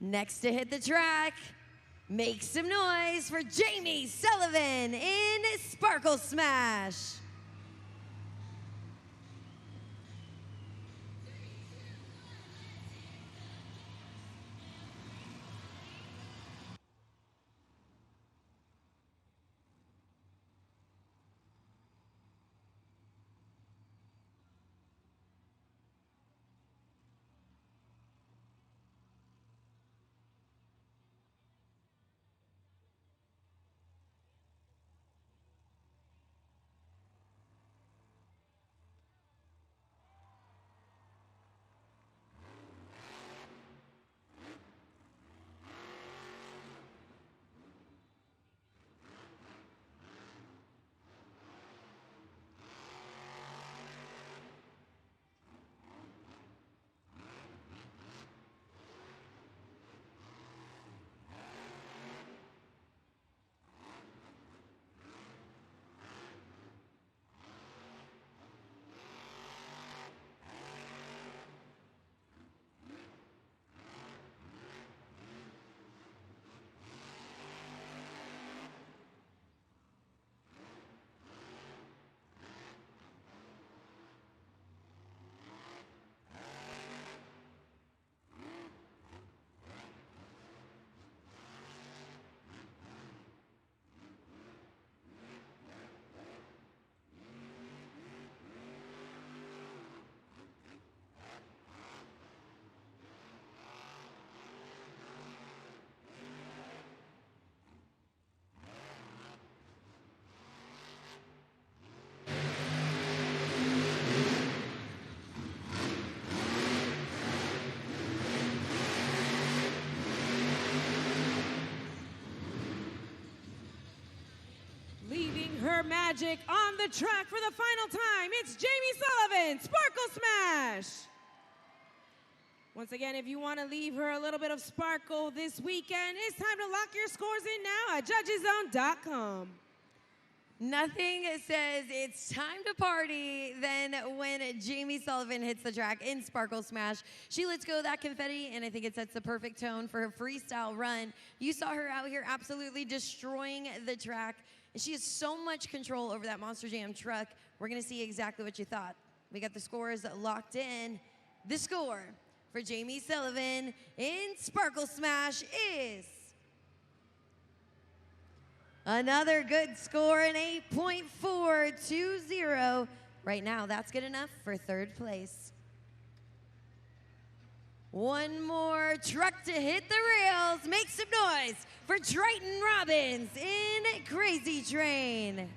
Next to hit the track, make some noise for Jamie Sullivan in Sparkle Smash. magic on the track for the final time. It's Jamie Sullivan, Sparkle Smash. Once again, if you want to leave her a little bit of sparkle this weekend, it's time to lock your scores in now at judgeszone.com. Nothing says it's time to party than when Jamie Sullivan hits the track in Sparkle Smash. She lets go that confetti, and I think it sets the perfect tone for her freestyle run. You saw her out here absolutely destroying the track. She has so much control over that Monster Jam truck. We're going to see exactly what you thought. We got the scores locked in. The score for Jamie Sullivan in Sparkle Smash is another good score, an 8.420. Right now, that's good enough for third place. One more truck to hit the rails. Make some noise for Triton Robbins in Crazy Train.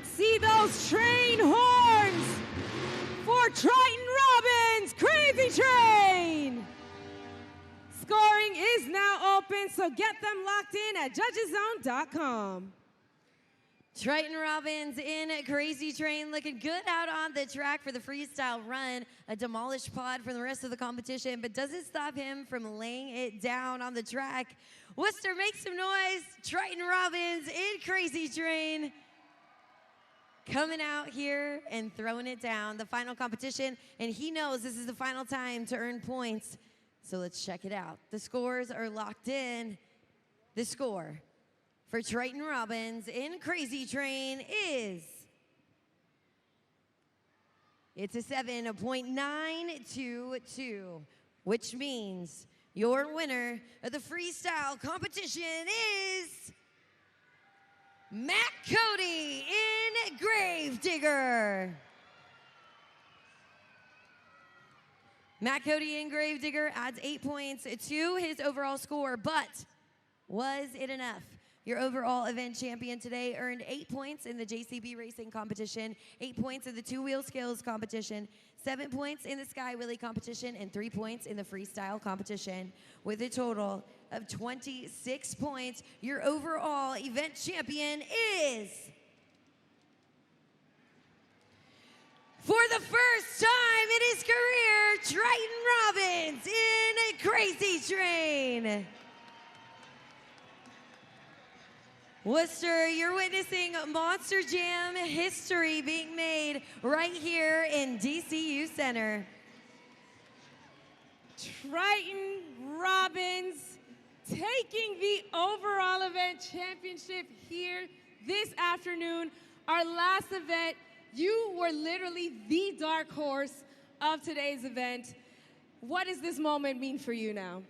See those train horns for Triton Robbins, Crazy Train. Scoring is now open, so get them locked in at judgeszone.com. Triton Robbins in Crazy Train looking good out on the track for the freestyle run. A demolished pod for the rest of the competition, but doesn't stop him from laying it down on the track. Worcester, make some noise. Triton Robbins in Crazy Train. Coming out here and throwing it down. The final competition, and he knows this is the final time to earn points. So let's check it out. The scores are locked in. The score for Triton Robbins in Crazy Train is, it's a 7.922, which means your winner of the freestyle competition is Matt Cody in Gravedigger. Matt Cody in Gravedigger adds 8 points to his overall score, but was it enough? Your overall event champion today earned 8 points in the JCB Racing competition, 8 points in the two-wheel skills competition, 7 points in the Sky Wheelie competition, and 3 points in the freestyle competition. With a total of 26 points, your overall event champion is, for the first time in his career, Triton Robbins in a Crazy Train. Worcester, you're witnessing Monster Jam history being made right here in DCU Center. Triton Robbins taking the overall event championship here this afternoon. Our last event, you were literally the dark horse of today's event. What does this moment mean for you now?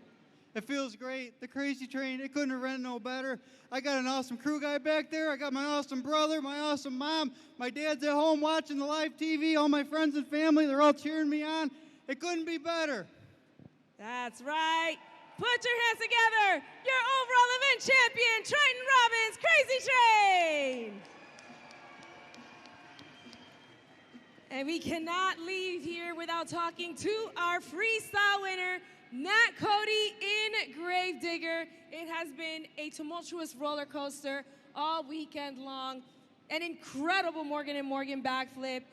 It feels great. The Krazy train, it couldn't have ran no better. I got an awesome crew guy back there. I got my awesome brother, my awesome mom. My dad's at home watching the live TV. All my friends and family, they're all cheering me on. It couldn't be better. That's right. Put your hands together. Your overall event champion, Triton Robbins, Krazy Train. And we cannot leave here without talking to our freestyle winner, Matt Cody in Gravedigger. It has been a tumultuous roller coaster all weekend long. An incredible Morgan and Morgan backflip.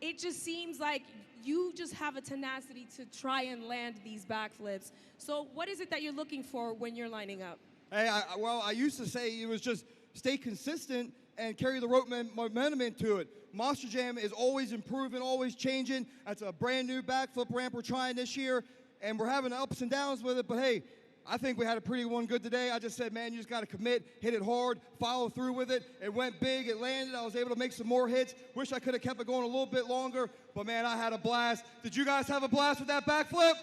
It just seems like you just have a tenacity to try and land these backflips. So what is it that you're looking for when you're lining up? Hey, I used to say it was just stay consistent and carry the rope momentum into it. Monster Jam is always improving, always changing. That's a brand new backflip ramp we're trying this year, and we're having ups and downs with it, but hey, I think we had a pretty one good today. I just said, man, you just got to commit, hit it hard, follow through with it. It went big, it landed. I was able to make some more hits. Wish I could have kept it going a little bit longer, but man, I had a blast. Did you guys have a blast with that backflip?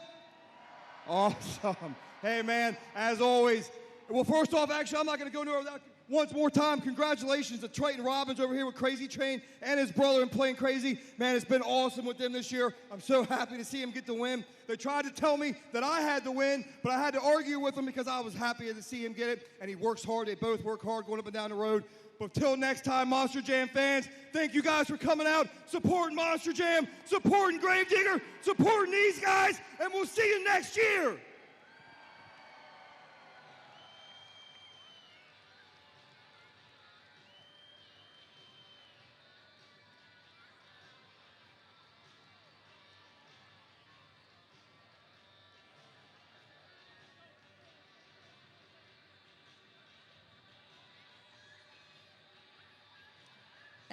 Awesome. Hey, man, as always. Well, first off, actually, I'm not going to go nowhere without once more time, congratulations to Triton Robbins over here with Krazy Train and his brother in playing Krazy. Man, it's been awesome with them this year. I'm so happy to see him get the win. They tried to tell me that I had to win, but I had to argue with him because I was happy to see him get it, and he works hard. They both work hard going up and down the road. But till next time, Monster Jam fans, thank you guys for coming out, supporting Monster Jam, supporting Gravedigger, supporting these guys, and we'll see you next year.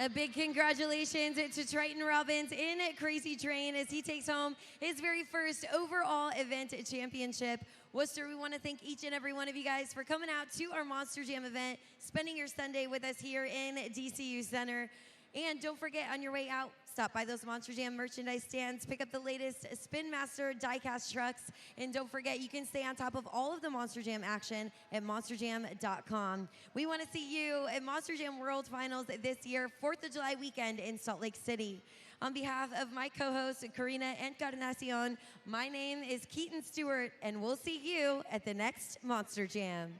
A big congratulations to Triton Robbins in Krazy Train as he takes home his very first overall event championship. Worcester, we want to thank each and every one of you guys for coming out to our Monster Jam event, spending your Sunday with us here in DCU Center. And don't forget, on your way out, stop by those Monster Jam merchandise stands, pick up the latest Spin Master diecast trucks, and don't forget, you can stay on top of all of the Monster Jam action at monsterjam.com. We want to see you at Monster Jam World Finals this year, 4th of July weekend in Salt Lake City. On behalf of my co-hosts, Karina Encarnacion, my name is Keaton Stewart, and we'll see you at the next Monster Jam.